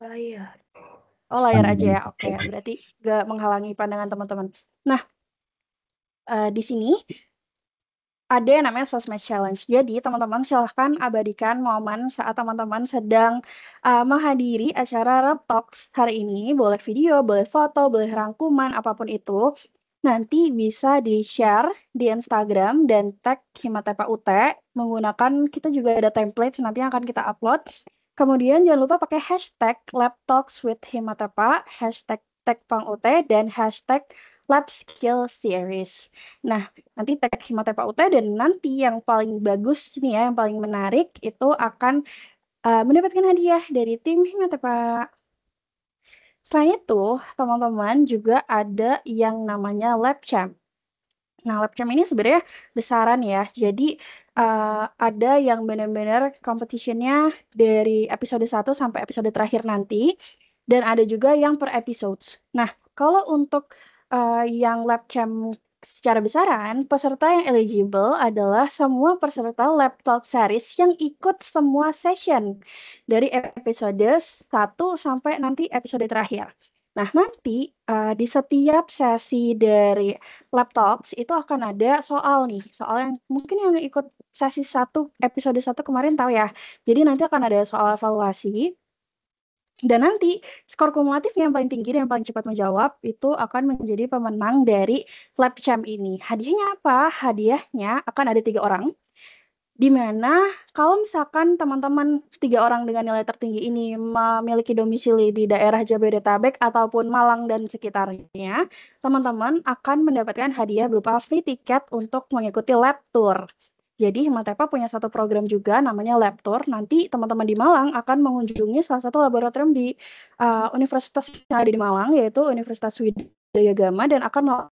Layar. Oh, layar aja ya? Oke, Oke. berarti nggak menghalangi pandangan teman-teman. Nah, di sini ada yang namanya sosmed challenge. Jadi, teman-teman silahkan abadikan momen saat teman-teman sedang, menghadiri acara Rep Talks hari ini, boleh video, boleh foto, boleh rangkuman, apapun itu. Nanti bisa di-share di Instagram dan tag Himatepa UT menggunakan kita juga ada template nanti yang akan kita upload. Kemudian jangan lupa pakai hashtag #LabTalksWithHimatepa, hashtag #TagPangUT, dan hashtag #LabSkillSeries. Nah, nanti tag Himatepa UT dan nanti yang paling bagus nih ya, yang paling menarik itu akan, mendapatkan hadiah dari tim Himatepa. Selain itu, teman-teman juga ada yang namanya LabChamp. Nah, LabChamp ini sebenarnya besaran ya. Jadi, ada yang benar-benar competition-nya dari episode 1 sampai episode terakhir nanti, dan ada juga yang per episodes. Nah, kalau untuk, yang LabChamp secara besaran, peserta yang eligible adalah semua peserta Lab Talk Series yang ikut semua session dari episode 1 sampai nanti episode terakhir. Nah, nanti, di setiap sesi dari Laptops itu akan ada soal nih, soal yang mungkin yang ikut sesi 1 episode 1 kemarin tahu ya. Jadi nanti akan ada soal evaluasi dan nanti skor kumulatif yang paling tinggi dan yang paling cepat menjawab itu akan menjadi pemenang dari LabChamp ini. Hadiahnya apa? Hadiahnya akan ada 3 orang, di mana kalau misalkan teman-teman 3 orang dengan nilai tertinggi ini memiliki domisili di daerah Jabodetabek ataupun Malang dan sekitarnya, teman-teman akan mendapatkan hadiah berupa free tiket untuk mengikuti lab tour. Jadi Himatepa punya satu program juga namanya lab tour. Nanti teman-teman di Malang akan mengunjungi salah satu laboratorium di universitas yang ada di Malang, yaitu Universitas Wijaya Gama, dan akan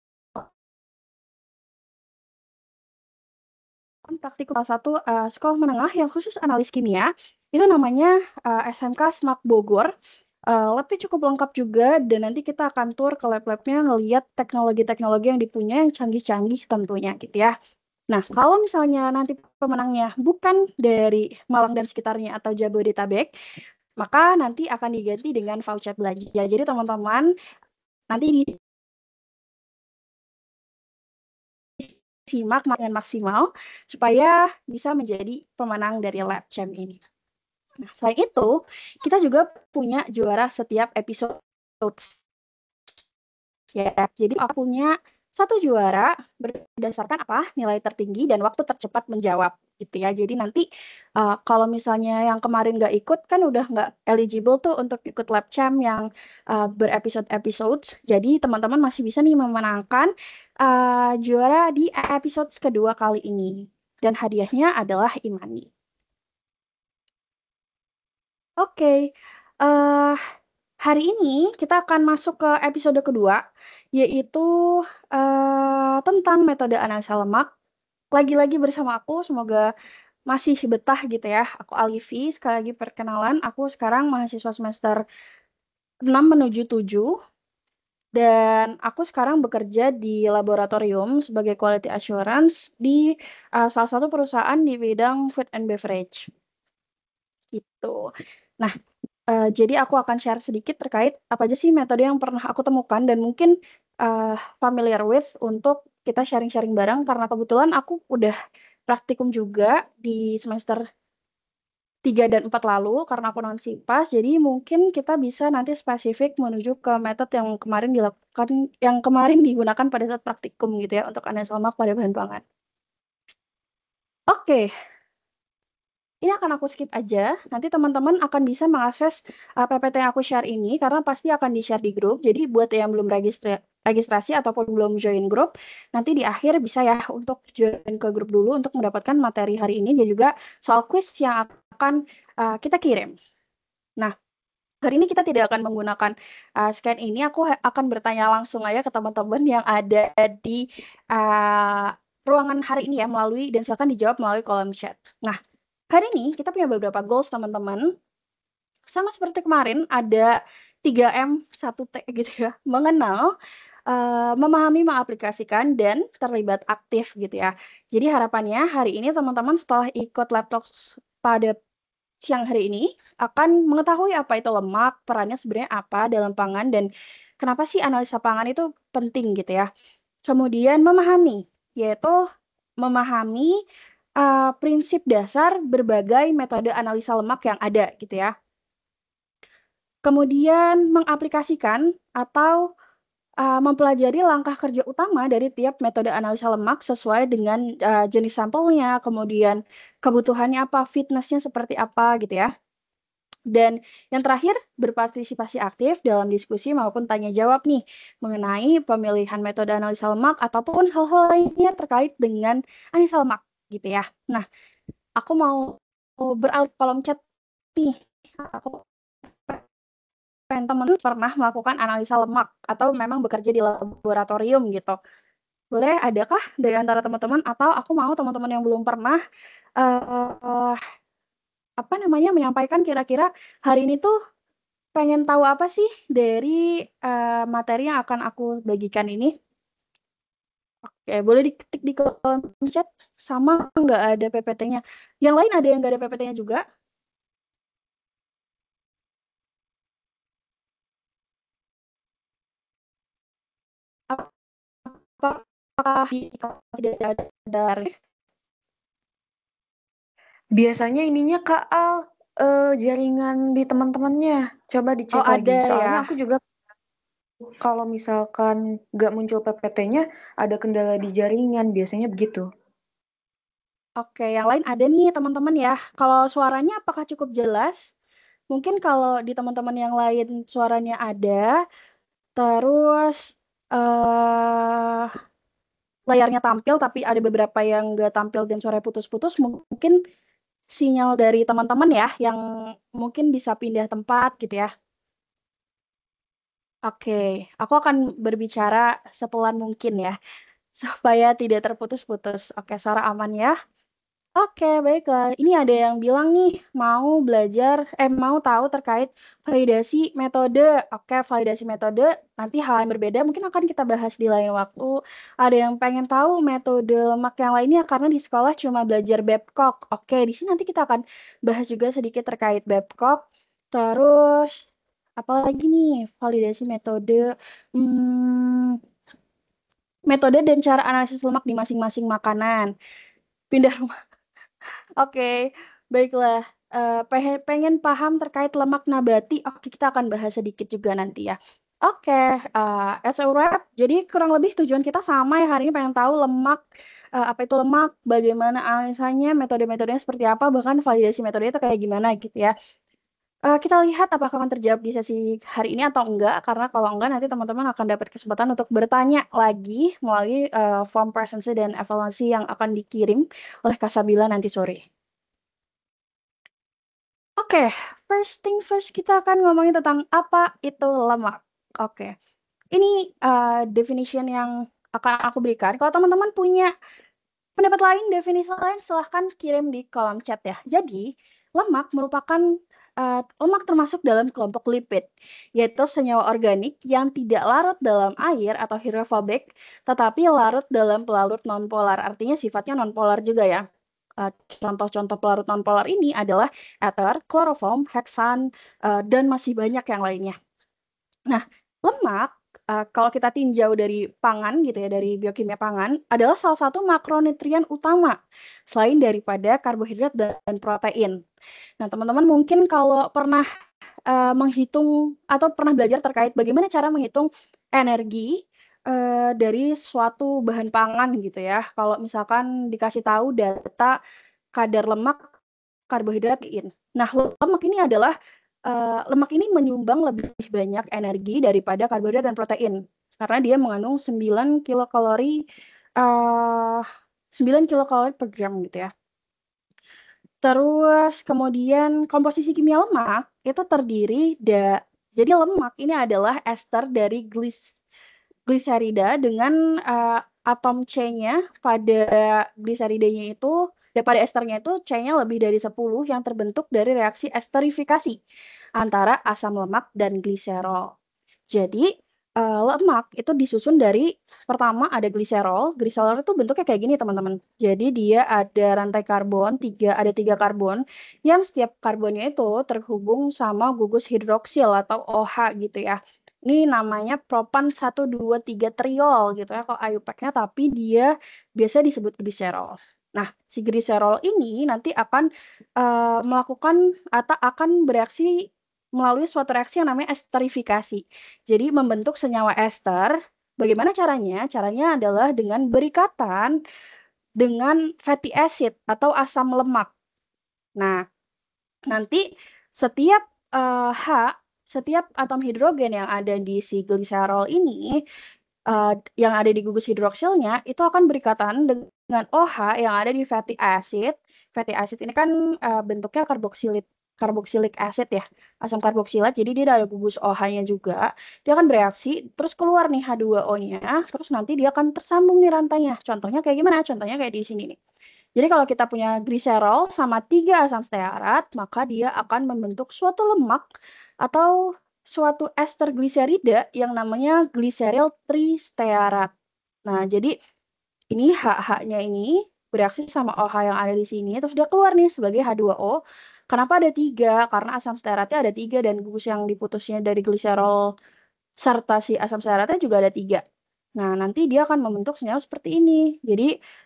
praktikum salah satu, sekolah menengah yang khusus analis kimia, itu namanya, SMK SMAK Bogor. Labnya cukup lengkap juga dan nanti kita akan tur ke lab-labnya ngelihat teknologi-teknologi yang dipunya yang canggih-canggih tentunya gitu ya. Nah, kalau misalnya nanti pemenangnya bukan dari Malang dan sekitarnya atau Jabodetabek, maka nanti akan diganti dengan voucher belanja. Jadi teman-teman nanti disimak dengan maksimal supaya bisa menjadi pemenang dari LabChamp ini. Nah, selain itu, kita juga punya juara setiap episode ya. Jadi aku punya satu juara berdasarkan apa? Nilai tertinggi dan waktu tercepat menjawab gitu ya. Jadi nanti kalau misalnya yang kemarin nggak ikut kan udah nggak eligible tuh untuk ikut LabChamp yang berepisode-episode. Jadi teman-teman masih bisa nih memenangkan juara di episode kedua kali ini. Dan hadiahnya adalah Imani. Oke, eh hari ini kita akan masuk ke episode kedua, yaitu tentang metode analisa lemak. Lagi-lagi bersama aku, semoga masih betah gitu ya. Aku Alifi, sekali lagi perkenalan, aku sekarang mahasiswa semester 6 menuju 7, dan aku sekarang bekerja di laboratorium sebagai quality assurance di salah satu perusahaan di bidang food and beverage, gitu. Nah, jadi aku akan share sedikit terkait apa aja sih metode yang pernah aku temukan dan mungkin, familiar with untuk kita sharing-sharing bareng karena kebetulan aku udah praktikum juga di semester 3 dan 4 lalu karena aku non-Sipas, jadi mungkin kita bisa nanti spesifik menuju ke metode yang kemarin dilakukan yang kemarin digunakan pada saat praktikum gitu ya untuk analisa lemak pada bahan pangan. Oke. Ini akan aku skip aja, nanti teman-teman akan bisa mengakses, PPT yang aku share ini karena pasti akan di-share di grup. Jadi buat yang belum registrasi ataupun belum join grup, nanti di akhir bisa ya untuk join ke grup dulu untuk mendapatkan materi hari ini dan juga soal kuis yang akan, kita kirim. Nah, hari ini kita tidak akan menggunakan, scan ini, aku akan bertanya langsung aja ke teman-teman yang ada di, ruangan hari ini ya melalui dan silakan dijawab melalui kolom chat. Nah, hari ini kita punya beberapa goals teman-teman, sama seperti kemarin ada 3M 1T gitu ya, mengenal, memahami, mengaplikasikan, dan terlibat aktif gitu ya. Jadi harapannya hari ini teman-teman setelah ikut Lab Talks pada siang hari ini akan mengetahui apa itu lemak, perannya sebenarnya apa dalam pangan, dan kenapa sih analisa pangan itu penting gitu ya. Kemudian memahami, yaitu memahami prinsip dasar berbagai metode analisa lemak yang ada gitu ya. Kemudian mengaplikasikan atau mempelajari langkah kerja utama dari tiap metode analisa lemak sesuai dengan jenis sampelnya, kemudian kebutuhannya apa, fitness-nya seperti apa gitu ya. Dan yang terakhir, berpartisipasi aktif dalam diskusi maupun tanya jawab nih mengenai pemilihan metode analisa lemak ataupun hal-hal lainnya terkait dengan analisa lemak gitu ya. Nah, aku mau beralih ke kolom chat nih. Aku pengen temen pernah melakukan analisa lemak atau memang bekerja di laboratorium gitu. Boleh adakah dari antara teman-teman, atau aku mau teman-teman yang belum pernah eh apa namanya, menyampaikan kira-kira hari ini tuh pengen tahu apa sih dari materi yang akan aku bagikan ini? Oke, boleh diketik di kolom chat, sama nggak ada PPT-nya. Yang lain ada yang nggak ada PPT-nya juga? Apakah tidak ada? Biasanya ininya Kak Al, jaringan di teman-temannya. Coba Oh dicek lagi. ada Soalnya ya. aku juga kalau misalkan nggak muncul PPT-nya, ada kendala di jaringan. Biasanya begitu. Oke, yang lain ada nih teman-teman ya. Kalau suaranya apakah cukup jelas? Mungkin kalau di teman-teman yang lain suaranya ada, terus eh layarnya tampil tapi ada beberapa yang nggak tampil dan suaranya putus-putus, mungkin sinyal dari teman-teman ya yang mungkin bisa pindah tempat gitu ya. Oke, aku akan berbicara sepelan mungkin ya, supaya tidak terputus-putus. Oke, suara aman ya. Oke, baiklah. Ini ada yang bilang nih, mau tahu terkait validasi metode. Oke, validasi metode nanti hal yang berbeda mungkin akan kita bahas di lain waktu. Ada yang pengen tahu metode lemak yang lainnya karena di sekolah cuma belajar Babcock. Oke, di sini nanti kita akan bahas juga sedikit terkait Babcock. Terus, apalagi nih, validasi metode. Hmm, metode dan cara analisis lemak di masing-masing makanan. Pindah. Oke, baiklah. Pengen paham terkait lemak nabati, oke kita akan bahas sedikit juga nanti ya. Oke, as a wrap, jadi kurang lebih tujuan kita sama ya hari ini pengen tahu lemak, apa itu lemak, bagaimana analisanya, metode-metodenya seperti apa, bahkan validasi metode itu kayak gimana gitu ya. Kita lihat apakah akan terjawab di sesi hari ini atau enggak, karena kalau enggak nanti teman-teman akan dapat kesempatan untuk bertanya lagi melalui form presentasi dan evaluasi yang akan dikirim oleh Kak Sabila nanti sore. Oke, first thing first kita akan ngomongin tentang apa itu lemak. Oke, ini definition yang akan aku berikan. Kalau teman-teman punya pendapat lain, definisi lain, silahkan kirim di kolom chat ya. Jadi, lemak merupakan lemak termasuk dalam kelompok lipid, yaitu senyawa organik yang tidak larut dalam air atau hidrofobik, tetapi larut dalam pelarut nonpolar. Artinya sifatnya nonpolar juga ya. Contoh-contoh pelarut nonpolar ini adalah ether, kloroform, heksan, dan masih banyak yang lainnya. Nah, lemak, kalau kita tinjau dari pangan gitu ya, dari biokimia pangan, adalah salah satu makronutrien utama, selain daripada karbohidrat dan protein. Nah, teman-teman mungkin kalau pernah, menghitung atau pernah belajar terkait bagaimana cara menghitung energi, dari suatu bahan pangan gitu ya. Kalau misalkan dikasih tahu data kadar lemak, karbohidrat, protein. Nah, lemak ini adalah lemak ini menyumbang lebih banyak energi daripada karbohidrat dan protein, karena dia mengandung 9 kilokalori, 9 kilokalori per gram gitu ya. Terus kemudian komposisi kimia lemak itu terdiri jadi lemak ini adalah ester dari gliserida dengan atom C-nya pada gliseridanya itu, pada esternya itu C-nya lebih dari 10 yang terbentuk dari reaksi esterifikasi antara asam lemak dan gliserol. Jadi lemak itu disusun dari pertama ada gliserol. Gliserol itu bentuknya kayak gini, teman-teman. Jadi dia ada rantai karbon, ada 3 karbon yang setiap karbonnya itu terhubung sama gugus hidroksil atau OH gitu ya. Ini namanya propan 1, 2, 3 triol gitu ya kalau IUPAC-nya, tapi dia biasa disebut gliserol. Nah, si gliserol ini nanti akan melakukan atau akan bereaksi melalui suatu reaksi yang namanya esterifikasi. Jadi membentuk senyawa ester. Bagaimana caranya? Caranya adalah dengan berikatan dengan fatty acid atau asam lemak. Nah, nanti setiap setiap atom hidrogen yang ada di si gliserol ini, yang ada di gugus hidroksilnya itu akan berikatan dengan OH yang ada di fatty acid. Fatty acid ini kan bentuknya carboxylic acid ya, asam karboksilat. Jadi dia ada gugus OH-nya juga. Dia akan bereaksi, terus keluar nih H2O-nya, terus nanti dia akan tersambung nih rantainya. Contohnya kayak gimana? Contohnya kayak di sini nih. Jadi kalau kita punya gliserol sama 3 asam stearat, maka dia akan membentuk suatu lemak atau suatu ester gliserida yang namanya gliseryl tristearat. Nah, jadi ini HH-nya ini bereaksi sama OH yang ada di sini, terus dia keluar nih sebagai H2O. Kenapa ada 3? Karena asam stearatnya ada 3 dan gugus yang diputusnya dari gliserol serta si asam stearatnya juga ada 3. Nah, nanti dia akan membentuk senyawa seperti ini. Jadi,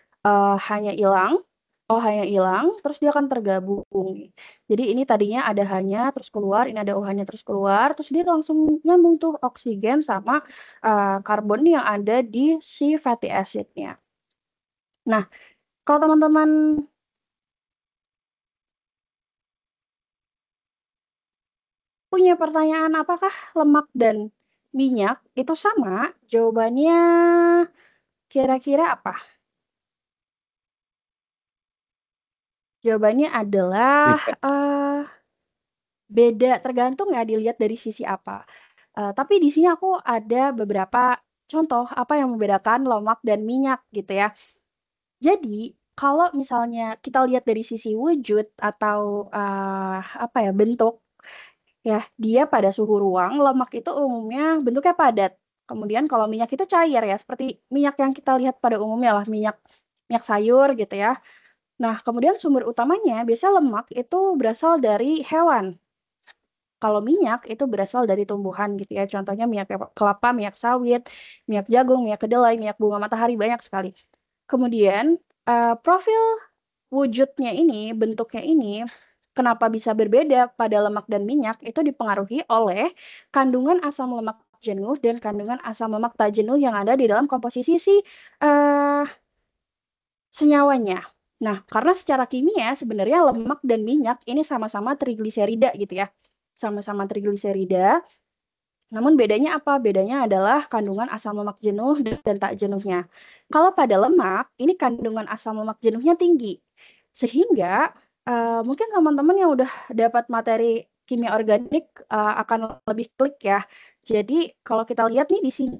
hanya hilang, OH-nya hilang, terus dia akan tergabung. Jadi ini tadinya ada H-nya, terus keluar, ini ada OH-nya, terus keluar, terus dia langsung nyambung tuh oksigen sama karbon yang ada di si fatty acid-nya. Nah, kalau teman-teman punya pertanyaan apakah lemak dan minyak itu sama? Jawabannya kira-kira apa? Jawabannya adalah beda, tergantung ya dilihat dari sisi apa. Tapi di sini aku ada beberapa contoh apa yang membedakan lemak dan minyak gitu ya. Jadi kalau misalnya kita lihat dari sisi wujud atau apa ya bentuk ya, dia pada suhu ruang lemak itu umumnya bentuknya padat. Kemudian kalau minyak itu cair ya, seperti minyak yang kita lihat pada umumnya lah, minyak minyak sayur gitu ya. Nah, kemudian sumber utamanya biasanya lemak itu berasal dari hewan. Kalau minyak itu berasal dari tumbuhan gitu ya. Contohnya minyak kelapa, minyak sawit, minyak jagung, minyak kedelai, minyak bunga matahari, banyak sekali. Kemudian profil wujudnya ini, bentuknya ini, kenapa bisa berbeda pada lemak dan minyak itu dipengaruhi oleh kandungan asam lemak jenuh dan kandungan asam lemak tak jenuh yang ada di dalam komposisi si senyawanya. Nah, karena secara kimia sebenarnya lemak dan minyak ini sama-sama trigliserida gitu ya. Sama-sama trigliserida. Namun bedanya apa? Bedanya adalah kandungan asam lemak jenuh dan tak jenuhnya. Kalau pada lemak, ini kandungan asam lemak jenuhnya tinggi. Sehingga mungkin teman-teman yang udah dapat materi kimia organik akan lebih klik ya. Jadi kalau kita lihat nih di sini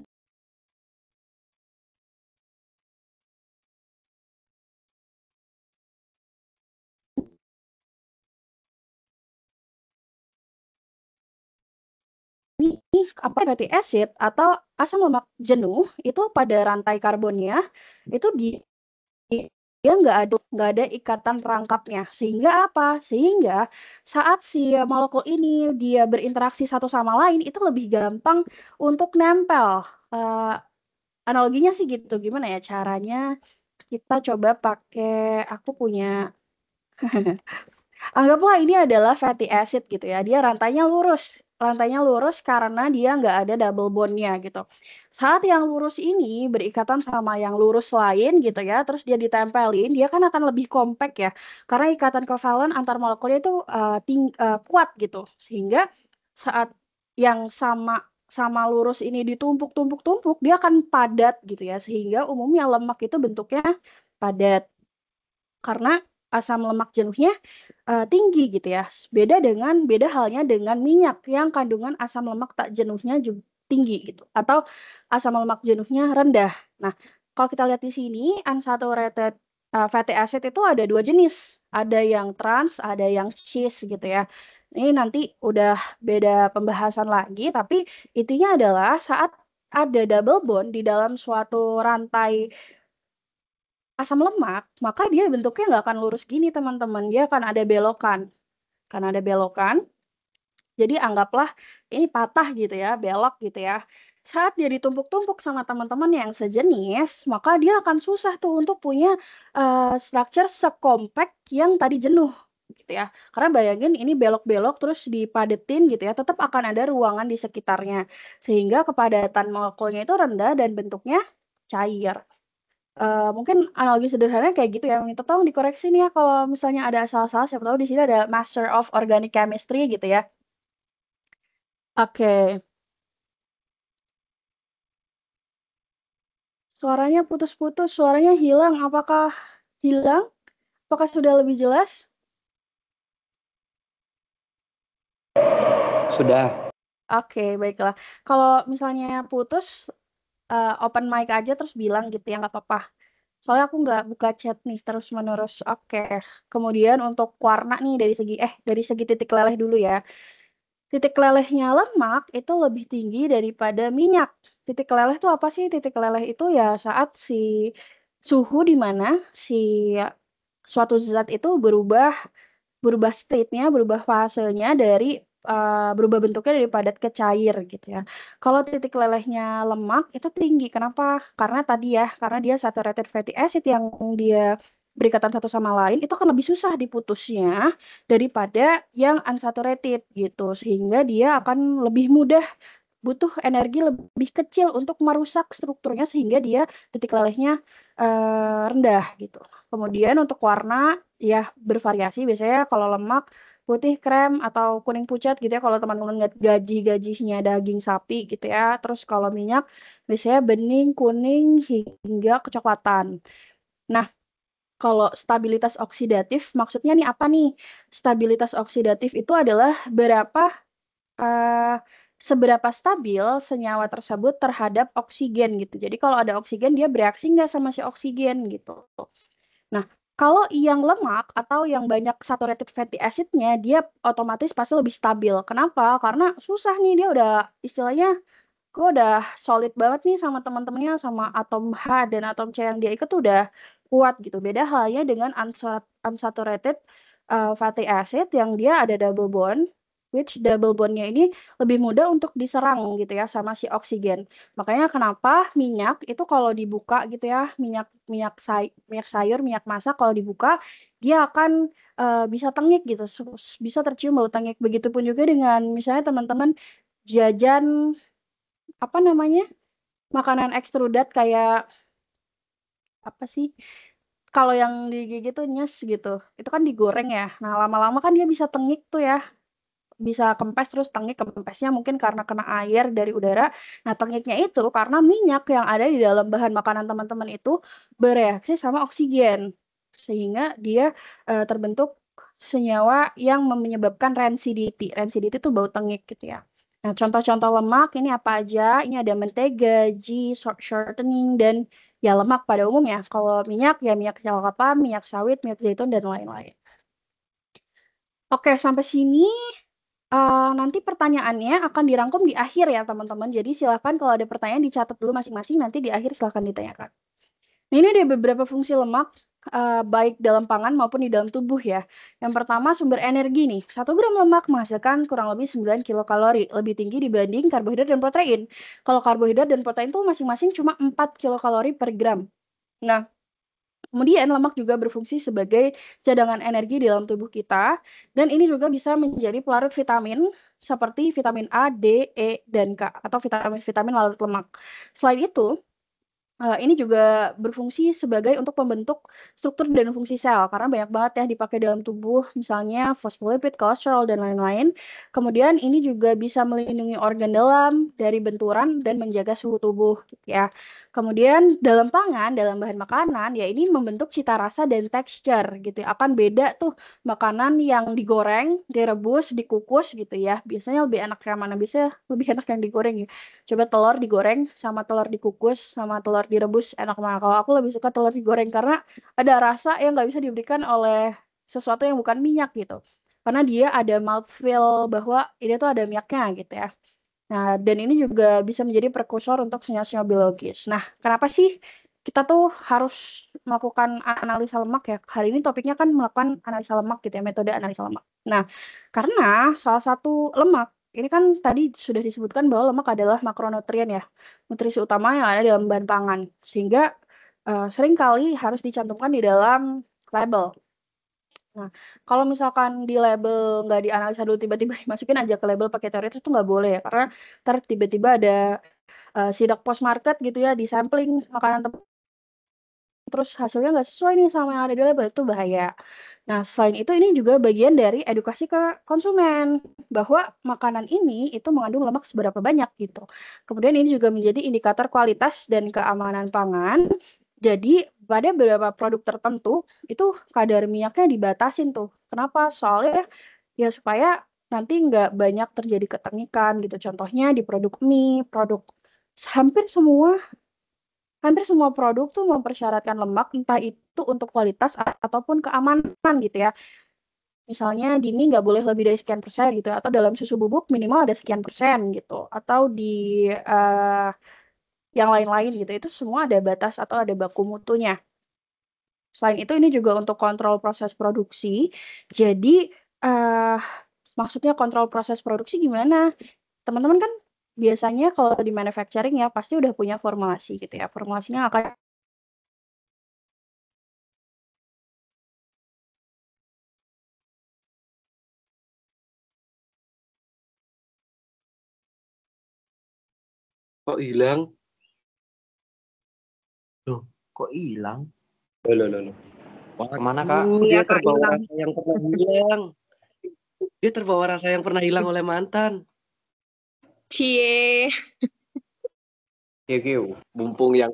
apa fatty acid atau asam lemak jenuh itu pada rantai karbonnya itu dia nggak ada ikatan rangkapnya. Sehingga apa? Sehingga saat si molekul ini dia berinteraksi satu sama lain itu lebih gampang untuk nempel. Analoginya sih gitu. Gimana ya caranya? Kita coba pakai aku punya anggaplah ini adalah fatty acid gitu ya. Dia rantainya lurus. Rantainya lurus karena dia nggak ada double bond-nya gitu. Saat yang lurus ini berikatan sama yang lurus lain gitu ya, terus dia ditempelin, dia kan akan lebih kompak ya. Karena ikatan kovalen antar molekulnya itu kuat gitu. Sehingga saat yang sama sama lurus ini ditumpuk-tumpuk-tumpuk, dia akan padat gitu ya. Sehingga umumnya lemak itu bentuknya padat. Karena asam lemak jenuhnya tinggi gitu ya. Beda halnya dengan minyak yang kandungan asam lemak tak jenuhnya juga tinggi gitu atau asam lemak jenuhnya rendah. Nah, kalau kita lihat di sini unsaturated fatty acid itu ada 2 jenis. Ada yang trans, ada yang cis gitu ya. Ini nanti udah beda pembahasan lagi, tapi intinya adalah saat ada double bond di dalam suatu rantai asam lemak, maka dia bentuknya nggak akan lurus gini teman-teman, dia akan ada belokan. Karena ada belokan, jadi anggaplah ini patah gitu ya, belok gitu ya. Saat dia ditumpuk-tumpuk sama teman-teman yang sejenis, maka dia akan susah tuh untuk punya structure sekompak yang tadi jenuh gitu ya. Karena bayangin ini belok-belok terus dipadetin gitu ya, tetap akan ada ruangan di sekitarnya. Sehingga kepadatan molekulnya itu rendah dan bentuknya cair. Mungkin analogi sederhananya kayak gitu ya, minta tolong dikoreksi nih ya kalau misalnya ada salah-salah, siapa tahu di sini ada Master of Organic Chemistry gitu ya. Oke, suaranya putus-putus, suaranya hilang. Apakah hilang? Apakah sudah lebih jelas? Sudah. Oke, baiklah. Kalau misalnya putus, open mic aja terus bilang gitu ya, nggak apa-apa. Soalnya aku nggak buka chat nih terus-menerus. Oke. Kemudian untuk warna nih dari segi titik leleh dulu ya. Titik lelehnya lemak itu lebih tinggi daripada minyak. Titik leleh itu apa sih? Titik leleh itu ya saat si suhu di mana si suatu zat itu berubah berubah state-nya, berubah fasenya dari berubah bentuknya dari padat ke cair gitu ya. Kalau titik lelehnya lemak itu tinggi. Kenapa? Karena tadi ya, karena dia saturated fatty acid yang dia berikatan satu sama lain itu akan lebih susah diputusnya daripada yang unsaturated gitu. Sehingga dia akan lebih mudah butuh energi lebih kecil untuk merusak strukturnya sehingga dia titik lelehnya rendah gitu. Kemudian untuk warna ya bervariasi biasanya kalau lemak putih krem atau kuning pucat gitu ya kalau teman-teman lihat gaji-gajinya daging sapi gitu ya. Terus kalau minyak biasanya bening, kuning hingga kecoklatan. Nah, kalau stabilitas oksidatif maksudnya nih apa nih? Stabilitas oksidatif itu adalah eh, seberapa stabil senyawa tersebut terhadap oksigen gitu. Jadi kalau ada oksigen dia bereaksi nggak sama si oksigen gitu. Nah, kalau yang lemak atau yang banyak saturated fatty acidnya dia otomatis pasti lebih stabil. Kenapa? Karena susah nih dia udah istilahnya gue udah solid banget nih sama teman-temannya sama atom H dan atom C yang dia ikut tuh udah kuat gitu. Beda halnya dengan unsaturated fatty acid yang dia ada double bond, which double bondnya ini lebih mudah untuk diserang gitu ya sama si oksigen. Makanya kenapa minyak itu kalau dibuka gitu ya, minyak sayur, minyak masak kalau dibuka dia akan bisa tengik gitu, bisa tercium bau tengik. Begitupun juga dengan misalnya teman-teman jajan apa namanya makanan ekstrudat kayak apa sih kalau yang digigit tuh nyes gitu itu kan digoreng ya nah lama-lama kan dia bisa tengik tuh ya bisa kempes terus tengik kempesnya mungkin karena kena air dari udara nah tengiknya itu karena minyak yang ada di dalam bahan makanan teman-teman itu bereaksi sama oksigen sehingga dia terbentuk senyawa yang menyebabkan rancidity rancidity itu bau tengik gitu ya. Nah, contoh-contoh lemak ini apa aja? Ini ada mentega, cheese, shortening, dan ya lemak pada umumnya. Kalau minyak, ya minyak kelapa, minyak sawit, minyak zaitun, dan lain-lain. Oke, sampai sini nanti pertanyaannya akan dirangkum di akhir ya teman-teman. Jadi silakan kalau ada pertanyaan dicatat dulu masing-masing, nanti di akhir silakan ditanyakan. Nah, ini ada beberapa fungsi lemak baik dalam pangan maupun di dalam tubuh ya. Yang pertama sumber energi nih. 1 gram lemak menghasilkan kurang lebih 9 kilokalori, lebih tinggi dibanding karbohidrat dan protein. Kalau karbohidrat dan protein tuh masing-masing cuma 4 kilokalori per gram. Nah, kemudian lemak juga berfungsi sebagai cadangan energi di dalam tubuh kita dan ini juga bisa menjadi pelarut vitamin seperti vitamin A, D, E, dan K atau vitamin-vitamin larut lemak. Selain itu, ini juga berfungsi sebagai untuk membentuk struktur dan fungsi sel, karena banyak banget ya dipakai dalam tubuh, misalnya fosfolipid, kolesterol, dan lain-lain. Kemudian ini juga bisa melindungi organ dalam dari benturan dan menjaga suhu tubuh, gitu ya. Kemudian dalam pangan, dalam bahan makanan, ya ini membentuk cita rasa dan tekstur, gitu ya. Akan beda tuh makanan yang digoreng, direbus, dikukus, gitu ya. Biasanya lebih enak yang mana? Biasanya lebih enak yang digoreng ya. Coba telur digoreng sama telur dikukus sama telur direbus enak mana? Kalau aku lebih suka telur digoreng karena ada rasa yang nggak bisa diberikan oleh sesuatu yang bukan minyak gitu. Karena dia ada mouthfeel bahwa ini tuh ada minyaknya gitu ya. Nah, dan ini juga bisa menjadi prekursor untuk sinyal-sinyal biologis. Nah, kenapa sih kita tuh harus melakukan analisa lemak ya? Hari ini topiknya kan melakukan analisa lemak gitu ya, metode analisa lemak. Nah, karena salah satu lemak, ini kan tadi sudah disebutkan bahwa lemak adalah makronutrien ya, nutrisi utama yang ada dalam bahan pangan. Sehingga seringkali harus dicantumkan di dalam label. Nah, kalau misalkan di label nggak dianalisa dulu tiba-tiba dimasukin aja ke label pakai teori itu tuh nggak boleh ya, karena ntar tiba-tiba ada sidak post market gitu ya, di sampling makanan terus hasilnya nggak sesuai nih sama yang ada di label, itu bahaya. Nah, selain itu ini juga bagian dari edukasi ke konsumen, bahwa makanan ini itu mengandung lemak seberapa banyak gitu. Kemudian ini juga menjadi indikator kualitas dan keamanan pangan. Jadi pada beberapa produk tertentu itu kadar minyaknya dibatasin tuh. Kenapa? Soalnya ya supaya nanti nggak banyak terjadi ketengikan gitu. Contohnya di produk mie, produk hampir semua Hampir semua produk tuh mempersyaratkan lemak, entah itu untuk kualitas ataupun keamanan gitu ya. Misalnya di mie nggak boleh lebih dari sekian persen gitu, atau dalam susu bubuk minimal ada sekian persen gitu, atau di yang lain-lain gitu. Itu semua ada batas atau ada baku mutunya. Selain itu ini juga untuk kontrol proses produksi. Jadi eh maksudnya kontrol proses produksi gimana? Teman-teman kan biasanya kalau di manufacturing ya pasti udah punya formulasi gitu ya. Formulasinya akan Kok hilang? Loh, kok hilang? Loh. Kemana, Kak? Dia Iya, Kak, terbawa hilang. rasa yang pernah hilang. Dia terbawa rasa yang pernah hilang oleh mantan. Cie. Kiu. Mumpung yang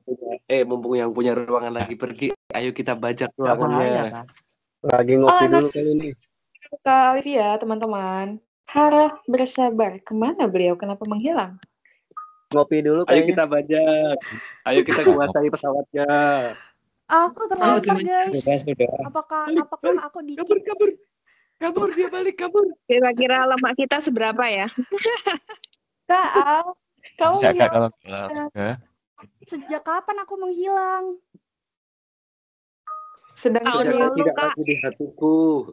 punya ruangan lagi pergi, ayo kita bajak Gak bahaya, ruangannya. Kak. Lagi ngopi dulu kali ini. Kak Olivia, teman-teman. Harap bersabar. Kemana beliau? Kenapa menghilang? Ngopi dulu Ayo kayaknya. kita bajak. Ayo kita kuasai pesawatnya. Aku terlempar guys. Sudah. Apakah aku dikit? Kabur dia balik kabur. Kira-kira lemak kita seberapa ya? Kak Al, kamu menghilang. Sejak kapan aku menghilang? Sedang Tahun Sejak lalu, tidak Kak. lagi di hatiku.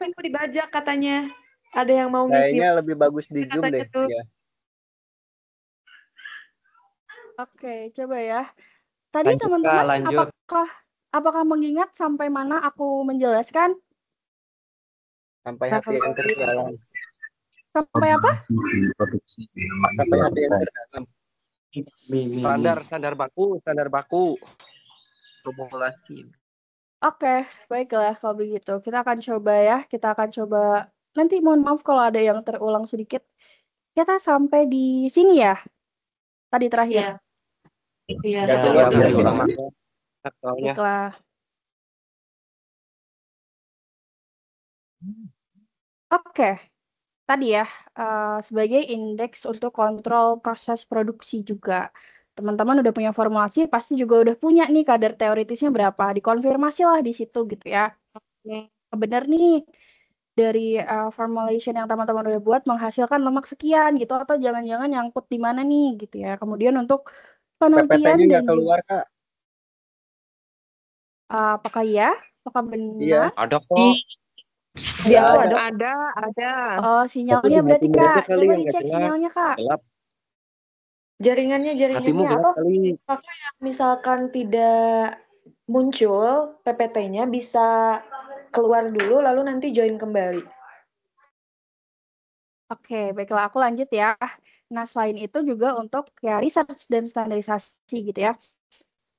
mau dibajak katanya. Ada yang mau ngisi. Kayaknya lebih bagus di Zoom Katanya deh. tuh. Ya. Oke, coba ya. Tadi Lanjut, teman-teman Kak, lanjut. apakah mengingat sampai mana aku menjelaskan? Sampai hati yang terdalam. Sampai apa? Sampai hati yang terdalam. Standar baku. Formulasi. Oke, baiklah kalau begitu. Kita akan coba ya. Kita akan coba. Nanti mohon maaf kalau ada yang terulang sedikit. Kita sampai di sini ya. Tadi terakhir. Iya. Baiklah. Oke. Tadi ya, sebagai indeks untuk kontrol proses produksi juga. Teman-teman udah punya formulasi, pasti juga udah punya nih kadar teoritisnya berapa. Dikonfirmasi lah di situ gitu ya. Benar nih, dari formulation yang teman-teman udah buat menghasilkan lemak sekian gitu, atau jangan-jangan nyangkut di mana nih gitu ya. Kemudian untuk penelitian PPT-nya dan nggak keluar, Kak. apakah ya? Apakah benar? Iya. Ada kok. Di aku ada. Ada. Oh, sinyalnya Tapi berarti hatimu aja Kak. kali Coba yang nggak dicek jelas. sinyalnya Kak. Gelap. Jaringannya Hatimu gelap atau kali. yang misalkan tidak muncul PPT-nya bisa keluar dulu lalu nanti join kembali. Oke, baiklah aku lanjut ya. Nah, selain itu juga untuk ya research dan standarisasi gitu ya.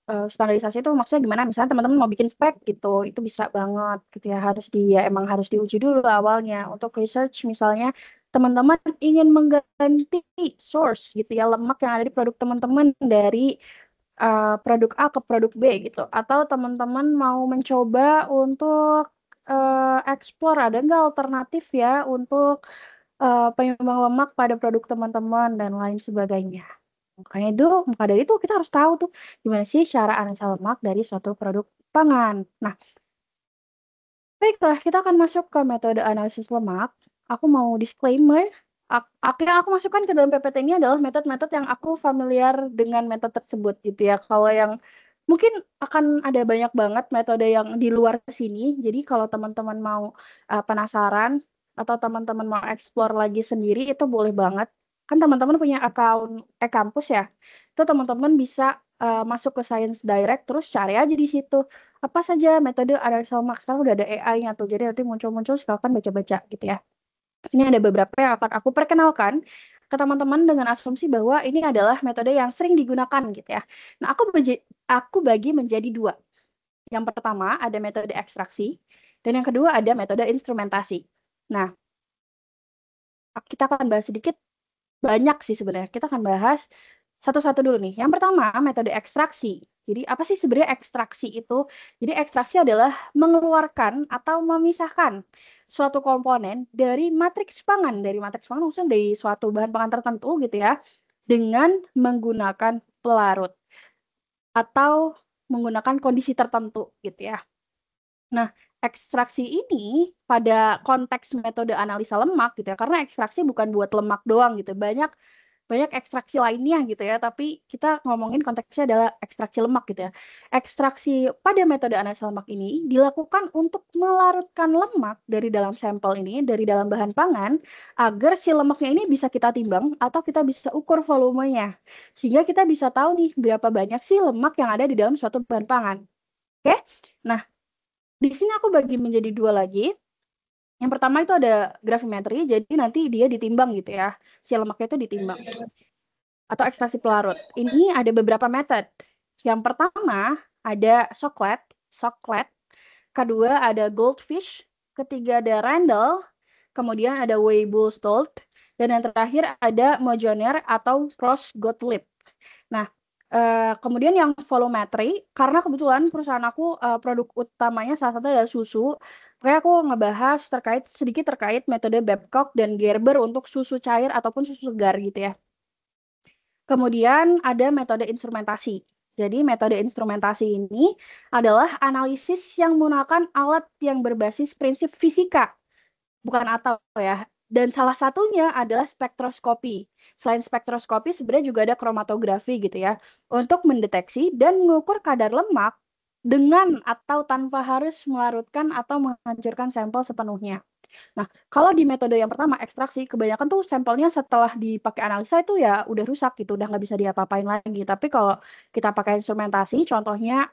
Standarisasi itu maksudnya gimana? Misalnya teman-teman mau bikin spek gitu, itu bisa banget gitu ya. Emang harus diuji dulu awalnya. Untuk research misalnya teman-teman ingin mengganti source gitu ya, lemak yang ada di produk teman-teman dari produk A ke produk B gitu. Atau teman-teman mau mencoba untuk explore ada nggak alternatif ya untuk penyumbang lemak pada produk teman-teman dan lain sebagainya. Maka dari itu kita harus tahu tuh gimana sih cara analisa lemak dari suatu produk pangan. Nah, baiklah kita akan masuk ke metode analisis lemak. Aku mau disclaimer, Yang aku masukkan ke dalam PPT ini adalah metode-metode yang aku familiar dengan metode tersebut gitu ya. Kalau yang mungkin akan ada banyak banget metode yang di luar sini. Jadi kalau teman-teman mau penasaran atau teman-teman mau explore lagi sendiri itu boleh banget. Kan teman-teman punya akun e-kampus ya. Itu teman-teman bisa masuk ke Science Direct terus cari aja di situ apa saja metode analisa lemak. Sekarang udah ada AI-nya tuh. Jadi nanti muncul-muncul silakan baca-baca gitu ya. Ini ada beberapa yang akan aku perkenalkan ke teman-teman dengan asumsi bahwa ini adalah metode yang sering digunakan gitu ya. Nah, aku bagi menjadi dua. Yang pertama ada metode ekstraksi dan yang kedua ada metode instrumentasi. Nah, kita akan bahas sedikit banyak sih sebenarnya. Kita akan bahas satu-satu dulu nih. Yang pertama, metode ekstraksi. Jadi, apa sih sebenarnya ekstraksi itu? Jadi, ekstraksi adalah mengeluarkan atau memisahkan suatu komponen dari matriks pangan. Dari matriks pangan maksudnya dari suatu bahan pangan tertentu gitu ya. Dengan menggunakan pelarut. Atau menggunakan kondisi tertentu gitu ya. Nah, ekstraksi ini pada konteks metode analisa lemak gitu ya, karena ekstraksi bukan buat lemak doang gitu, banyak ekstraksi lainnya gitu ya, tapi kita ngomongin konteksnya adalah ekstraksi lemak gitu ya. Ekstraksi pada metode analisa lemak ini dilakukan untuk melarutkan lemak dari dalam sampel ini, dari dalam bahan pangan, agar si lemaknya ini bisa kita timbang atau kita bisa ukur volumenya, sehingga kita bisa tahu nih berapa banyak sih lemak yang ada di dalam suatu bahan pangan. Oke? Nah, di sini aku bagi menjadi dua lagi. Yang pertama itu ada gravimetri, jadi nanti dia ditimbang gitu ya. Si lemaknya itu ditimbang. Atau ekstraksi pelarut. Ini ada beberapa metode. Yang pertama ada Soclet. Kedua ada Goldfish. Ketiga ada Randall. Kemudian ada Weibull-Stolt. Dan yang terakhir ada Mojoner atau Ross-Gottlieb. Nah, kemudian yang volumetri, karena kebetulan perusahaan aku produk utamanya salah satu adalah susu, makanya aku ngebahas sedikit terkait metode Babcock dan Gerber untuk susu cair ataupun susu segar gitu ya. Kemudian ada metode instrumentasi. Jadi metode instrumentasi ini adalah analisis yang menggunakan alat yang berbasis prinsip fisika, bukan atau ya. Dan salah satunya adalah spektroskopi. Selain spektroskopi, sebenarnya juga ada kromatografi gitu ya, untuk mendeteksi dan mengukur kadar lemak dengan atau tanpa harus melarutkan atau menghancurkan sampel sepenuhnya. Nah, kalau di metode yang pertama, ekstraksi, kebanyakan tuh sampelnya setelah dipakai analisa itu ya udah rusak gitu, udah nggak bisa diapa-apain lagi. Tapi kalau kita pakai instrumentasi, contohnya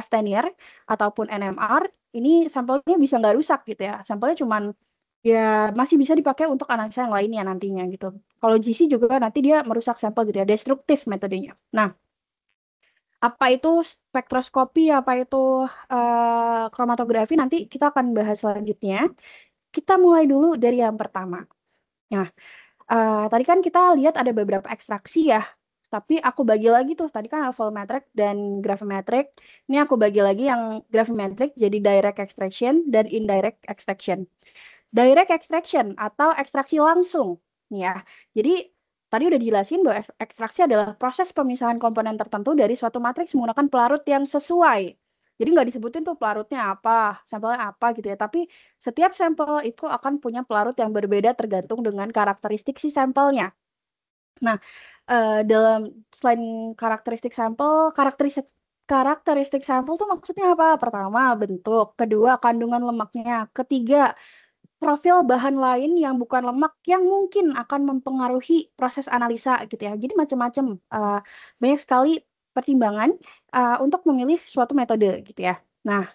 F-Tenir ataupun NMR, ini sampelnya bisa nggak rusak gitu ya. Sampelnya cuman ya masih bisa dipakai untuk analisa yang lainnya nantinya gitu. Kalau GC juga nanti dia merusak sampel gitu ya, destruktif metodenya. Nah, apa itu spektroskopi, apa itu kromatografi, nanti kita akan bahas selanjutnya. Kita mulai dulu dari yang pertama. Nah, tadi kan kita lihat ada beberapa ekstraksi ya, tapi aku bagi lagi tuh, tadi kan volumetric dan gravimetric. Ini aku bagi lagi yang gravimetric jadi direct extraction dan indirect extraction. Direct extraction atau ekstraksi langsung ya. Jadi tadi udah dijelasin bahwa ekstraksi adalah proses pemisahan komponen tertentu dari suatu matriks menggunakan pelarut yang sesuai. Jadi nggak disebutin tuh pelarutnya apa, sampelnya apa gitu ya. Tapi setiap sampel itu akan punya pelarut yang berbeda tergantung dengan karakteristik si sampelnya. Nah, selain karakteristik sampel, karakteristik sampel tuh maksudnya apa? Pertama, bentuk. Kedua, kandungan lemaknya. Ketiga, profil bahan lain yang bukan lemak yang mungkin akan mempengaruhi proses analisa gitu ya. Jadi macam-macam, banyak sekali pertimbangan untuk memilih suatu metode gitu ya. Nah,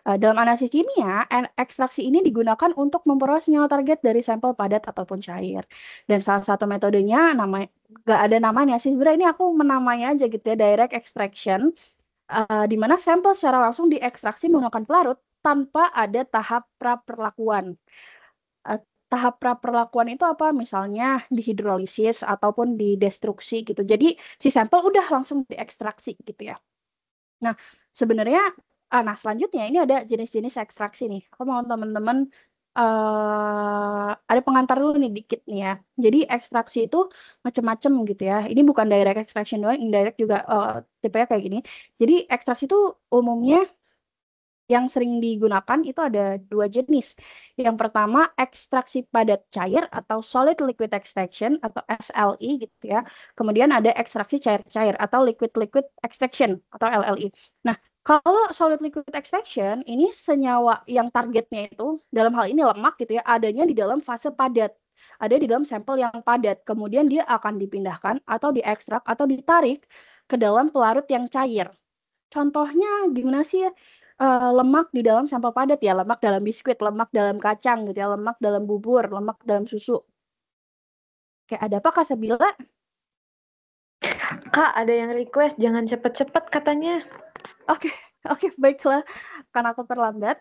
dalam analisis kimia, ekstraksi ini digunakan untuk memperoleh senyawa target dari sampel padat ataupun cair. Dan salah satu metodenya nggak ada namanya sih. Sebenarnya ini aku menamainya aja gitu ya, direct extraction, di mana sampel secara langsung diekstraksi menggunakan pelarut tanpa ada tahap praperlakuan. Tahap praperlakuan itu apa? Misalnya dihidrolisis ataupun didestruksi gitu. Jadi si sampel udah langsung diekstraksi gitu ya. Nah, sebenarnya selanjutnya ini ada jenis-jenis ekstraksi nih. Aku mau teman-teman ada pengantar dulu nih dikit nih ya. Jadi ekstraksi itu macam-macam gitu ya. Ini bukan direct extraction doang, indirect juga tipenya kayak gini. Jadi ekstraksi itu umumnya yang sering digunakan itu ada dua jenis. Yang pertama ekstraksi padat cair atau solid liquid extraction atau SLE gitu ya. Kemudian ada ekstraksi cair-cair atau liquid liquid extraction atau LLE. Nah, kalau solid liquid extraction ini senyawa yang targetnya itu dalam hal ini lemak gitu ya, adanya di dalam fase padat. Ada di dalam sampel yang padat. Kemudian dia akan dipindahkan atau diekstrak atau ditarik ke dalam pelarut yang cair. Contohnya gimana sih ya? Lemak di dalam sampel padat ya, lemak dalam biskuit, lemak dalam kacang gitu ya, lemak dalam bubur, lemak dalam susu. Kayak ada apa Kak Sabila? Kak, ada yang request jangan cepet-cepet katanya. Oke, baiklah. Karena aku terlambat.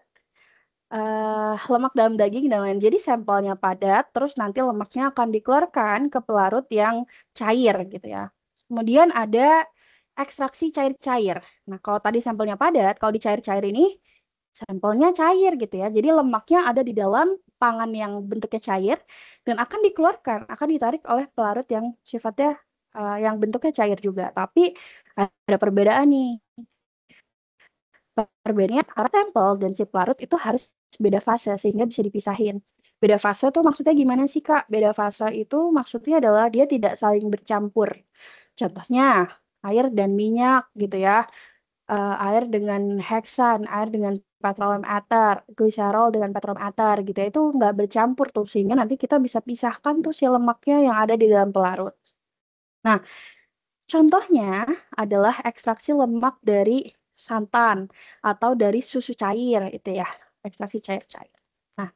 Lemak dalam daging dan lain. Jadi sampelnya padat, terus nanti lemaknya akan dikeluarkan ke pelarut yang cair gitu ya. Kemudian ada ekstraksi cair-cair. Nah, kalau tadi sampelnya padat, kalau di cair-cair ini sampelnya cair gitu ya. Jadi lemaknya ada di dalam pangan yang bentuknya cair dan akan dikeluarkan, akan ditarik oleh pelarut yang sifatnya yang bentuknya cair juga. Tapi ada perbedaan nih. Perbedaannya karena sampel dan si pelarut itu harus beda fase sehingga bisa dipisahin. Beda fase tuh maksudnya gimana sih Kak? Beda fase itu maksudnya adalah dia tidak saling bercampur. Contohnya air dan minyak gitu ya. Air dengan heksan, air dengan petroleum ether, gliserol dengan petroleum ether gitu ya. Itu nggak bercampur tuh sehingga nanti kita bisa pisahkan tuh si lemaknya yang ada di dalam pelarut. Nah, contohnya adalah ekstraksi lemak dari santan atau dari susu cair itu ya, ekstraksi cair-cair. Nah,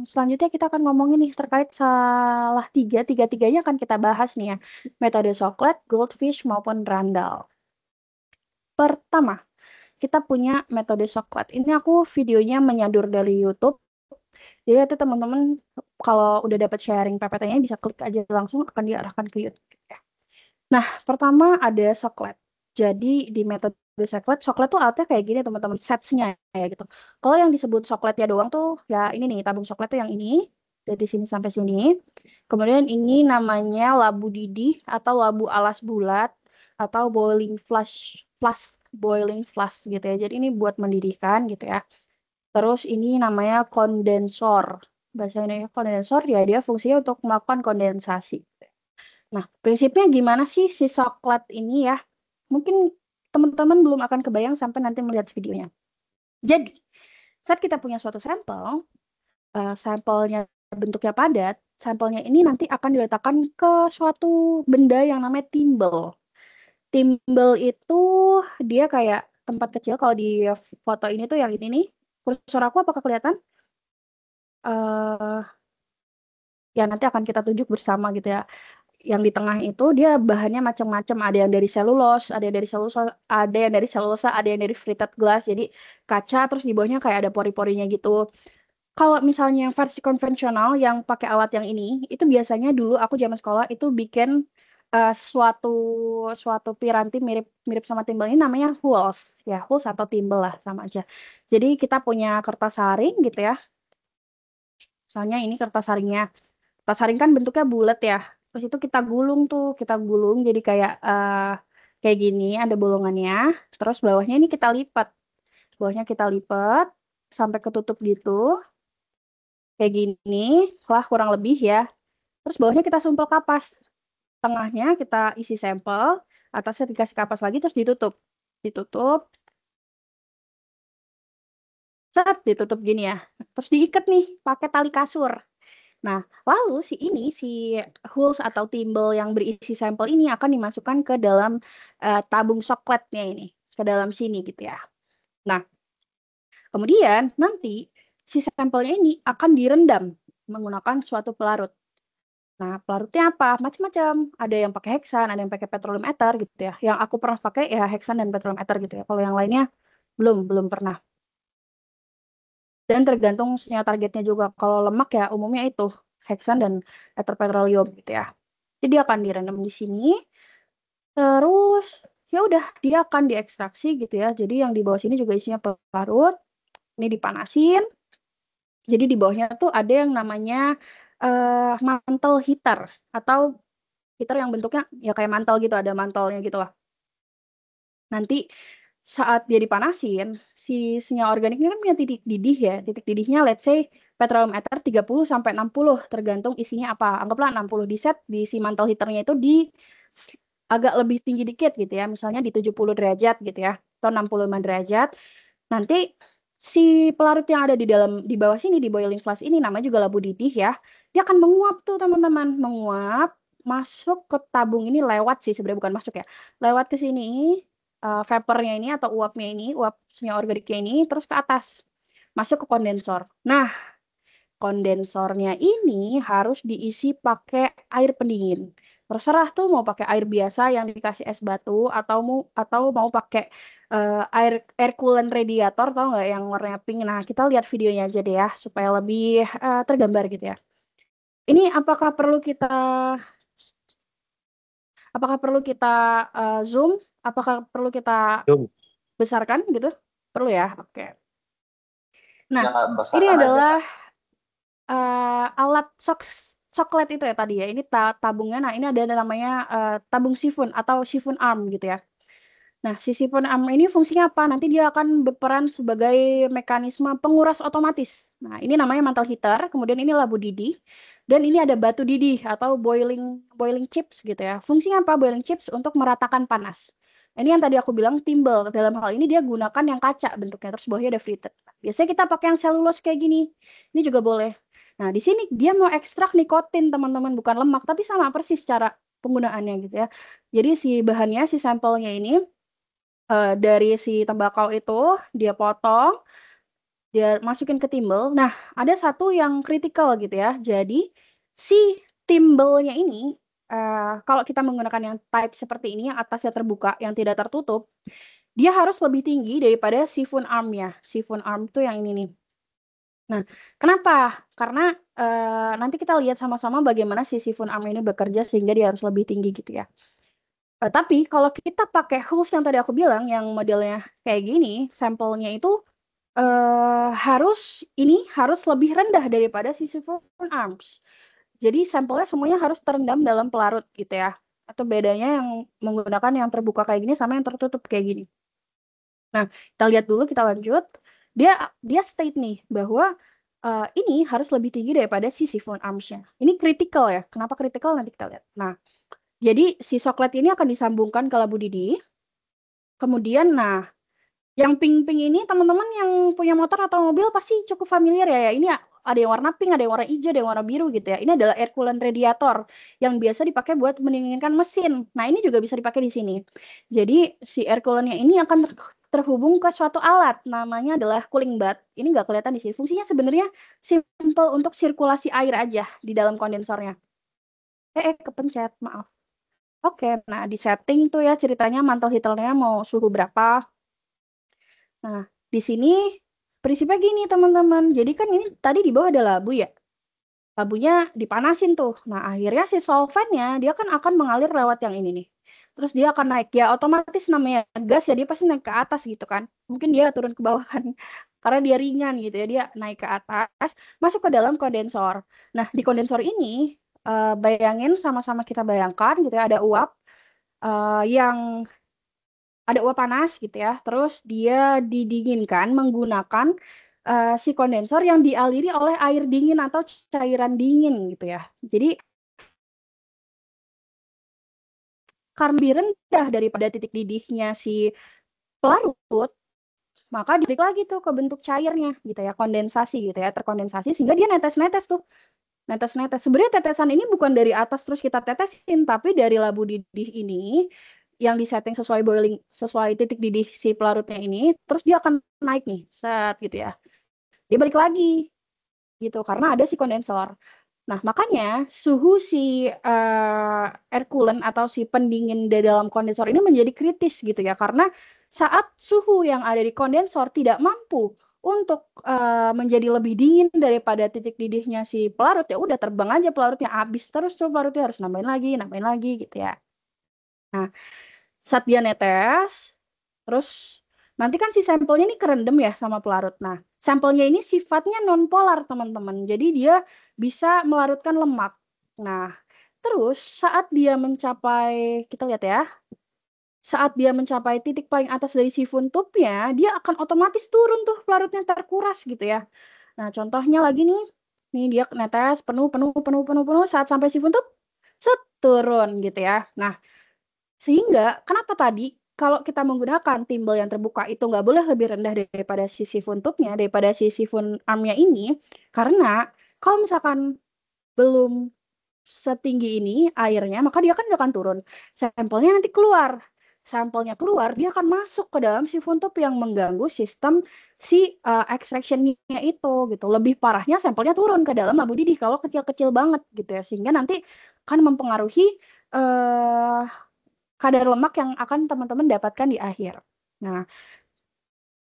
selanjutnya kita akan ngomongin nih terkait salah tiga-tiganya akan kita bahas nih ya. Metode Soklet, Goldfish maupun Randall. Pertama, kita punya metode Soklet. Ini aku videonya menyadur dari YouTube. Jadi itu teman-teman kalau udah dapat sharing PPT-nya bisa klik aja langsung akan diarahkan ke YouTube. Nah, pertama ada Soklet. Jadi di metode Soklet tuh alatnya kayak gini teman-teman, sets-nya ya gitu. Kalau yang disebut Sokletnya doang tuh ya ini nih, tabung Soklet tuh yang ini, dari sini sampai sini. Kemudian ini namanya labu didih atau labu alas bulat atau boiling flash gitu ya. Jadi ini buat mendidihkan gitu ya. Terus ini namanya kondensor. Bahasa Indonesia kondensor ya dia fungsinya untuk melakukan kondensasi. Nah, prinsipnya gimana sih si Soklet ini ya? Mungkin teman-teman belum akan kebayang sampai nanti melihat videonya. Jadi, saat kita punya suatu sampel, sampelnya bentuknya padat, sampelnya ini nanti akan diletakkan ke suatu benda yang namanya timbel. Timbel itu dia kayak tempat kecil, kalau di foto ini tuh yang ini nih, kursor aku apakah kelihatan? Ya nanti akan kita tunjuk bersama gitu ya. Yang di tengah itu dia bahannya macam-macam, ada yang dari selulose, ada yang dari selulosa, ada yang dari treated glass. Jadi kaca terus di bawahnya kayak ada pori-porinya gitu. Kalau misalnya versi konvensional yang pakai alat yang ini, itu biasanya dulu aku zaman sekolah itu bikin suatu piranti mirip mirip sama timbel ini namanya hulls. Ya, hulls atau timbel lah sama aja. Jadi kita punya kertas saring gitu ya. Misalnya ini kertas saringnya. Kertas saring kan bentuknya bulat ya. Terus itu kita gulung jadi kayak gini, ada bolongannya. Terus bawahnya ini kita lipat. Bawahnya kita lipat sampai ketutup gitu. Kayak gini, lah kurang lebih ya. Terus bawahnya kita sumpel kapas. Tengahnya kita isi sampel, atasnya dikasih kapas lagi terus ditutup. Ditutup. Ditutup gini ya. Terus diikat nih pakai tali kasur. Nah, lalu si hulls atau timbel yang berisi sampel ini akan dimasukkan ke dalam tabung Sokletnya ini, ke dalam sini gitu ya. Nah, kemudian nanti si sampelnya ini akan direndam menggunakan suatu pelarut. Nah, pelarutnya apa? Macam-macam. Ada yang pakai heksan, ada yang pakai petroleum ether gitu ya. Yang aku pernah pakai ya heksan dan petroleum ether gitu ya. Kalau yang lainnya belum pernah. Dan tergantung senyawa targetnya juga. Kalau lemak ya umumnya itu heksan dan ether petroleum gitu ya. Jadi akan direndam di sini. Terus ya udah dia akan diekstraksi gitu ya. Jadi yang di bawah sini juga isinya pelarut. Ini dipanasin. Jadi di bawahnya tuh ada yang namanya mantel heater atau heater yang bentuknya ya kayak mantel gitu, ada mantelnya gitu lah. Nanti saat dia dipanasin, si senyawa organik ini kan punya titik didih ya. Titik didihnya let's say petroleum ether 30 sampai 60 tergantung isinya apa. Anggaplah 60 di set di si mantle heaternya itu di agak lebih tinggi dikit gitu ya. Misalnya di 70 derajat gitu ya atau 65 derajat. Nanti si pelarut yang ada di bawah sini di boiling flash ini namanya juga labu didih ya. Dia akan menguap tuh teman-teman, menguap masuk ke tabung ini lewat sih sebenarnya bukan masuk ya. Lewat ke sini vapornya ini atau uapnya ini, uap senyawa organiknya ini terus ke atas. Masuk ke kondensor. Nah, kondensornya ini harus diisi pakai air pendingin. Terserah tuh mau pakai air biasa yang dikasih es batu atau mau pakai air coolant radiator tau nggak yang warnanya pink. Nah, kita lihat videonya aja deh ya supaya lebih tergambar gitu ya. Ini apakah perlu kita zoom? Apakah perlu kita Zoom. besarkan gitu? Perlu ya? Oke. Nah, Ya, besarkan ini aja, adalah alat coklat itu ya tadi ya. Ini tabungnya. Nah, ini ada namanya tabung sifun atau sifun arm gitu ya. Nah, si sifun arm ini fungsinya apa? Nanti dia akan berperan sebagai mekanisme penguras otomatis. Nah, ini namanya mantle heater, kemudian ini labu didih, dan ini ada batu didih atau boiling chips gitu ya. Fungsinya apa boiling chips? Untuk meratakan panas. Ini yang tadi aku bilang timbel. Dalam hal ini dia gunakan yang kaca bentuknya, terus bawahnya ada fritted. Biasanya kita pakai yang selulose kayak gini. Ini juga boleh. Nah, di sini dia mau ekstrak nikotin, teman-teman, bukan lemak, tapi sama persis cara penggunaannya gitu ya. Jadi si bahannya, si sampelnya ini dari si tembakau itu dia potong, dia masukin ke timbel. Nah, ada satu yang kritikal gitu ya. Jadi si timbelnya ini kalau kita menggunakan yang type seperti ini yang atasnya terbuka, yang tidak tertutup, dia harus lebih tinggi daripada siphon arm-nya. Siphon arm itu yang ini nih. Nah, kenapa? Karena nanti kita lihat sama-sama bagaimana si siphon arm ini bekerja sehingga dia harus lebih tinggi gitu ya. Tapi kalau kita pakai hools yang tadi aku bilang, yang modelnya kayak gini, sampelnya itu harus lebih rendah daripada si siphon arms. Jadi sampelnya semuanya harus terendam dalam pelarut gitu ya. Atau bedanya yang menggunakan yang terbuka kayak gini sama yang tertutup kayak gini. Nah, kita lihat dulu, kita lanjut. Dia state nih bahwa ini harus lebih tinggi daripada si siphon arms-nya. Ini critical ya. Kenapa critical nanti kita lihat. Nah, jadi si soklet ini akan disambungkan ke labu didih. Kemudian, nah, yang pink-pink ini teman-teman yang punya motor atau mobil pasti cukup familiar ya. Ini ada yang warna pink, ada yang warna hijau, ada yang warna biru gitu ya. Ini adalah air coolant radiator yang biasa dipakai buat mendinginkan mesin. Nah, ini juga bisa dipakai di sini. Jadi si air coolant-nya ini akan terhubung ke suatu alat, namanya adalah cooling bath. Ini nggak kelihatan di sini. Fungsinya sebenarnya simple untuk sirkulasi air aja di dalam kondensornya. Kepencet, maaf. Oke, nah di setting tuh ya ceritanya mantle heater-nya mau suhu berapa. Nah, di sini prinsipnya gini teman-teman. Jadi kan ini tadi di bawah ada labu ya. Labunya dipanasin tuh. Nah, akhirnya si solventnya dia kan akan mengalir lewat yang ini nih. Terus dia akan naik. Ya otomatis namanya gas ya dia pasti naik ke atas gitu kan. Mungkin dia turun ke bawah kan. Karena dia ringan gitu ya. Dia naik ke atas. Masuk ke dalam kondensor. Nah, di kondensor ini bayangin sama-sama kita bayangkan gitu ya. Ada uap ada uap panas gitu ya. Terus dia didinginkan menggunakan si kondensor yang dialiri oleh air dingin atau cairan dingin gitu ya. Jadi karena lebih rendah daripada titik didihnya si pelarut, maka dibalik lagi tuh ke bentuk cairnya gitu ya, kondensasi gitu ya, terkondensasi sehingga dia netes-netes tuh. Netes-netes. Sebenarnya tetesan ini bukan dari atas terus kita tetesin, tapi dari labu didih ini yang disetting sesuai titik didih si pelarutnya ini, terus dia akan naik nih, set gitu ya. Dia balik lagi gitu karena ada si kondensor. Nah, makanya suhu si air coolant atau si pendingin di dalam kondensor ini menjadi kritis gitu ya, karena saat suhu yang ada di kondensor tidak mampu untuk menjadi lebih dingin daripada titik didihnya si pelarut, ya udah terbang aja pelarutnya, habis terus tuh pelarutnya, harus nambahin lagi gitu ya. Nah, saat dia netes, terus nanti kan si sampelnya ini kerendam ya sama pelarut. Nah, sampelnya ini sifatnya non-polar teman-teman, jadi dia bisa melarutkan lemak. Nah, terus saat dia mencapai, kita lihat ya, saat dia mencapai titik paling atas dari sifun tube-nya, dia akan otomatis turun tuh pelarutnya terkuras gitu ya. Nah, contohnya lagi nih dia netes penuh, saat sampai sifun tube, set, turun gitu ya. Nah, sehingga kenapa tadi kalau kita menggunakan timbal yang terbuka itu nggak boleh lebih rendah daripada si sifun tube-nya, daripada si sifun arm-nya ini, karena kalau misalkan belum setinggi ini airnya, maka dia kan nggak akan turun. Sampelnya nanti keluar. Sampelnya keluar, dia akan masuk ke dalam sifun tube yang mengganggu sistem si extraction-nya itu gitu. Lebih parahnya sampelnya turun ke dalam labu didih kalau kecil-kecil banget gitu ya. Sehingga nanti akan mempengaruhi kadar lemak yang akan teman-teman dapatkan di akhir. Nah,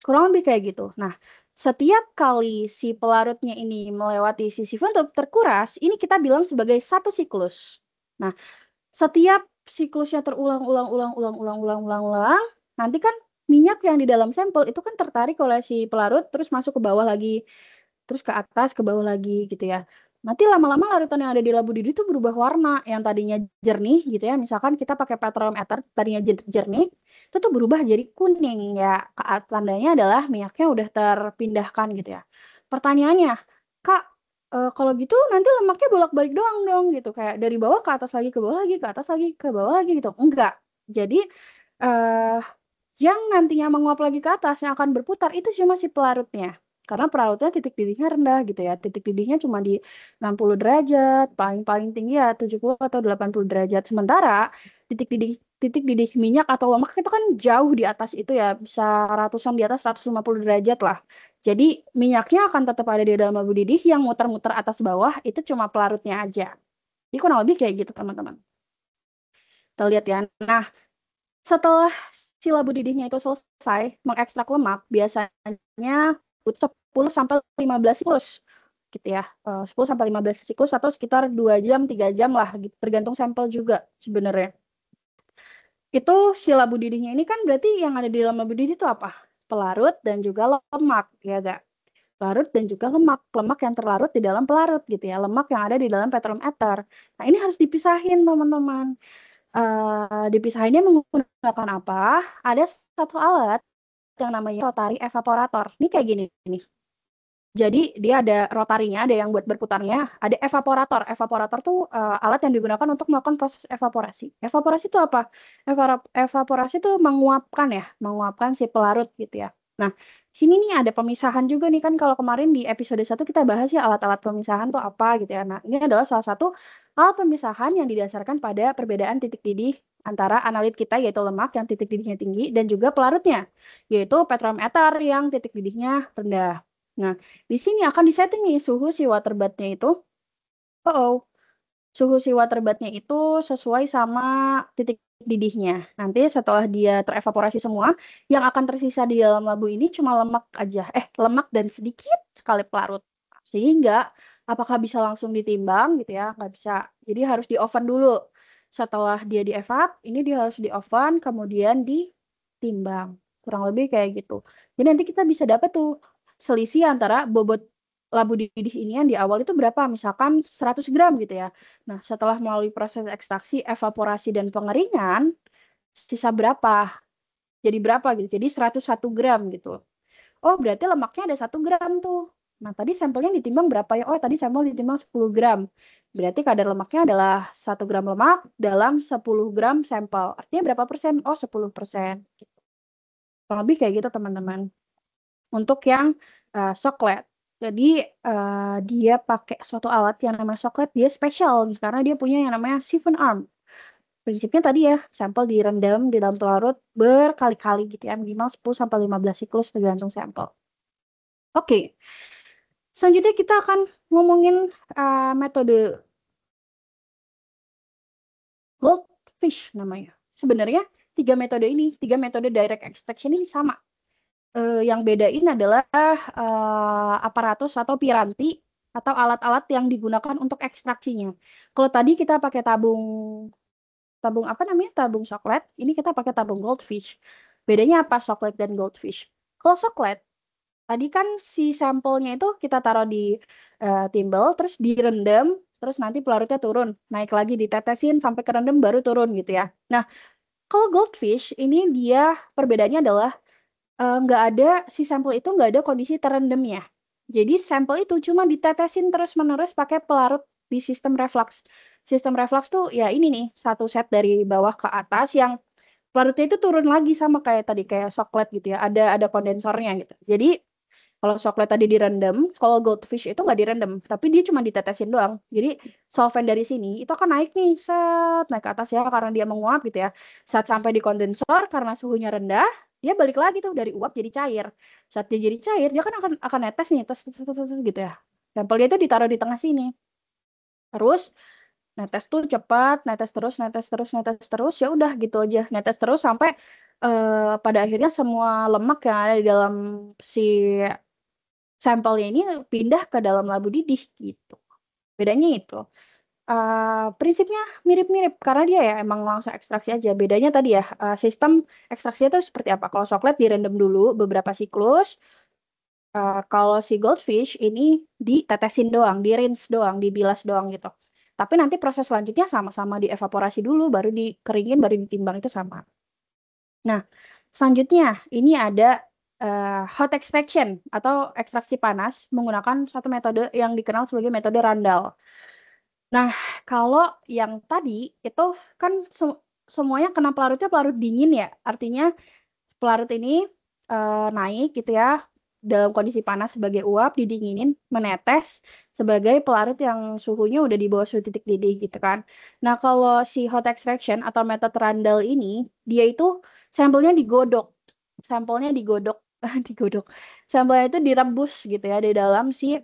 kurang lebih kayak gitu. Nah, setiap kali si pelarutnya ini melewati si sifun tube terkuras, ini kita bilang sebagai satu siklus. Nah, setiap siklusnya terulang, nanti kan minyak yang di dalam sampel itu kan tertarik oleh si pelarut, terus masuk ke bawah lagi, terus ke atas, ke bawah lagi gitu ya. Nanti lama-lama larutan yang ada di labu didih itu berubah warna, yang tadinya jernih gitu ya. Misalkan kita pakai petrometer, tadinya jernih, itu tuh berubah jadi kuning ya. Tandanya adalah minyaknya udah terpindahkan gitu ya. Pertanyaannya, Kak, kalau gitu nanti lemaknya bolak-balik doang dong gitu, kayak dari bawah ke atas lagi, ke bawah lagi, ke atas lagi, ke bawah lagi gitu. Enggak. Jadi yang nantinya menguap lagi ke atas yang akan berputar itu cuma si pelarutnya. Karena pelarutnya titik didihnya rendah gitu ya. Titik didihnya cuma di 60 derajat, paling tinggi ya 70 atau 80 derajat. Sementara titik didih minyak atau lemak itu kan jauh di atas itu ya, bisa ratusan di atas 150 derajat lah. Jadi minyaknya akan tetap ada di dalam labu didih, yang muter-muter atas bawah itu cuma pelarutnya aja. Jadi kurang lebih kayak gitu teman-teman. Kita lihat ya. Nah, setelah si labu didihnya itu selesai mengekstrak lemak, biasanya butuh 10 sampai 15 siklus gitu ya. 10 sampai 15 siklus atau sekitar 2 jam, 3 jam lah gitu, tergantung sampel juga sebenarnya. Itu si labu didihnya ini kan berarti yang ada di dalam labu didih itu apa? Pelarut dan juga lemak, ya gak? Pelarut dan juga lemak yang terlarut di dalam pelarut gitu ya, lemak yang ada di dalam petrometer. Nah, ini harus dipisahin teman-teman. Dipisahinnya menggunakan apa? Ada satu alat yang namanya rotary evaporator. Ini kayak gini nih. Jadi dia ada rotarinya, ada yang buat berputarnya, ada evaporator. Evaporator tuh alat yang digunakan untuk melakukan proses evaporasi. Evaporasi itu apa? Evaporasi itu menguapkan si pelarut gitu ya. Nah, sini nih ada pemisahan juga nih, kan kalau kemarin di episode 1 kita bahas ya alat-alat pemisahan tuh apa gitu ya. Nah, ini adalah salah satu alat pemisahan yang didasarkan pada perbedaan titik didih antara analit kita, yaitu lemak yang titik didihnya tinggi, dan juga pelarutnya, yaitu petrometer yang titik didihnya rendah. Nah, di sini akan disetting nih suhu si water bath-nya itu. Suhu si water bath-nya itu sesuai sama titik didihnya. Nanti setelah dia terevaporasi semua, yang akan tersisa di dalam labu ini cuma lemak aja. Lemak dan sedikit sekali pelarut. Sehingga apakah bisa langsung ditimbang gitu ya? Nggak bisa. Jadi harus di oven dulu. Setelah dia di evap, ini dia harus di oven, kemudian ditimbang. Kurang lebih kayak gitu. Jadi nanti kita bisa dapat tuh selisih antara bobot labu didih ini yang di awal itu berapa, misalkan 100 gram gitu ya. Nah, setelah melalui proses ekstraksi, evaporasi, dan pengeringan, sisa berapa? Jadi berapa gitu? Jadi 101 gram gitu. Oh, berarti lemaknya ada 1 gram tuh. Nah, tadi sampelnya ditimbang berapa ya? Oh, tadi sampel ditimbang 10 gram. Berarti kadar lemaknya adalah 1 gram lemak dalam 10 gram sampel. Artinya berapa persen? Oh, 10%. Gitu. Kurang lebih kayak gitu, teman-teman. Untuk yang soklet. Jadi dia pakai suatu alat yang namanya soklet, dia spesial karena dia punya yang namanya siphon arm. Prinsipnya tadi ya, sampel direndam di dalam pelarut berkali-kali gitu ya, minimal 10 sampai 15 siklus tergantung sampel. Oke. Selanjutnya kita akan ngomongin metode Goldfish namanya. Sebenarnya 3 metode direct extraction ini sama. Yang bedain adalah aparatus atau piranti atau alat-alat yang digunakan untuk ekstraksinya. Kalau tadi kita pakai tabung soklet, ini kita pakai tabung goldfish. Bedanya apa soklet dan goldfish? Kalau soklet, tadi kan si sampelnya itu kita taruh di timbel, terus direndam, terus nanti pelarutnya turun, naik lagi ditetesin sampai kerendam baru turun gitu ya. Nah, Kalau goldfish ini dia perbedaannya adalah nggak ada si sampel itu nggak ada kondisi terendamnya. Jadi sampel itu cuma ditetesin terus-menerus pakai pelarut di sistem reflux. Sistem reflux tuh ya ini nih satu set dari bawah ke atas yang pelarutnya itu turun lagi sama kayak tadi kayak coklat gitu ya. Ada kondensornya gitu. Jadi kalau coklat tadi direndam, kalau goldfish itu nggak direndam, tapi dia cuma ditetesin doang. Jadi solvent dari sini itu akan naik nih, naik ke atas ya karena dia menguap gitu ya. Saat sampai di kondensor karena suhunya rendah, dia balik lagi tuh dari uap jadi cair. Saat dia jadi cair, dia kan akan netes nih, tes gitu ya. Sampelnya itu ditaruh di tengah sini. Terus netes tuh cepat, netes terus, ya udah gitu aja, netes terus sampai pada akhirnya semua lemak yang ada di dalam si sampelnya ini pindah ke dalam labu didih gitu. Bedanya itu. Prinsipnya mirip-mirip karena dia ya emang langsung ekstraksi aja. Bedanya tadi ya sistem ekstraksinya itu seperti apa. Kalau coklat direndam dulu beberapa siklus. Kalau si goldfish ini ditetesin doang, di-rinse doang, dibilas doang gitu. Tapi nanti proses selanjutnya sama-sama dievaporasi dulu, baru dikeringin, baru ditimbang itu sama. Nah, selanjutnya ini ada hot extraction atau ekstraksi panas menggunakan satu metode yang dikenal sebagai metode Randall. Nah, kalau yang tadi itu kan semuanya kena pelarutnya pelarut dingin ya. Artinya pelarut ini naik gitu ya dalam kondisi panas sebagai uap, didinginin, menetes sebagai pelarut yang suhunya udah di bawah suhu titik didih gitu kan. Nah, kalau si hot extraction atau metode Randall ini, dia itu sampelnya digodok. Sampelnya digodok, digodok. Sampelnya itu direbus gitu ya di dalam si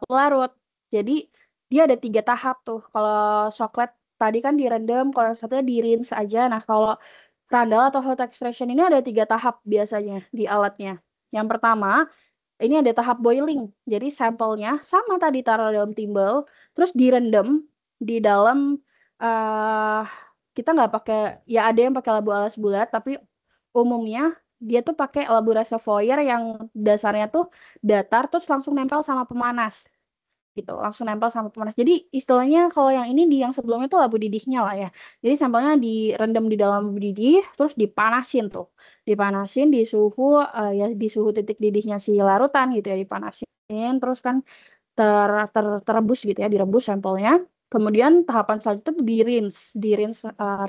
pelarut. Jadi dia ada 3 tahap tuh. Kalau coklat tadi kan direndam, kalau satunya di-rinse aja. Nah, kalau Randall atau hot extraction ini ada 3 tahap biasanya di alatnya. Yang pertama, ini ada tahap boiling. Jadi sampelnya sama tadi taruh dalam timbel, terus direndam di dalam eh kita nggak pakai, ya ada yang pakai labu alas bulat, tapi umumnya dia tuh pakai labu reservoir yang dasarnya tuh datar terus langsung nempel sama pemanas gitu, langsung nempel sama pemanas. Jadi istilahnya kalau yang ini di yang sebelumnya tuh labu didihnya lah ya. Jadi sampelnya direndam di dalam labu didih, terus dipanasin tuh, dipanasin di suhu ya di suhu titik didihnya si larutan gitu ya, dipanasin, terus kan terebus gitu ya, direbus sampelnya. Kemudian tahapan selanjutnya tuh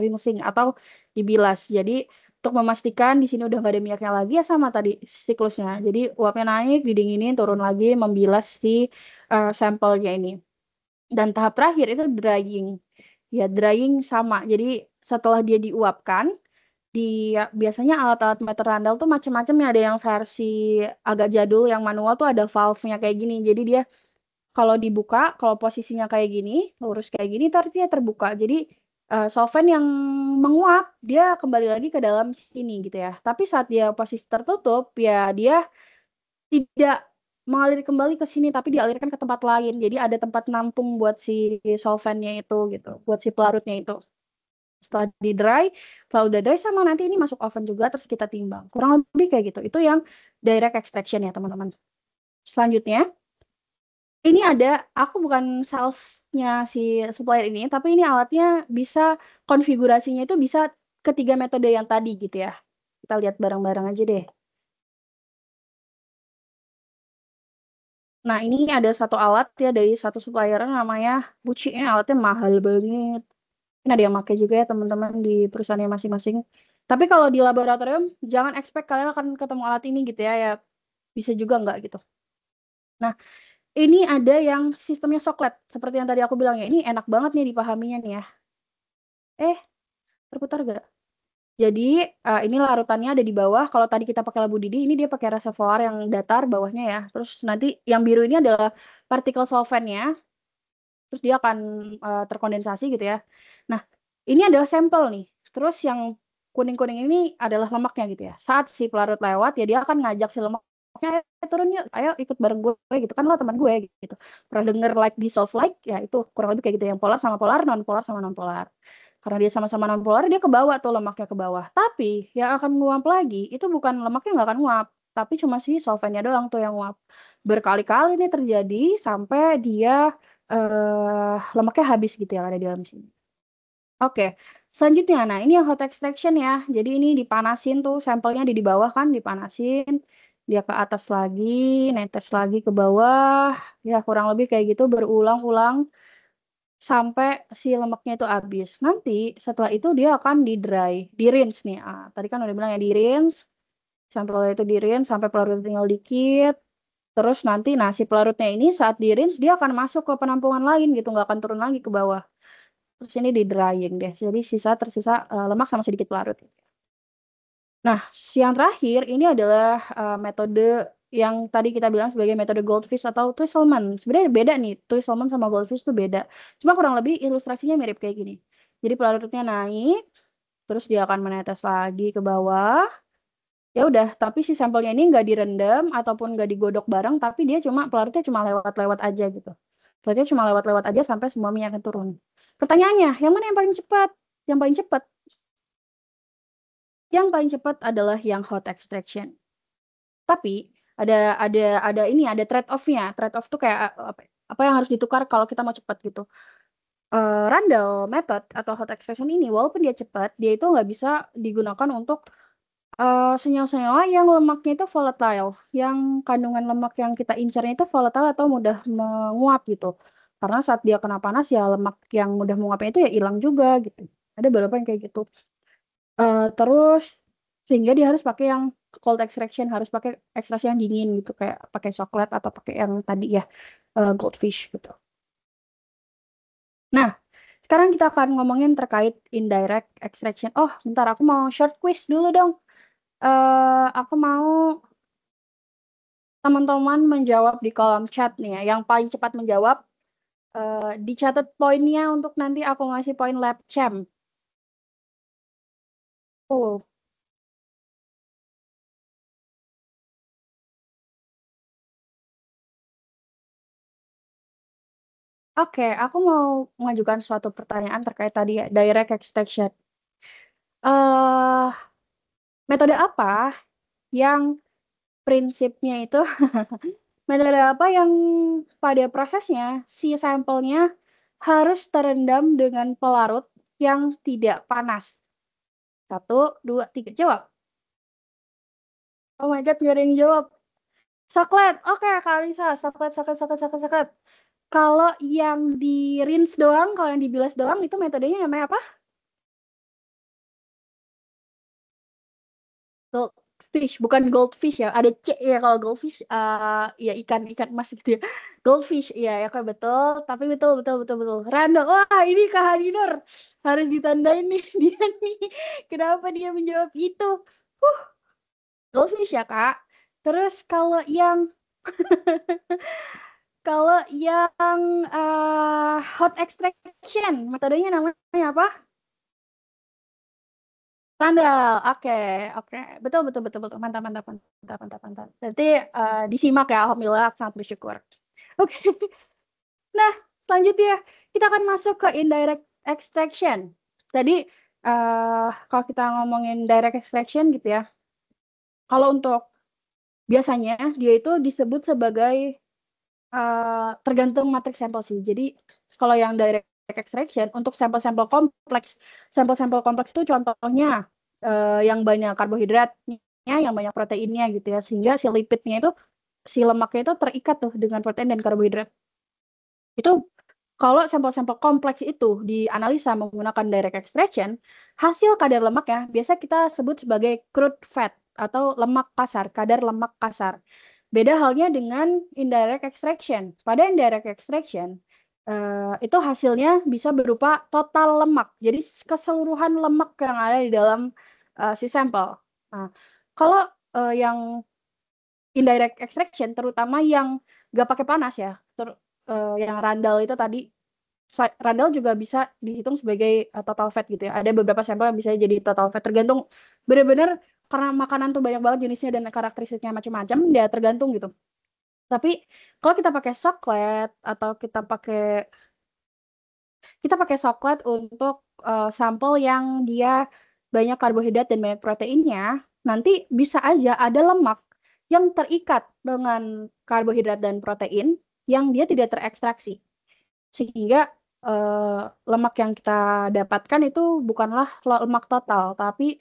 rinsing atau dibilas. Jadi untuk memastikan di sini udah nggak ada minyaknya lagi ya sama tadi siklusnya. Jadi uapnya naik, didinginin, turun lagi, membilas si sampelnya ini. Dan tahap terakhir itu drying. Ya drying sama. Jadi setelah dia diuapkan, biasanya alat-alat meter Randall tuh macam-macam ya. Ada yang versi agak jadul, yang manual tuh ada valve-nya kayak gini. Jadi dia kalau dibuka, kalau posisinya kayak gini, lurus kayak gini, itu artinya terbuka. Jadi solvent yang menguap, dia kembali lagi ke dalam sini gitu ya. Tapi saat dia posisi tertutup, ya dia tidak mengalir kembali ke sini, tapi dialirkan ke tempat lain. Jadi ada tempat nampung buat si solventnya itu gitu, buat si pelarutnya itu. Setelah setelah udah dry sama nanti ini masuk oven juga, terus kita timbang. Kurang lebih kayak gitu. Itu yang direct extraction ya teman-teman. Selanjutnya, ini aku bukan salesnya si supplier ini, tapi ini alatnya bisa, konfigurasinya itu bisa ketiga metode yang tadi gitu ya. Kita lihat bareng-bareng aja deh. Nah, ini ada satu alat ya dari satu supplier namanya Buci. Alatnya mahal banget. Ini ada yang pakai juga ya teman-teman di perusahaannya masing-masing. Tapi kalau di laboratorium, jangan expect kalian akan ketemu alat ini gitu ya. Ya bisa juga nggak gitu. Nah, ini ada yang sistemnya soklet. Seperti yang tadi aku bilang ya, ini enak banget nih dipahaminya nih ya. Terputar gak? Jadi ini larutannya ada di bawah. Kalau tadi kita pakai labu didih, ini dia pakai reservoir yang datar bawahnya ya. Terus nanti yang biru ini adalah partikel solventnya. Terus dia akan terkondensasi gitu ya. Nah, ini adalah sampel nih. Terus yang kuning-kuning ini adalah lemaknya gitu ya. Saat si pelarut lewat, ya dia akan ngajak si lemaknya, turun yuk, ayo ikut bareng gue gitu kan, lo teman gue gitu. Pernah denger like dissolve like? Ya itu kurang lebih kayak gitu, yang polar sama polar, non polar sama non polar. Karena dia sama-sama non polar, dia ke bawah tuh lemaknya ke bawah. Tapi yang akan nguap lagi itu bukan lemaknya, nggak akan nguap, tapi cuma si solventnya doang tuh yang nguap. Berkali-kali nih terjadi sampai dia lemaknya habis gitu yang ada di dalam sini. Oke, Selanjutnya, nah ini yang hot extraction ya. Jadi ini dipanasin tuh, sampelnya di bawah kan, dipanasin. Dia ke atas lagi, netes lagi ke bawah. Ya kurang lebih kayak gitu berulang-ulang sampai si lemaknya itu habis. Nanti setelah itu dia akan di rinse nih. Tadi kan udah bilang ya di rinse. Sampelnya itu di rinse sampai pelarut tinggal dikit. Terus nanti si pelarutnya ini saat di rinse dia akan masuk ke penampungan lain gitu, nggak akan turun lagi ke bawah. Terus ini di drying deh. Jadi tersisa lemak sama sedikit pelarut. Nah, yang terakhir ini adalah metode yang tadi kita bilang sebagai metode goldfish atau Twisselman. Sebenarnya beda nih, Twisselman sama goldfish itu beda. Cuma kurang lebih ilustrasinya mirip kayak gini. Jadi pelarutnya naik, terus dia akan menetes lagi ke bawah. Ya udah, tapi si sampelnya ini nggak direndam ataupun nggak digodok bareng, tapi dia pelarutnya cuma lewat-lewat aja gitu. Pelarutnya cuma lewat-lewat aja sampai semua minyaknya turun. Pertanyaannya, yang mana yang paling cepat? Yang paling cepat? Yang paling cepat adalah yang hot extraction. Tapi ada trade off-nya. Trade off tuh kayak apa yang harus ditukar kalau kita mau cepat gitu. Randall method atau hot extraction ini walaupun dia cepat, dia itu nggak bisa digunakan untuk senyawa-senyawa yang lemaknya itu volatile, yang kandungan lemak yang kita incarnya itu volatile atau mudah menguap gitu. Karena saat dia kena panas ya lemak yang mudah menguapnya itu ya hilang juga gitu. Ada beberapa yang kayak gitu. Terus sehingga dia harus pakai yang cold extraction, harus pakai ekstraksi yang dingin gitu, kayak pakai coklat atau pakai yang tadi ya goldfish gitu. Nah, sekarang kita akan ngomongin terkait indirect extraction. Oh, bentar, aku mau short quiz dulu dong. Aku mau teman-teman menjawab di kolom chat nih ya. Yang paling cepat menjawab, dicatat poinnya untuk nanti aku ngasih poin lab champ. Oh, oke, aku mau mengajukan suatu pertanyaan terkait tadi ya, direct extraction. Metode apa yang prinsipnya itu metode apa yang pada prosesnya si sampelnya harus terendam dengan pelarut yang tidak panas? 1, 2, 3, jawab. Oh my god, gak ada yang jawab. Coklat, oke Kak Lisa, coklat. Kalau yang di rinse doang, kalau yang dibilas doang, itu metodenya namanya apa? Goldfish, bukan goldfish ya. Ada C ya kalau goldfish, ya ikan emas gitu ya. Goldfish, iya ya Kak, betul. Tapi betul. Rando, wah ini Kak Hadinur harus ditandain nih dia nih. Kenapa dia menjawab itu? Goldfish ya Kak. Terus kalau yang hot extraction, metodenya namanya apa? Randall, oke. Betul. Mantap. Berarti disimak ya, alhamdulillah, aku sangat bersyukur. Oke. Nah, selanjutnya kita akan masuk ke indirect extraction. Tadi kalau kita ngomongin direct extraction gitu ya, kalau untuk biasanya dia itu disebut sebagai tergantung matriks sampel sih. Jadi kalau yang direct extraction untuk sampel-sampel kompleks itu contohnya yang banyak karbohidratnya, yang banyak proteinnya gitu ya, sehingga si lipidnya itu, si lemaknya itu terikat tuh dengan protein dan karbohidrat. Itu kalau sampel-sampel kompleks itu dianalisa menggunakan direct extraction, hasil kadar lemak ya biasa kita sebut sebagai crude fat atau lemak kasar, kadar lemak kasar. Beda halnya dengan indirect extraction. Pada indirect extraction, itu hasilnya bisa berupa total lemak. Jadi keseluruhan lemak yang ada di dalam si sampel. Nah, kalau yang indirect extraction, terutama yang nggak pakai panas ya, yang Randall itu tadi, Randall juga bisa dihitung sebagai total fat gitu ya. Ada beberapa sampel yang bisa jadi total fat, tergantung benar-benar karena makanan tuh banyak banget jenisnya dan karakteristiknya macam-macam, dia tergantung gitu. Tapi kalau kita pakai coklat atau kita pakai coklat untuk sampel yang dia banyak karbohidrat dan banyak proteinnya, nanti bisa aja ada lemak yang terikat dengan karbohidrat dan protein yang dia tidak terekstraksi. Sehingga lemak yang kita dapatkan itu bukanlah lemak total, tapi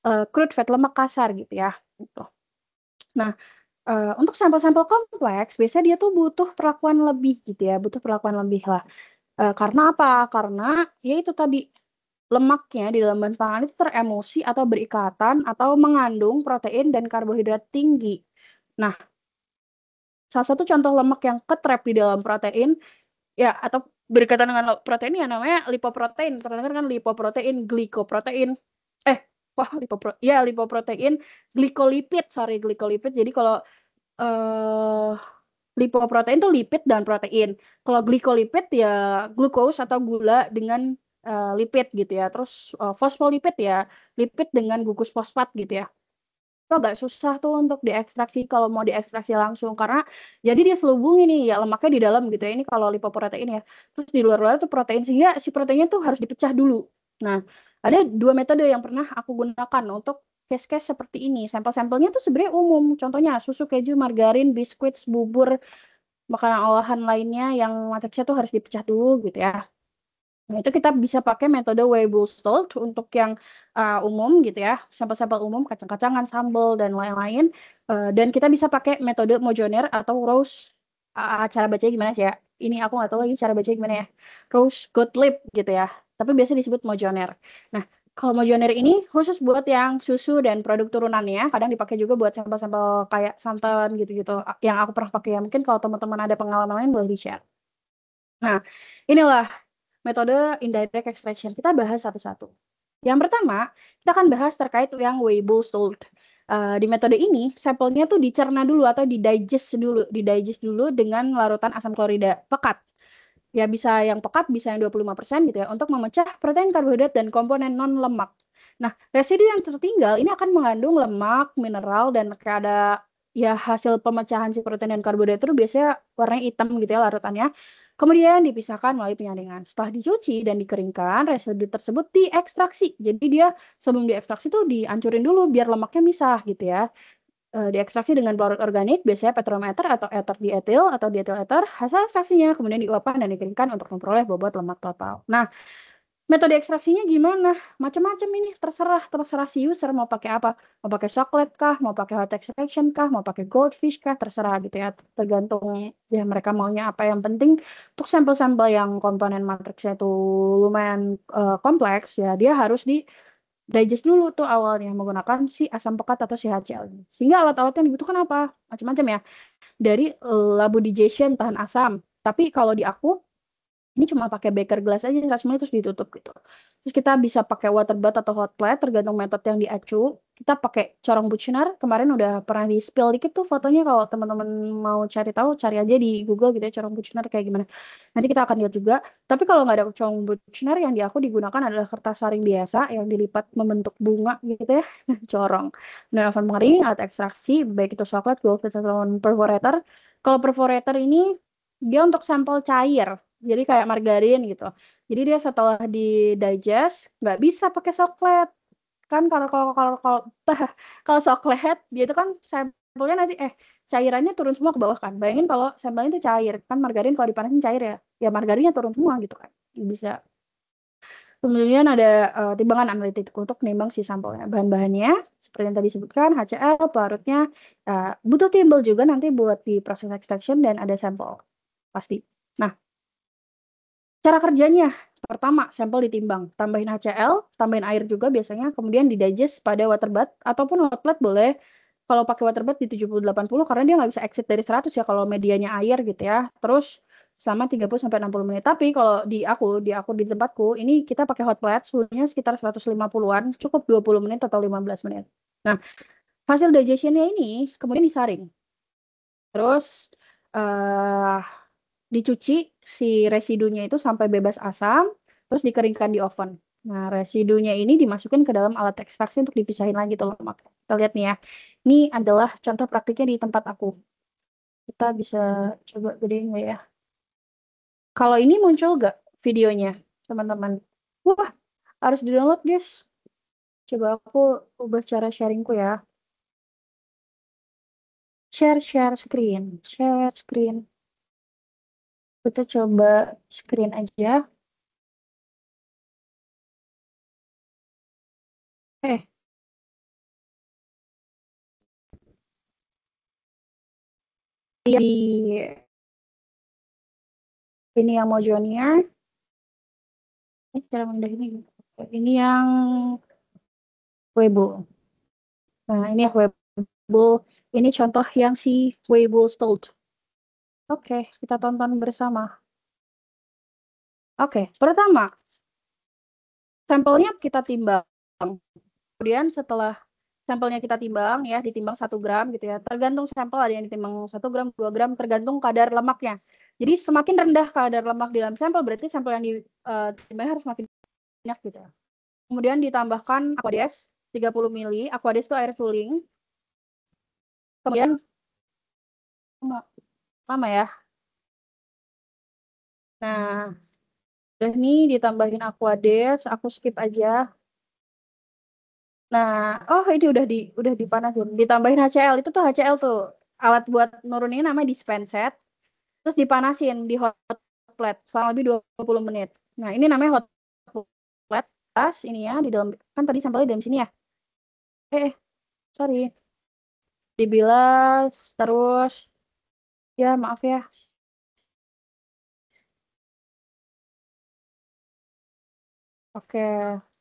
crude fat, lemak kasar gitu ya. Gitu. Nah, untuk sampel-sampel kompleks, biasanya dia tuh butuh perlakuan lebih gitu ya, butuh perlakuan lebih lah. Karena apa? Karena ya itu tadi lemaknya di dalam bahan pangan itu teremosi atau berikatan atau mengandung protein dan karbohidrat tinggi. Nah, salah satu contoh lemak yang ketrap di dalam protein ya atau berikatan dengan protein ya namanya lipoprotein. Terdengar kan lipoprotein, glikoprotein. Lipoprotein, glikolipid. Jadi kalau eh lipoprotein itu lipid dan protein. Kalau glikolipid ya glukos atau gula dengan lipid gitu ya. Terus fosfolipid ya lipid dengan gugus fosfat gitu ya. Itu agak susah tuh untuk diekstraksi kalau mau diekstraksi langsung karena jadi dia selubungi nih ya lemaknya di dalam gitu ya. Ini kalau lipoprotein ya. Terus di luar-luar tuh protein sehingga si proteinnya tuh harus dipecah dulu. Nah, ada 2 metode yang pernah aku gunakan untuk case-case seperti ini. Sampel-sampelnya tuh sebenarnya umum. Contohnya susu, keju, margarin, biskuit, bubur, makanan olahan lainnya yang matriksnya tuh harus dipecah dulu gitu ya. Nah, itu kita bisa pakai metode Weibull-Stolt untuk yang umum gitu ya, sampel-sampel umum, kacang-kacangan, sambal, dan lain-lain. Dan kita bisa pakai metode Mojoner atau Rose, cara bacanya gimana sih ya? Ini aku nggak tahu lagi cara bacanya gimana ya. Rose Gottlieb gitu ya, tapi biasa disebut Mojoner. Nah, kalau Mojoner ini khusus buat yang susu dan produk turunannya, kadang dipakai juga buat sampel-sampel kayak santan gitu-gitu, yang aku pernah pakai ya. Mungkin kalau teman-teman ada pengalaman lain boleh di-share. Nah, inilah metode indirect extraction. Kita bahas satu-satu. Yang pertama, kita akan bahas terkait yang Weibull-Stolt. Di metode ini, sampelnya tuh dicerna dulu atau didigest dulu dengan larutan asam klorida pekat. Ya bisa yang pekat, bisa yang 25% gitu ya, untuk memecah protein, karbohidrat, dan komponen non-lemak. Nah, residu yang tertinggal ini akan mengandung lemak, mineral, dan kayak ada ya hasil pemecahan si protein dan karbohidrat itu biasanya warnanya hitam gitu ya larutannya. Kemudian dipisahkan melalui penyaringan. Setelah dicuci dan dikeringkan, residu tersebut diekstraksi. Jadi dia sebelum diekstraksi tuh dihancurin dulu biar lemaknya misah gitu ya. Diekstraksi dengan pelarut organik, biasanya petrometer atau ether dietil atau dietil ether. Hasil ekstraksinya kemudian diuapkan dan dikeringkan untuk memperoleh bobot lemak total. Nah, metode ekstraksinya gimana? Macam-macam ini, terserah si user mau pakai apa. Mau pakai coklat kah, mau pakai hot extraction kah, mau pakai goldfish kah, terserah gitu ya. Tergantung ya mereka maunya apa. Yang penting untuk sampel-sampel yang komponen matriksnya itu lumayan kompleks ya, dia harus digest dulu tuh awalnya menggunakan si asam pekat atau si HCl ini. Sehingga alat-alat yang dibutuhkan apa? Macam-macam ya. Dari labo digestion tahan asam. Tapi kalau di aku ini cuma pakai beker gelas aja semuanya terus ditutup gitu. Terus kita bisa pakai water bath atau hot plate tergantung metode yang diacu. Kita pakai corong Buchner. Kemarin udah pernah di spill dikit tuh fotonya kalau teman-teman mau cari tahu cari aja di Google gitu ya corong Buchner kayak gimana. Nanti kita akan lihat juga. Tapi kalau nggak ada corong Buchner yang di aku digunakan adalah kertas saring biasa yang dilipat membentuk bunga gitu ya. Corong. Dan oven pengering, alat ekstraksi baik itu coklat, goldfish atau perforator. Kalau perforator ini dia untuk sampel cair. Jadi kayak margarin gitu. Jadi dia setelah di digest nggak bisa pakai coklat. Kan kalau coklat dia itu kan sampelnya nanti cairannya turun semua ke bawah kan. Bayangin kalau sampelnya itu cair. Kan margarin kalau dipanasin cair ya. Ya margarinnya turun semua gitu kan. Bisa. Kemudian ada timbangan analitik untuk nimbang si sampelnya. Bahan-bahannya seperti yang tadi disebutkan HCl, pelarutnya butuh timbel juga nanti buat di proses extraction dan ada sampel pasti. Nah, cara kerjanya, pertama sampel ditimbang, tambahin HCl, tambahin air juga biasanya, kemudian didigest pada water bath ataupun hot plate boleh. Kalau pakai water bath di 70-80 karena dia nggak bisa exit dari 100 ya kalau medianya air gitu ya. Terus selama 30-60 menit. Tapi kalau di tempatku ini kita pakai hot plate suhunya sekitar 150-an, cukup 20 menit atau 15 menit. Nah, hasil digestionnya ini kemudian disaring. Terus dicuci si residunya itu sampai bebas asam, terus dikeringkan di oven. Nah, residunya ini dimasukin ke dalam alat ekstraksi untuk dipisahin lagi tuh lemak. Kita lihat nih ya. Ini adalah contoh praktiknya di tempat aku. Kita bisa coba gedein nggak ya? Kalau ini muncul nggak videonya, teman-teman? Wah, harus di-download, guys. Coba aku ubah cara sharingku ya. Share screen. Kita coba screen aja. Di ini yang Mojonier. Cara mendah ini yang Weibo. Nah, ini yang Weibo. Ini contoh yang si Weibo Stolt. Oke, kita tonton bersama. Oke, pertama, sampelnya kita timbang. Kemudian setelah sampelnya kita timbang ya, ditimbang 1 gram gitu ya. Tergantung sampel, ada yang ditimbang 1 gram, 2 gram, tergantung kadar lemaknya. Jadi semakin rendah kadar lemak di dalam sampel, berarti sampel yang ditimbang harus makin banyak gitu ya. Kemudian ditambahkan Aquades 30 ml. Aquades itu air suling. Kemudian lama ya. Nah, udah nih ditambahin Aquades, aku skip aja. Nah, oh ini udah dipanasin. Ditambahin HCl. Itu tuh HCl tuh alat buat nurunin namanya dispenset. Terus dipanasin di hot plate selama lebih 20 menit. Nah, ini namanya hot plate. Ini ya di dalam, kan tadi sampelnya di dalam sini ya. Sorry. Dibilas terus ya maaf ya. Oke.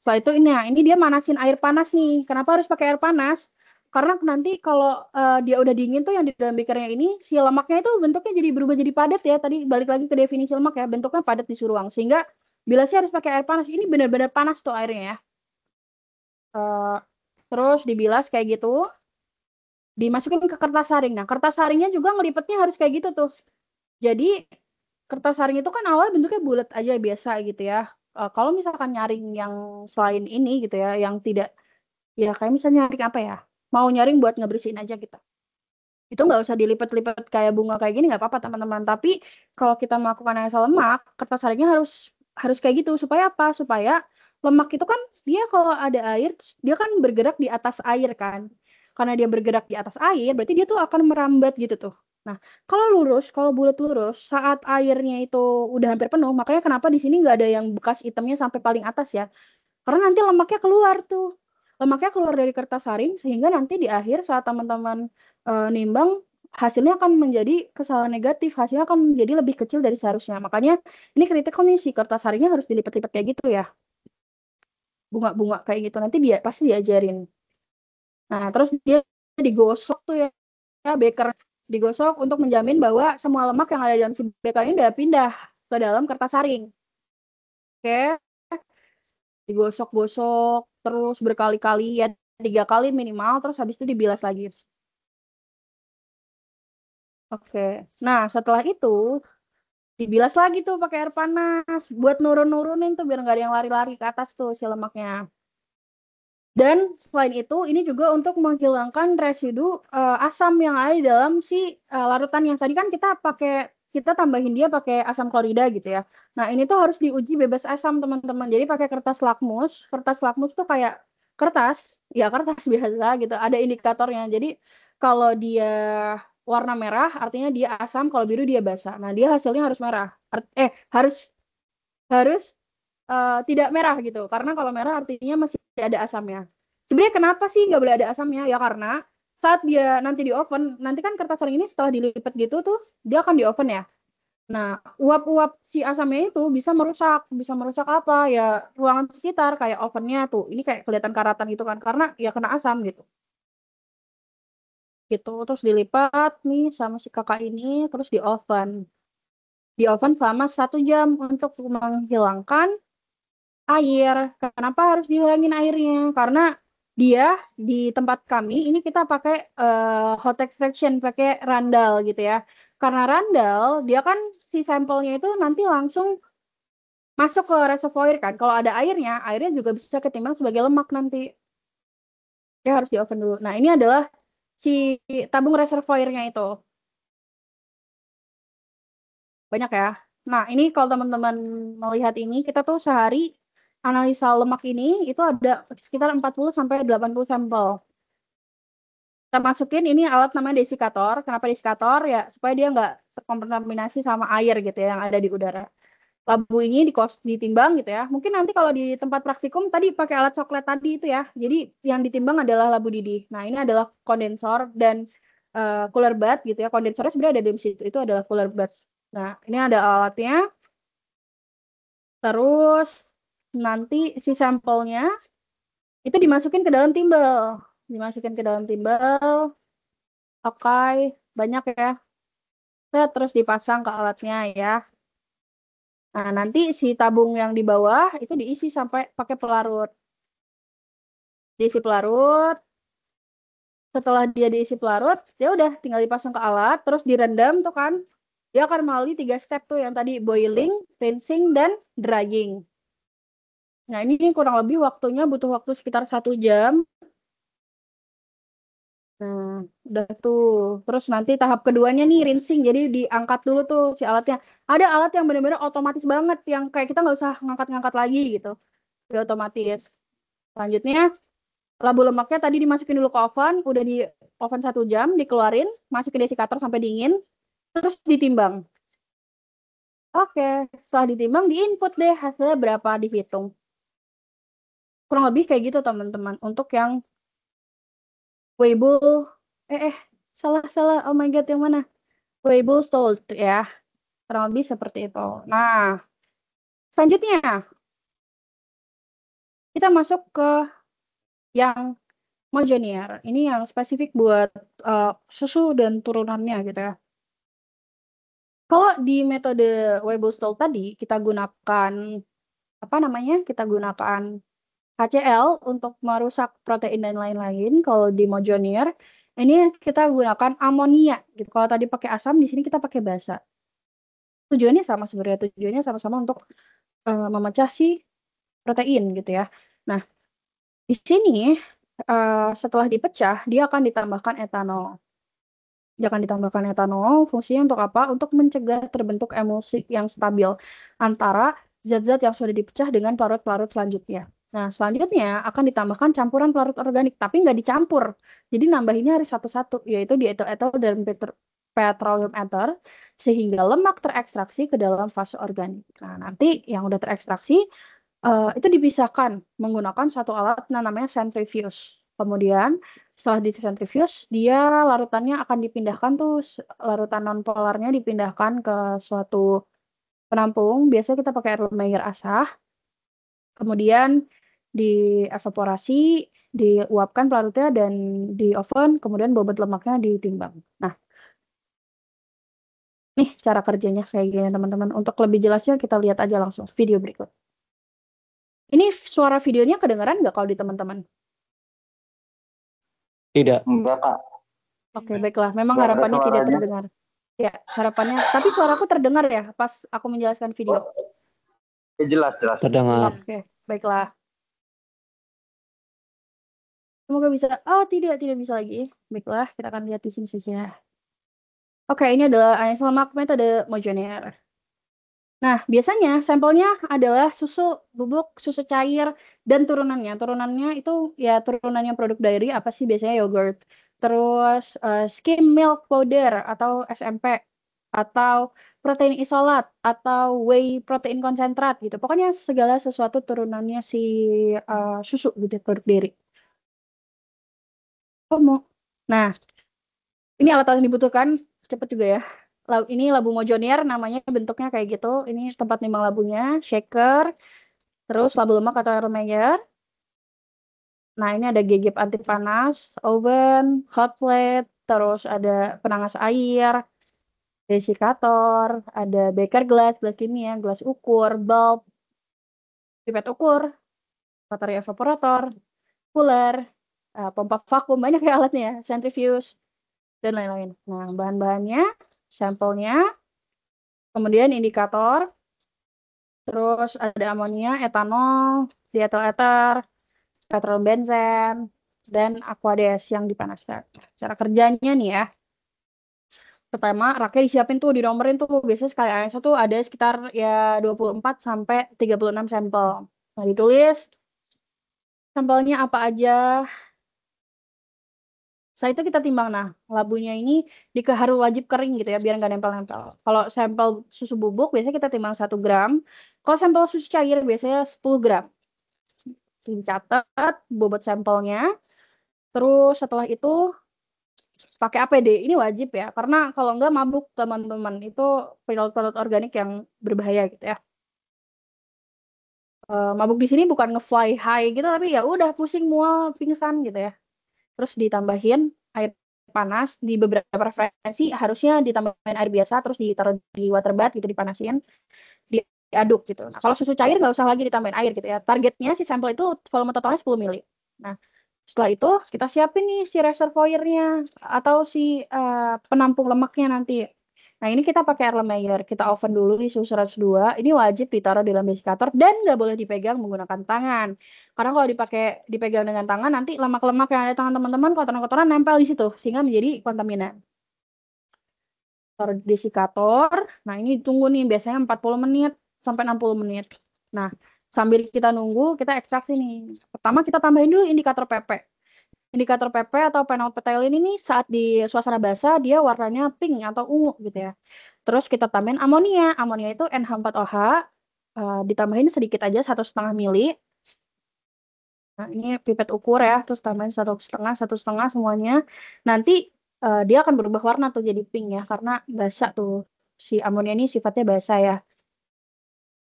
Setelah itu ini dia manasin air panas nih. Kenapa harus pakai air panas? Karena nanti kalau dia udah dingin tuh yang di dalam beakernya ini, si lemaknya itu bentuknya jadi berubah jadi padat ya. Tadi balik lagi ke definisi lemak ya, bentuknya padat di ruang. Sehingga bilasnya harus pakai air panas. Ini benar-benar panas tuh airnya ya. Terus dibilas kayak gitu. Dimasukin ke kertas saring. Nah, kertas saringnya juga ngelipetnya harus kayak gitu tuh. Jadi kertas saring itu kan awalnya bentuknya bulat aja biasa gitu ya. Kalau misalkan nyaring yang selain ini gitu ya, yang tidak ya kayak misalnya nyaring apa ya, mau nyaring buat ngebersihin aja gitu, itu nggak usah dilipat-lipat kayak bunga kayak gini, nggak apa-apa teman-teman. Tapi kalau kita melakukan analisa lemak, kertas saringnya harus kayak gitu. Supaya apa? Supaya lemak itu kan dia kalau ada air dia kan bergerak di atas air kan. Karena dia bergerak di atas air berarti dia tuh akan merambat gitu tuh. Nah, kalau bulat lurus, saat airnya itu udah hampir penuh, makanya kenapa di sini nggak ada yang bekas hitamnya sampai paling atas ya. Karena nanti lemaknya keluar tuh. Lemaknya keluar dari kertas saring, sehingga nanti di akhir saat teman-teman nimbang, hasilnya akan menjadi kesalahan negatif. Hasilnya akan menjadi lebih kecil dari seharusnya. Makanya ini kritikal nih, si kertas saringnya harus dilipat-lipat kayak gitu ya. Bunga-bunga kayak gitu. Nanti dia pasti diajarin. Nah, terus dia digosok tuh ya, beker digosok untuk menjamin bahwa semua lemak yang ada dalam si beker ini udah pindah ke dalam kertas saring. Oke, digosok-gosok terus berkali-kali ya, 3 kali minimal, terus habis itu dibilas lagi. Oke, nah setelah itu dibilas lagi tuh pakai air panas buat nurunin tuh biar nggak ada yang lari-lari ke atas tuh si lemaknya. Dan selain itu, ini juga untuk menghilangkan residu asam yang ada di dalam si larutan yang tadi kan kita tambahin dia pakai asam klorida gitu ya. Nah, ini tuh harus diuji bebas asam, teman-teman. Jadi pakai kertas lakmus. Kertas lakmus tuh kayak kertas biasa gitu. Ada indikatornya. Jadi kalau dia warna merah, artinya dia asam. Kalau biru dia basa. Nah, dia hasilnya harus merah. Harus tidak merah gitu, karena kalau merah artinya masih ada asamnya. Sebenarnya kenapa sih nggak boleh ada asamnya? Ya karena saat dia nanti di oven, nanti kan kertas saring ini setelah dilipat gitu tuh dia akan di oven ya. Nah, uap-uap si asamnya itu bisa merusak apa ya, ruangan sekitar kayak ovennya tuh. Ini kayak kelihatan karatan gitu kan, karena ya kena asam gitu. Gitu, terus dilipat nih sama si kakak ini, terus di oven. Di oven selama 1 jam untuk menghilangkan air. Kenapa harus dihilangin airnya? Karena dia di tempat kami ini kita pakai hot extraction, pakai randal gitu ya. Karena randal dia kan si sampelnya itu nanti langsung masuk ke reservoir kan. Kalau ada airnya juga bisa ketimbang sebagai lemak nanti. Dia harus di oven dulu. Nah, ini adalah si tabung reservoirnya itu. Banyak ya. Nah, ini kalau teman-teman melihat ini, kita tuh sehari analisa lemak ini itu ada sekitar 40 sampai 80 sampel. Kita masukin ini alat namanya desikator. Kenapa desikator? Ya supaya dia nggak terkontaminasi sama air gitu ya, yang ada di udara. labu ini ditimbang gitu ya. Mungkin nanti kalau di tempat praktikum tadi pakai alat coklat tadi itu ya. Jadi yang ditimbang adalah labu didih. Nah, ini adalah kondensor dan cooler bath gitu ya. Kondensornya sebenarnya ada di situ. Itu adalah cooler bath. Nah, ini ada alatnya. Terus nanti si sampelnya itu dimasukin ke dalam timbel. Dimasukin ke dalam timbel. Oke, banyak ya. Terus dipasang ke alatnya ya. Nah, nanti si tabung yang di bawah itu diisi sampai pakai pelarut. Diisi pelarut. Setelah dia diisi pelarut, dia udah tinggal dipasang ke alat, terus direndam tuh kan. Dia akan melalui 3 step tuh yang tadi boiling, rinsing, dan drying. Nah, ini kurang lebih waktunya butuh waktu sekitar 1 jam. Nah, udah tuh. Terus nanti tahap keduanya nih rinsing. Jadi diangkat dulu tuh si alatnya. Ada alat yang benar-benar otomatis banget. Yang kayak kita nggak usah ngangkat-ngangkat lagi gitu. Dia otomatis. Selanjutnya, labu lemaknya tadi dimasukin dulu ke oven. Udah di oven 1 jam. Dikeluarin. Masukin desikator sampai dingin. Terus ditimbang. Oke. Setelah ditimbang, diinput deh hasilnya berapa dihitung. Kurang lebih kayak gitu teman-teman. Untuk yang Weibull. Salah. Oh my God, yang mana? Weibull salt ya. Kurang lebih seperti itu. Nah, selanjutnya kita masuk ke yang Mojonnier. Ini yang spesifik buat susu dan turunannya gitu ya. Kalau di metode Weibull salt tadi kita gunakan apa namanya? Kita gunakan HCl untuk merusak protein dan lain-lain. Kalau di Mojonnier ini kita gunakan amonia gitu. Kalau tadi pakai asam, di sini kita pakai basa. Tujuannya sama sebenarnya. Tujuannya sama-sama untuk memecah si protein gitu ya. Nah, di sini setelah dipecah dia akan ditambahkan etanol. Dia akan ditambahkan etanol, fungsinya untuk apa? Untuk mencegah terbentuk emulsi yang stabil antara zat-zat yang sudah dipecah dengan pelarut-pelarut selanjutnya. Nah, selanjutnya akan ditambahkan campuran pelarut organik, tapi nggak dicampur. Jadi nambahinnya harus satu-satu, yaitu dietil-etil dan petroleum ether, sehingga lemak terekstraksi ke dalam fase organik. Nah, nanti yang udah terekstraksi, itu dipisahkan menggunakan satu alat namanya centrifuge. Kemudian setelah disentrifuge, dia larutannya akan dipindahkan tuh, larutan nonpolarnya dipindahkan ke suatu penampung. Biasanya kita pakai Erlenmeyer asah. Kemudian dievaporasi, diuapkan pelarutnya dan di oven, kemudian bobot lemaknya ditimbang. Nah, nih cara kerjanya kayak gini teman-teman. Untuk lebih jelasnya kita lihat aja langsung video berikut. Ini suara videonya kedengaran nggak kalau di teman-teman? Tidak. Enggak, Kak. Oke, baiklah. Memang Nggak ada harapannya tidak suaranya. terdengar. Ya, harapannya. Tapi suaraku terdengar ya pas aku menjelaskan video. Jelas. Terdengar. Oke, baiklah. Semoga bisa. Oh, tidak bisa lagi. Baiklah, kita akan lihat di sini saja. Oke, ini adalah lemak metode Mojonnier. Nah, biasanya sampelnya adalah susu bubuk, susu cair, dan turunannya. Turunannya itu ya turunannya produk dairy, apa sih biasanya yogurt. Terus skim milk powder atau SMP. Atau protein isolat, atau whey protein konsentrat gitu. Pokoknya segala sesuatu turunannya si susu gitu, produk dairy. Nah, ini alat-alat yang dibutuhkan, cepet juga ya. Ini labu Mojonnier, namanya bentuknya kayak gitu. Ini tempat nimbang labunya, shaker, terus labu lemak atau Erlenmeyer. Nah, ini ada gegep anti panas, oven, hot plate, terus ada penangas air, desikator, ada beker gelas kimia, gelas ukur, bulb, pipet ukur, baterai evaporator, cooler, pompa vakum, banyak ya alatnya ya, centrifuge, dan lain-lain. Nah, bahan-bahannya, sampelnya, kemudian indikator, terus ada amonia, etanol, dietil ether, petrol benzen, dan aquades yang dipanaskan. Cara kerjanya nih ya. Pertama, raknya disiapin tuh, dinomorin tuh. Biasanya sekali ISO tuh ada sekitar ya 24 sampai 36 sampel. Nah, ditulis sampelnya apa aja, Setelah itu kita timbang. Nah, labunya ini harus wajib kering gitu ya, biar nggak nempel-nempel. Kalau sampel susu bubuk biasanya kita timbang 1 gram. Kalau sampel susu cair biasanya 10 gram. Dicatat bobot sampelnya. Terus setelah itu pakai APD. Ini wajib ya, karena kalau nggak mabuk teman-teman. Itu produk-produk organik yang berbahaya gitu ya. Mabuk di sini bukan nge-fly high gitu, tapi ya udah pusing mual pingsan gitu ya. Terus ditambahin air panas di beberapa referensi harusnya ditambahin air biasa terus ditaruh di water bath gitu, dipanasin, diaduk gitu. Nah, kalau susu cair nggak usah lagi ditambahin air gitu ya. Targetnya si sampel itu volume totalnya 10 ml. Nah, setelah itu kita siapin nih si reservoirnya atau si penampung lemaknya nanti. Nah, ini kita pakai Erlenmeyer. Kita oven dulu di suhu 102. Ini wajib ditaruh di dalam desikator dan nggak boleh dipegang menggunakan tangan. Karena kalau dipegang dengan tangan, nanti lemak-lemak yang ada di tangan teman-teman, kotoran-kotoran nempel di situ, sehingga menjadi kontaminan. Taruh di desikator. Nah, ini ditunggu nih, biasanya 40 menit sampai 60 menit. Nah, sambil kita nunggu, kita ekstraksi nih. Pertama kita tambahin dulu indikator PP. Indikator PP atau phenolphthalein ini saat di suasana basah dia warnanya pink atau ungu gitu ya. Terus kita tambahin amonia. Amonia itu NH4OH. Ditambahin sedikit aja 1,5 mili. Nah, ini pipet ukur ya. Terus tambahin 1,5 semuanya. Nanti dia akan berubah warna tuh jadi pink ya. Karena basah tuh. Si amonia ini sifatnya basah ya.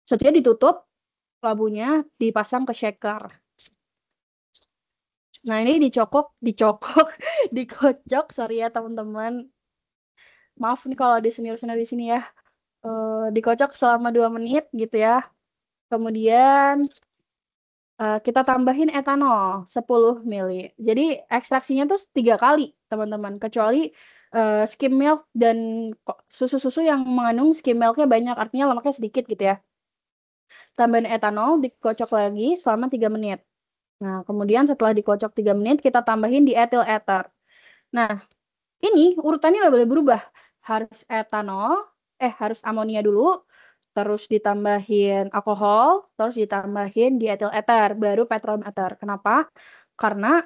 Setelah ditutup, labunya dipasang ke shaker. Nah, ini dikocok, sorry ya teman-teman. Maaf nih kalau di senior-senior di sini ya. Dikocok selama 2 menit gitu ya. Kemudian kita tambahin etanol 10 ml. Jadi ekstraksinya tuh 3 kali, teman-teman. Kecuali skim milk dan susu-susu yang mengandung skim milknya banyak, artinya lemaknya sedikit gitu ya. Tambahin etanol, dikocok lagi selama 3 menit. Nah, kemudian setelah dikocok 3 menit, kita tambahin di ethyl ether. Nah, ini urutannya nggak boleh berubah. Harus amonia dulu, terus ditambahin alkohol, terus ditambahin di ethyl ether, baru petroleum ether. Kenapa? Karena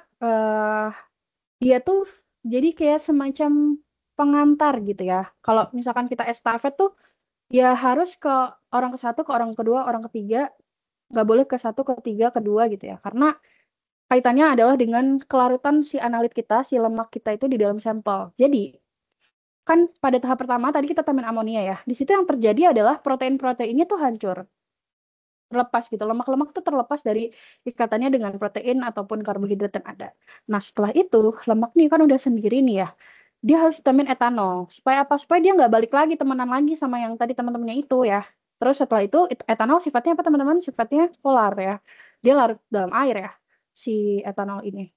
dia tuh jadi kayak semacam pengantar gitu ya. Kalau misalkan kita estafet tuh, ya harus ke orang ke-1, ke orang kedua, orang ketiga, nggak boleh ke 1, ketiga, kedua gitu ya. Karena kaitannya adalah dengan kelarutan si analit kita, si lemak kita itu di dalam sampel. Jadi, kan pada tahap pertama tadi kita tambahin amonia ya. Di situ yang terjadi adalah protein-proteinnya tuh hancur. Terlepas gitu. Lemak-lemak tuh terlepas dari ikatannya dengan protein ataupun karbohidrat yang ada. Nah, setelah itu, lemak nih kan udah sendiri nih ya. Dia harus tambahin etanol. Supaya apa? Supaya dia nggak balik lagi temenan lagi sama yang tadi teman-temannya itu ya. Terus setelah itu, etanol sifatnya apa teman-teman? Sifatnya polar ya. Dia larut dalam air ya, si etanol ini.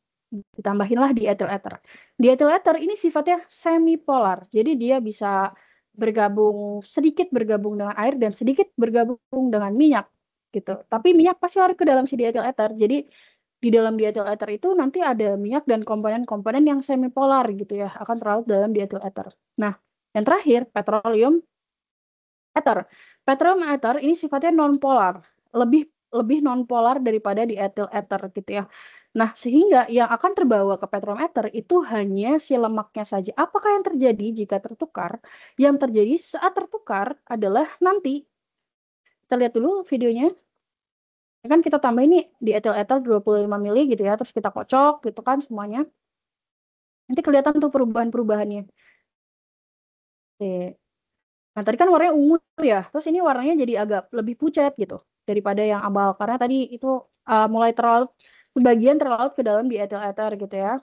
Ditambahinlah di ethyl ether. Di ethyl ether ini sifatnya semipolar. Jadi dia bisa sedikit bergabung dengan air dan sedikit bergabung dengan minyak gitu. Tapi minyak pasti larut ke dalam si diethyl ether. Jadi di dalam diethyl ether itu nanti ada minyak dan komponen-komponen yang semipolar gitu ya, akan terlarut dalam diethyl ether. Nah, yang terakhir petroleum ether. Petroleum ether ini sifatnya nonpolar, lebih nonpolar daripada di ethyl ether gitu ya. Nah, sehingga yang akan terbawa ke petroleum ether itu hanya si lemaknya saja. Apakah yang terjadi jika tertukar? Yang terjadi saat tertukar adalah nanti, kita lihat dulu videonya. Kan kita tambah ini di ethyl ether 25 ml gitu ya, terus kita kocok gitu kan semuanya. Nanti kelihatan tuh perubahan-perubahannya. Oke. Nah, tadi kan warnanya ungu ya, terus ini warnanya jadi agak lebih pucat gitu daripada yang abal, karena tadi itu mulai sebagian terlalu ke dalam di ethyl ether gitu ya.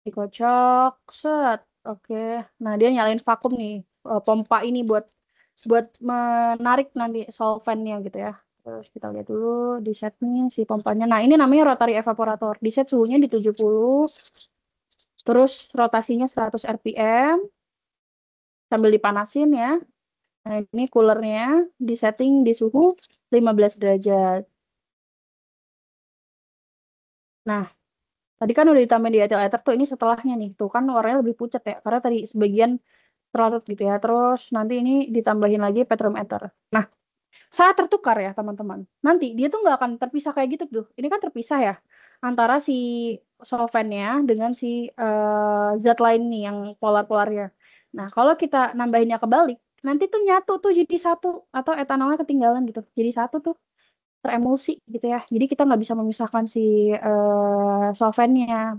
Dikocok, set. Oke. Nah, dia nyalain vakum nih, pompa ini buat menarik nanti solvennya gitu ya. Terus kita lihat dulu di set nih si pompanya. Nah, ini namanya rotary evaporator. Di set suhunya di 70. Terus rotasinya 100 rpm. Sambil dipanasin ya. Nah, ini coolernya disetting di suhu 15 derajat. Nah, tadi kan udah ditambahin di ethyl ether tuh, ini setelahnya nih. Tuh kan warnanya lebih pucat ya, karena tadi sebagian terlarut gitu ya. Terus nanti ini ditambahin lagi petroleum ether. Nah, saat tertukar ya teman-teman, nanti dia tuh nggak akan terpisah kayak gitu tuh. Ini kan terpisah ya. antara si solvennya dengan si zat lain nih yang polar-polarnya. Nah, kalau kita nambahinnya kebalik, nanti tuh nyatu tuh jadi satu atau etanolnya ketinggalan gitu. Jadi satu tuh teremulsi gitu ya. Jadi kita nggak bisa memisahkan si solvennya.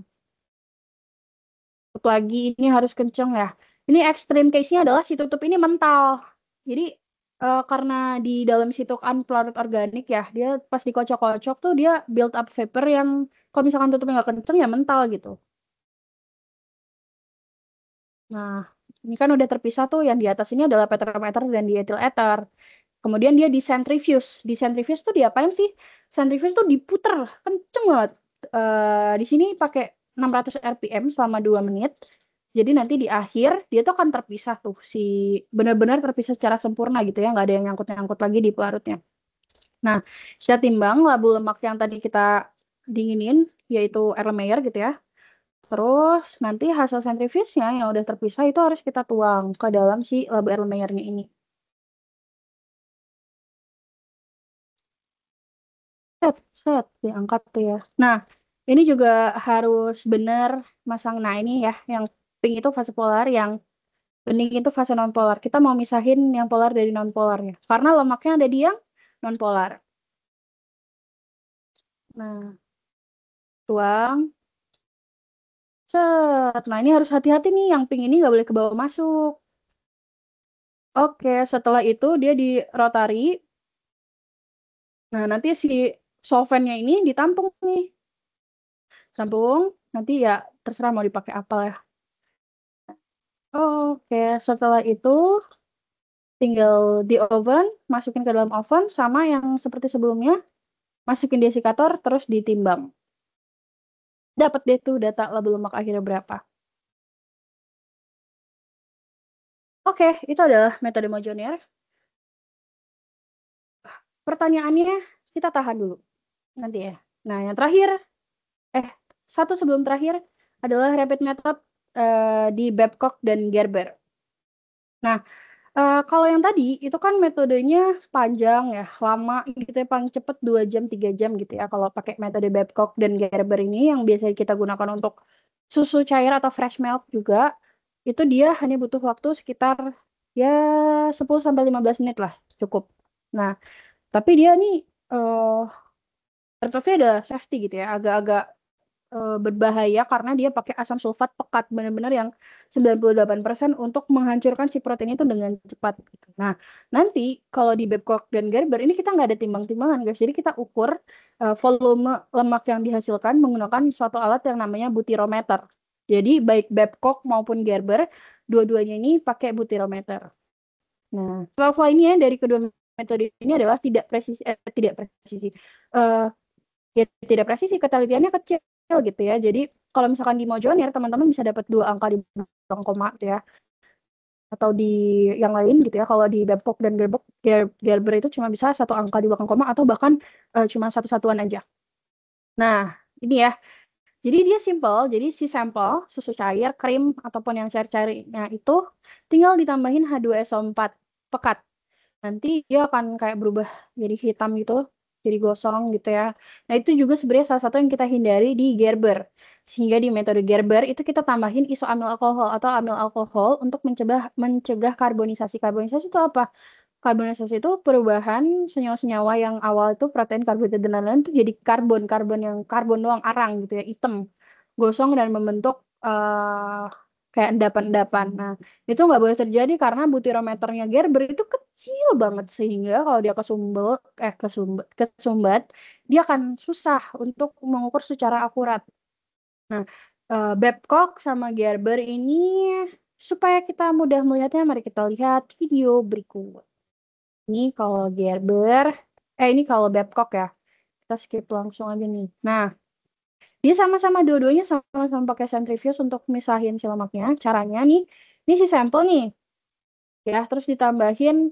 Lagi ini harus kenceng ya. Ini ekstrim case-nya adalah si tutup ini mental. Jadi karena di dalam situ kan pelarut organik ya, dia pas dikocok-kocok tuh dia build up vapor yang kalau misalkan tutupnya nggak kenceng ya mental gitu. Nah, ini kan udah terpisah tuh yang di atas ini adalah petroleum ether dan diethyl ether. Kemudian dia di centrifuge. Di centrifuge tuh diapain sih? Centrifuge tuh diputer, kenceng banget. Di sini pakai 600 rpm selama 2 menit. Jadi nanti di akhir dia tuh akan terpisah tuh si benar-benar terpisah secara sempurna gitu ya, nggak ada yang nyangkut-nyangkut lagi di pelarutnya. Nah, kita timbang labu lemak yang tadi kita dinginin yaitu Erlenmeyer gitu ya. Terus nanti hasil sentrifuge-nya yang udah terpisah itu harus kita tuang ke dalam si labu Erlenmeyer-nya ini. Set, diangkat tuh ya. Nah, ini juga harus benar masang. Nah, ini ya, yang pink itu fase polar, yang bening itu fase non-polar. Kita mau misahin yang polar dari non-polarnya. Karena lemaknya ada di yang non-polar. Nah, tuang. Set. Nah, ini harus hati-hati nih, yang pink ini nggak boleh ke bawah masuk. Oke, setelah itu dia di rotary. Nah, nanti si solventnya ini ditampung nih. Tampung, nanti ya terserah mau dipakai apa ya. Oke, setelah itu tinggal di oven, masukin ke dalam oven, sama yang seperti sebelumnya, masukin desikator, terus ditimbang. Dapat deh tuh data labu lemak akhirnya berapa. Oke, itu adalah metode Mojoneer. Pertanyaannya kita tahan dulu nanti ya. Nah, yang terakhir, satu sebelum terakhir adalah rapid method di Babcock dan Gerber. Nah, kalau yang tadi itu kan metodenya panjang ya, lama gitu ya, paling cepet 2 jam 3 jam gitu ya. Kalau pakai metode Babcock dan Gerber ini yang biasanya kita gunakan untuk susu cair atau fresh milk juga, itu dia hanya butuh waktu sekitar ya 10 sampai 15 menit lah, cukup. Nah, tapi dia nih trade-off-nya ada safety gitu ya, agak-agak berbahaya karena dia pakai asam sulfat pekat benar-benar yang 98% untuk menghancurkan si protein itu dengan cepat gitu. Nah, nanti kalau di Babcock dan Gerber ini kita nggak ada timbang-timbangan guys. Jadi kita ukur volume lemak yang dihasilkan menggunakan suatu alat yang namanya butirometer. Jadi baik Babcock maupun Gerber dua-duanya ini pakai butirometer. Nah, alpha ini ya dari kedua metode ini adalah tidak presisi ya tidak presisi, ketelitiannya kecil gitu ya. Jadi kalau misalkan di Mojoneer teman-teman bisa dapat 2 angka di belakang koma gitu ya. Atau di yang lain gitu ya. Kalau di Babcock dan Gerber itu cuma bisa 1 angka di belakang koma atau bahkan cuma 1 satuan aja. Nah, ini ya. Jadi dia simple. Jadi si sampel susu cair, krim ataupun yang cair-cairnya itu tinggal ditambahin H2SO4 pekat. Nanti dia akan kayak berubah jadi hitam gitu, jadi gosong gitu ya. Nah, itu juga sebenarnya salah satu yang kita hindari di Gerber. Sehingga di metode Gerber itu kita tambahin isoamil alkohol atau amil alkohol untuk mencegah karbonisasi. Karbonisasi itu apa? Karbonisasi itu perubahan senyawa-senyawa yang awal itu protein, karbohidrat, dan lain-lain itu jadi karbon yang karbon doang, arang gitu ya, hitam, gosong dan membentuk kayak endapan-endapan. Nah, itu nggak boleh terjadi karena butirometernya Gerber itu kecil banget sehingga kalau dia kesumbat, dia akan susah untuk mengukur secara akurat. Nah, Babcock sama Gerber ini supaya kita mudah melihatnya, mari kita lihat video berikut. Ini kalau Gerber, ini kalau Babcock ya. Kita skip langsung aja nih. Nah, dia sama-sama dua-duanya sama-sama pakai centrifuge untuk misahin si lemaknya. Caranya nih, ini si sampel nih. Ya, terus ditambahin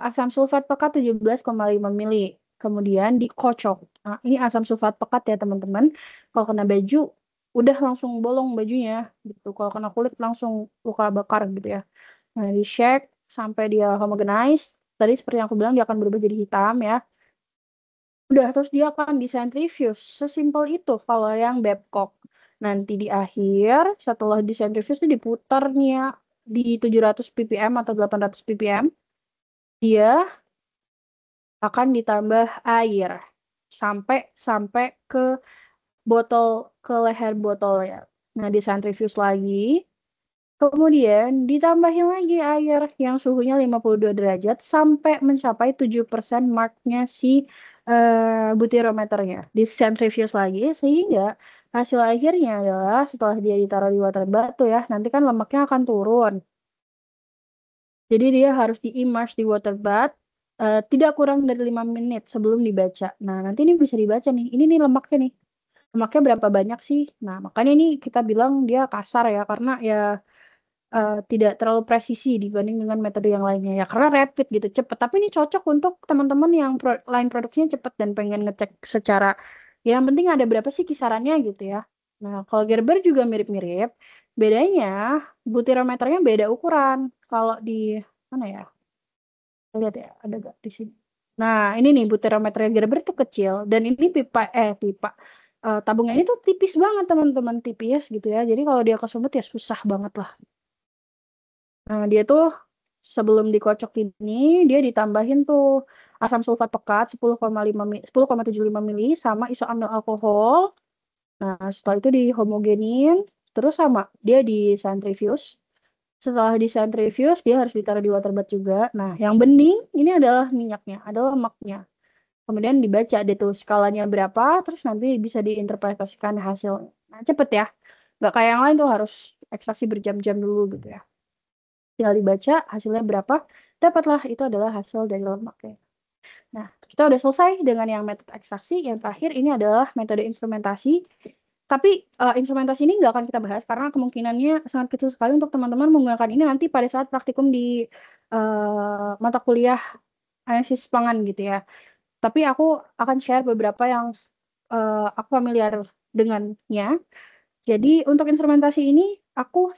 asam sulfat pekat 17,5 mili. Kemudian dikocok. Nah, ini asam sulfat pekat ya, teman-teman. Kalau kena baju, udah langsung bolong bajunya gitu. Kalau kena kulit langsung luka bakar gitu ya. Nah, di-shake sampai dia homogenize. Tadi seperti yang aku bilang dia akan berubah jadi hitam ya. Udah, terus dia akan disentrifuge. Sesimpel itu kalau yang Babcock. Nanti di akhir, setelah disentrifuge itu diputar nih ya, di 700 ppm atau 800 ppm. Dia akan ditambah air sampai ke botol, ke leher botol ya. Nah, disentrifuge lagi. Kemudian ditambahin lagi air yang suhunya 52 derajat sampai mencapai 7% marknya si butirometernya. Disentrifuge lagi sehingga hasil akhirnya adalah setelah dia ditaruh di water bath tuh ya, nanti kan lemaknya akan turun. Jadi dia harus di-immerse di water bath tidak kurang dari 5 menit sebelum dibaca. Nah, nanti ini bisa dibaca nih. Ini nih lemaknya nih. Lemaknya berapa banyak sih? Nah, makanya ini kita bilang dia kasar ya karena ya tidak terlalu presisi dibanding dengan metode yang lainnya ya karena rapid gitu cepet, tapi ini cocok untuk teman-teman yang line produksinya cepet dan pengen ngecek secara ya yang penting ada berapa sih kisarannya gitu ya. Nah, kalau Gerber juga mirip-mirip, bedanya butirometernya beda ukuran. Kalau di mana ya, lihat ya, ada gak di sini. Nah, ini nih butirometernya Gerber tuh kecil dan ini pipa tabungnya ini tuh tipis banget teman-teman, tipis gitu ya, jadi kalau dia kesumbat ya susah banget lah. Nah, dia tuh sebelum dikocok ini, dia ditambahin tuh asam sulfat pekat 10,75 mili sama isoamil alkohol. Nah, setelah itu dihomogenin, terus sama dia disentrifuge. Setelah disentrifuge, dia harus ditaruh di water bath juga. Nah, yang bening ini adalah minyaknya, adalah lemaknya. Kemudian dibaca deh tuh skalanya berapa, terus nanti bisa diinterpretasikan hasilnya. Nah, cepet ya. Nggak kayak yang lain tuh harus ekstraksi berjam-jam dulu gitu ya. Tinggal dibaca hasilnya berapa, dapatlah itu adalah hasil dari lemak ya. Nah, kita udah selesai dengan yang metode ekstraksi. Yang terakhir ini adalah metode instrumentasi. Tapi instrumentasi ini nggak akan kita bahas karena kemungkinannya sangat kecil sekali untuk teman-teman menggunakan ini nanti pada saat praktikum di mata kuliah analisis pangan gitu ya. Tapi aku akan share beberapa yang aku familiar dengannya. Jadi untuk instrumentasi ini aku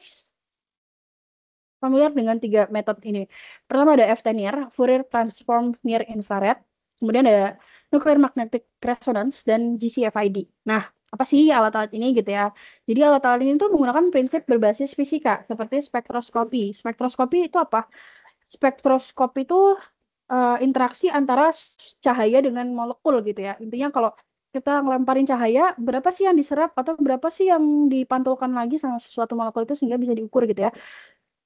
familiar dengan 3 metode ini. Pertama ada FT-NIR, Fourier Transform Near Infrared. Kemudian ada Nuclear Magnetic Resonance dan GCFID. Nah, apa sih alat-alat ini gitu ya? Jadi alat-alat ini tuh menggunakan prinsip berbasis fisika seperti spektroskopi. Spektroskopi itu apa? Spektroskopi itu interaksi antara cahaya dengan molekul gitu ya. Intinya kalau kita ngelemparin cahaya, berapa sih yang diserap atau berapa sih yang dipantulkan lagi sama sesuatu molekul itu sehingga bisa diukur gitu ya.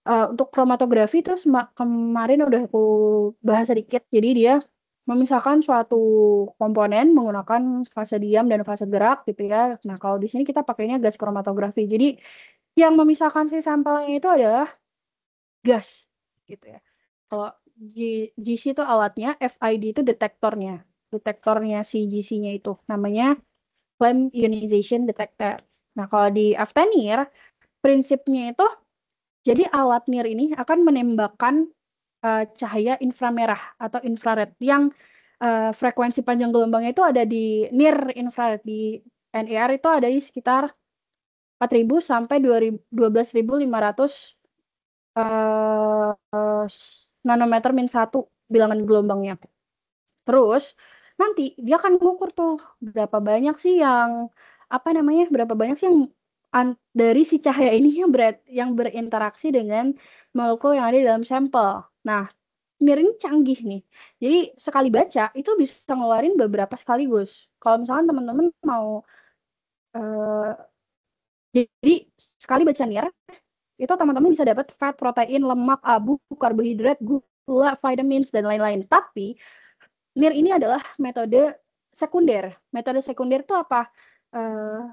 Untuk kromatografi terus kemarin udah aku bahas sedikit. Jadi dia memisahkan suatu komponen menggunakan fase diam dan fase gerak gitu ya. Nah, kalau di sini kita pakainya gas kromatografi. Jadi yang memisahkan si sampelnya itu adalah gas gitu ya. Kalau GC itu alatnya, FID itu detektornya. Detektornya si GC-nya itu namanya flame ionization detector. Nah, kalau di Aftenir prinsipnya itu jadi alat NIR ini akan menembakkan cahaya inframerah atau infrared yang frekuensi panjang gelombangnya itu ada di NIR infrared, di NIR itu ada di sekitar 4.000 sampai 12.500 nanometer min 1 bilangan gelombangnya. Terus nanti dia akan mengukur tuh berapa banyak sih yang berapa banyak sih yang dari si cahaya ini yang berinteraksi dengan molekul yang ada di dalam sampel. Nah, NIR ini canggih nih. Jadi sekali baca itu bisa ngeluarin beberapa sekaligus. Kalau misalkan teman-teman mau jadi sekali baca NIR itu teman-teman bisa dapat fat, protein, lemak, abu, karbohidrat, gula, vitamins dan lain-lain. Tapi NIR ini adalah metode sekunder. Metode sekunder itu apa?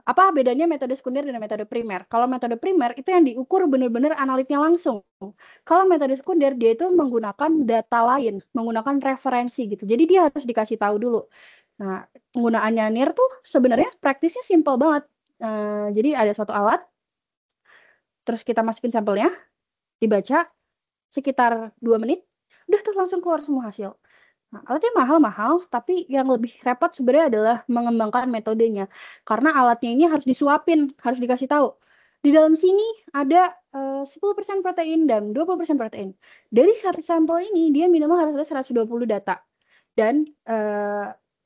Apa bedanya metode sekunder dan metode primer? Kalau metode primer itu yang diukur benar-benar analitnya langsung. Kalau metode sekunder dia itu menggunakan data lain, menggunakan referensi gitu. Jadi dia harus dikasih tahu dulu. Nah, penggunaannya NIR tuh sebenarnya praktisnya simpel banget. Jadi ada suatu alat, terus kita masukin sampelnya, dibaca sekitar 2 menit, udah tuh langsung keluar semua hasil. Nah, alatnya mahal-mahal, tapi yang lebih repot sebenarnya adalah mengembangkan metodenya. Karena alatnya ini harus disuapin, harus dikasih tahu. Di dalam sini ada 10% protein dan 20% protein. Dari satu sampel ini, dia minimal harus ada 120 data. Dan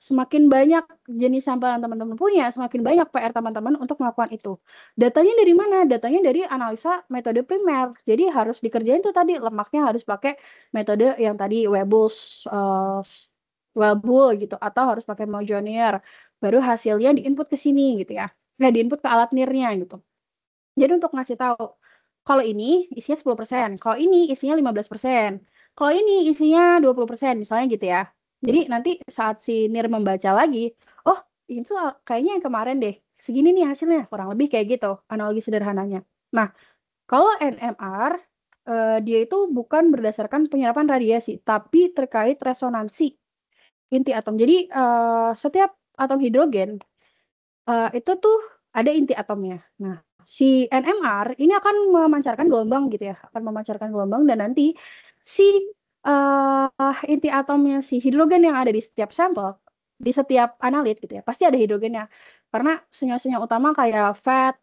semakin banyak jenis sampel yang teman-teman punya, semakin banyak PR teman-teman untuk melakukan itu. Datanya dari mana? Datanya dari analisa metode primer. Jadi harus dikerjain tuh tadi, lemaknya harus pakai metode yang tadi Weibull gitu, atau harus pakai Moijonier. Baru hasilnya diinput ke sini gitu ya. Nah, diinput ke alat nirnya gitu. Jadi untuk ngasih tahu, kalau ini isinya 10%, kalau ini isinya 15%, kalau ini isinya 20%, misalnya gitu ya. Jadi nanti saat si NIR membaca lagi, oh ini tuh kayaknya yang kemarin deh, segini nih hasilnya, kurang lebih kayak gitu, analogi sederhananya. Nah, kalau NMR, dia itu bukan berdasarkan penyerapan radiasi, tapi terkait resonansi inti atom. Jadi setiap atom hidrogen itu tuh ada inti atomnya. Nah, si NMR ini akan memancarkan gelombang gitu ya, akan memancarkan gelombang dan nanti si inti atomnya si hidrogen yang ada di setiap sampel, di setiap analit gitu ya, pasti ada hidrogennya. Karena senyawa-senyawa utama kayak fat,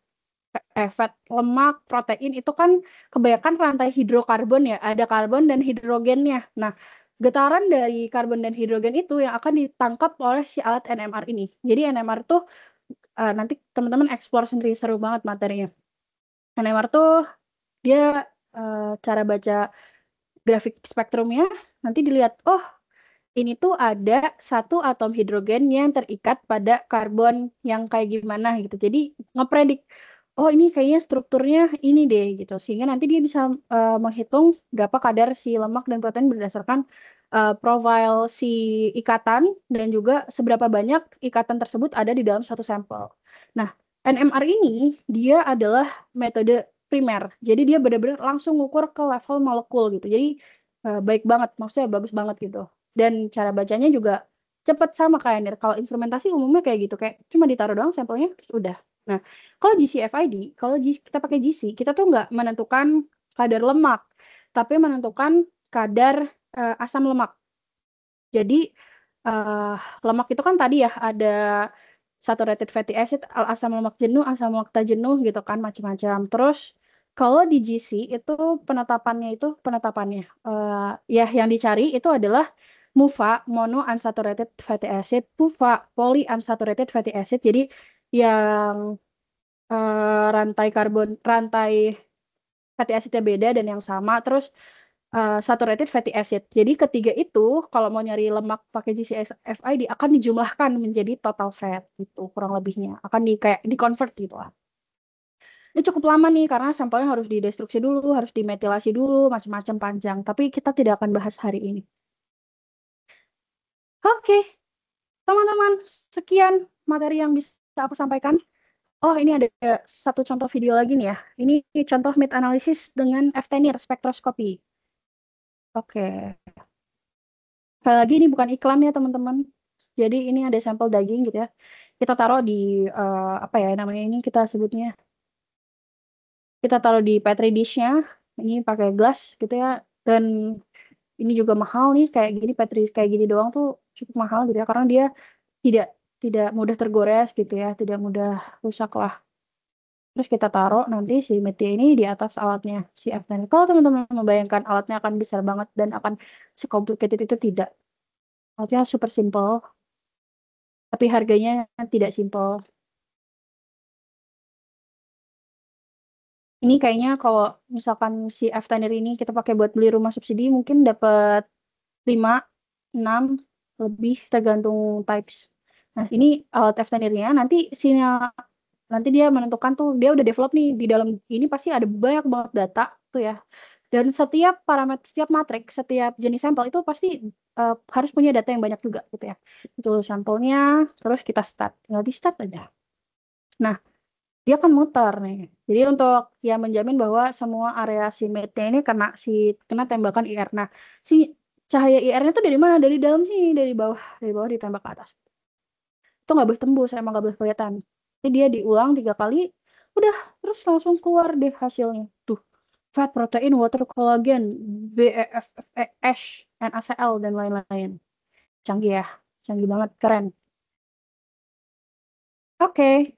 lemak, protein itu kan kebanyakan rantai hidrokarbon ya, ada karbon dan hidrogennya. Nah, getaran dari karbon dan hidrogen itu yang akan ditangkap oleh si alat NMR ini. Jadi NMR tuh nanti teman-teman explore sendiri, seru banget materinya. NMR tuh dia cara baca grafik spektrumnya, nanti dilihat, oh ini tuh ada satu atom hidrogen yang terikat pada karbon yang kayak gimana gitu. Jadi ngepredik, oh ini kayaknya strukturnya ini deh gitu. Sehingga nanti dia bisa menghitung berapa kadar si lemak dan protein berdasarkan profil si ikatan dan juga seberapa banyak ikatan tersebut ada di dalam suatu sampel. Nah, NMR ini dia adalah metode primer. Jadi dia benar-benar langsung ngukur ke level molekul gitu. Jadi baik banget, maksudnya bagus banget gitu. Dan cara bacanya juga cepat sama kayak NIR. Kalau instrumentasi umumnya kayak gitu, kayak cuma ditaruh doang sampelnya, terus udah. Nah, kalau GCFID, kalau kita pakai GC, kita tuh nggak menentukan kadar lemak, tapi menentukan kadar asam lemak. Jadi lemak itu kan tadi ya ada saturated fatty acid, asam lemak jenuh, asam lemak tak jenuh gitu kan, macam-macam. Terus kalau di GC itu penetapannya ya yang dicari itu adalah MUFA, mono unsaturated fatty acid, PUFA, poly unsaturated fatty acid. Jadi yang rantai fatty acidnya beda dan yang sama. Terus saturated fatty acid. Jadi ketiga itu kalau mau nyari lemak pakai GCFID akan dijumlahkan menjadi total fat gitu kurang lebihnya. Akan kayak di-convert gitu lah. Ini cukup lama nih karena sampelnya harus didestruksi dulu, harus dimetilasi dulu, macam-macam panjang. Tapi kita tidak akan bahas hari ini. Oke, teman-teman, sekian materi yang bisa aku sampaikan. Oh, ini ada satu contoh video lagi nih ya. Ini contoh mid analysis dengan F-tenir spektroskopi. Oke. Sekali lagi ini bukan iklan ya teman-teman. Jadi ini ada sampel daging gitu ya. Kita taruh di apa ya namanya ini kita sebutnya. Kita taruh di petri dish-nya. Ini pakai gelas gitu ya. Dan ini juga mahal nih kayak gini petri kayak gini doang tuh cukup mahal gitu ya karena dia tidak tidak mudah tergores gitu ya, tidak mudah rusak lah. Terus kita taruh nanti si media ini di atas alatnya si F-tenir. Kalau teman-teman membayangkan alatnya akan besar banget dan akan secomplicated itu tidak. Alatnya super simple, tapi harganya tidak simple. Ini kayaknya kalau misalkan si F-tenir ini kita pakai buat beli rumah subsidi mungkin dapat 5, 6 lebih tergantung types. Nah, ini alat F-tenirnya nanti dia menentukan tuh dia udah develop nih di dalam ini pasti ada banyak banget data tuh ya. Dan setiap parameter, setiap matrik, setiap jenis sampel itu pasti harus punya data yang banyak juga gitu ya. Itu sampelnya, terus kita start. Tinggal di start aja. Nah, dia akan muter nih. Jadi untuk ya menjamin bahwa semua area si metnya ini kena tembakan IR. Nah, si cahaya IR-nya itu dari mana? Dari dalam sini, dari bawah ditembak ke atas. Itu nggak boleh tembus, emang nggak boleh kelihatan. Jadi dia diulang 3 kali, udah terus langsung keluar deh hasilnya. Tuh, fat, protein, water, collagen, BEFF, NaCl dan lain-lain. Canggih ya, canggih banget, keren. Oke.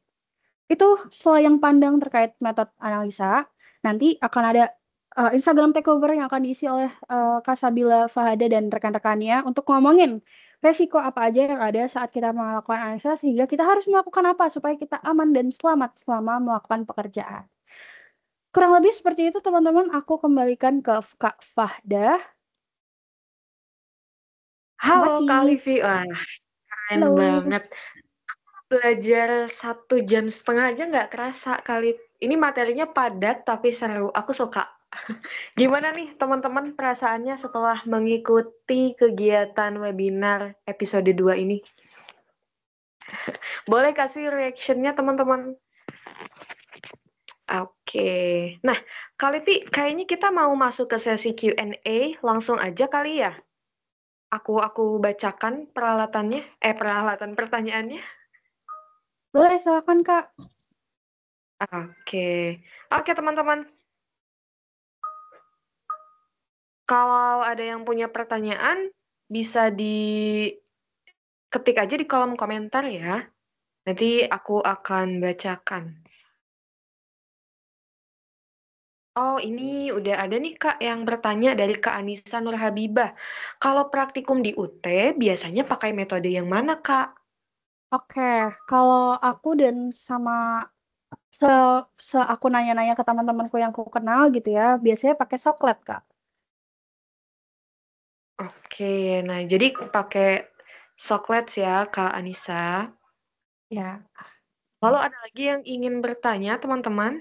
Itu selayang pandang terkait metode analisa. Nanti akan ada Instagram takeover yang akan diisi oleh Kak Sabila Fahada dan rekan-rekannya untuk ngomongin resiko apa aja yang ada saat kita melakukan analisa sehingga kita harus melakukan apa supaya kita aman dan selamat selama melakukan pekerjaan. Kurang lebih seperti itu teman-teman, aku kembalikan ke Kak Fahda. Halo Makasih. Kak Livi, wah keren Halo. banget. Belajar 1,5 jam aja nggak kerasa kali. Ini materinya padat tapi seru. Aku suka. Gimana nih teman-teman perasaannya setelah mengikuti kegiatan webinar episode 2 ini? Boleh kasih reaction-nya teman-teman? Oke. Nah, Kak Livi, kayaknya kita mau masuk ke sesi Q&A langsung aja kali ya. Aku bacakan peralatan pertanyaannya. Boleh, silakan Kak. Oke teman-teman. Kalau ada yang punya pertanyaan, bisa diketik aja di kolom komentar ya. Nanti aku akan bacakan. Oh, ini udah ada nih Kak yang bertanya dari Kak Anissa Nur Habibah. Kalau praktikum di UT, biasanya pakai metode yang mana, Kak? Oke, kalau aku dan sama aku nanya-nanya ke teman-temanku yang aku kenal gitu ya, biasanya pakai Soklet, Kak. Oke, nah jadi pakai Soklet ya, Kak Anissa. Ya. Lalu ada lagi yang ingin bertanya, teman-teman?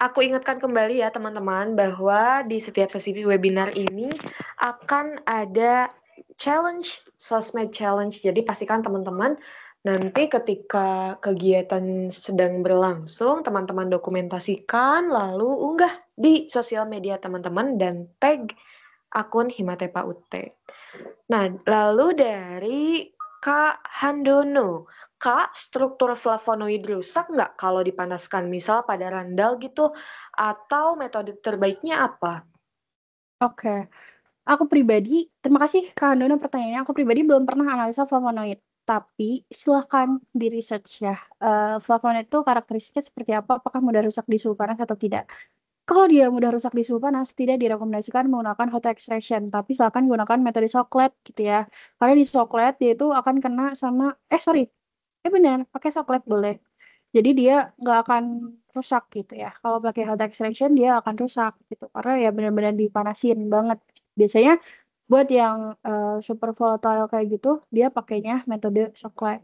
Aku ingatkan kembali ya teman-teman bahwa di setiap sesi webinar ini akan ada challenge, sosmed challenge. Jadi pastikan teman-teman nanti ketika kegiatan sedang berlangsung, teman-teman dokumentasikan lalu unggah di sosial media teman-teman dan tag akun Himatepa UT. Nah, lalu dari Kak Handono. Kak, struktur flavonoid rusak nggak kalau dipanaskan? Misal pada randal gitu, atau metode terbaiknya apa? Oke. Aku pribadi, terima kasih Kak Handono pertanyaannya. Aku pribadi belum pernah analisa flavonoid, tapi silahkan di research ya. Flavonoid itu karakteristiknya seperti apa? Apakah mudah rusak di suhu panas atau tidak? Kalau dia mudah rusak di suhu panas, tidak direkomendasikan menggunakan hot extraction, tapi silakan gunakan metode Soklet gitu ya. Karena di Soklet dia itu akan kena sama, benar, pakai Soklet boleh. Jadi dia nggak akan rusak gitu ya. Kalau pakai hot extraction dia akan rusak gitu, karena ya benar-benar dipanasin banget. Biasanya buat yang super volatile kayak gitu, dia pakainya metode Soklet.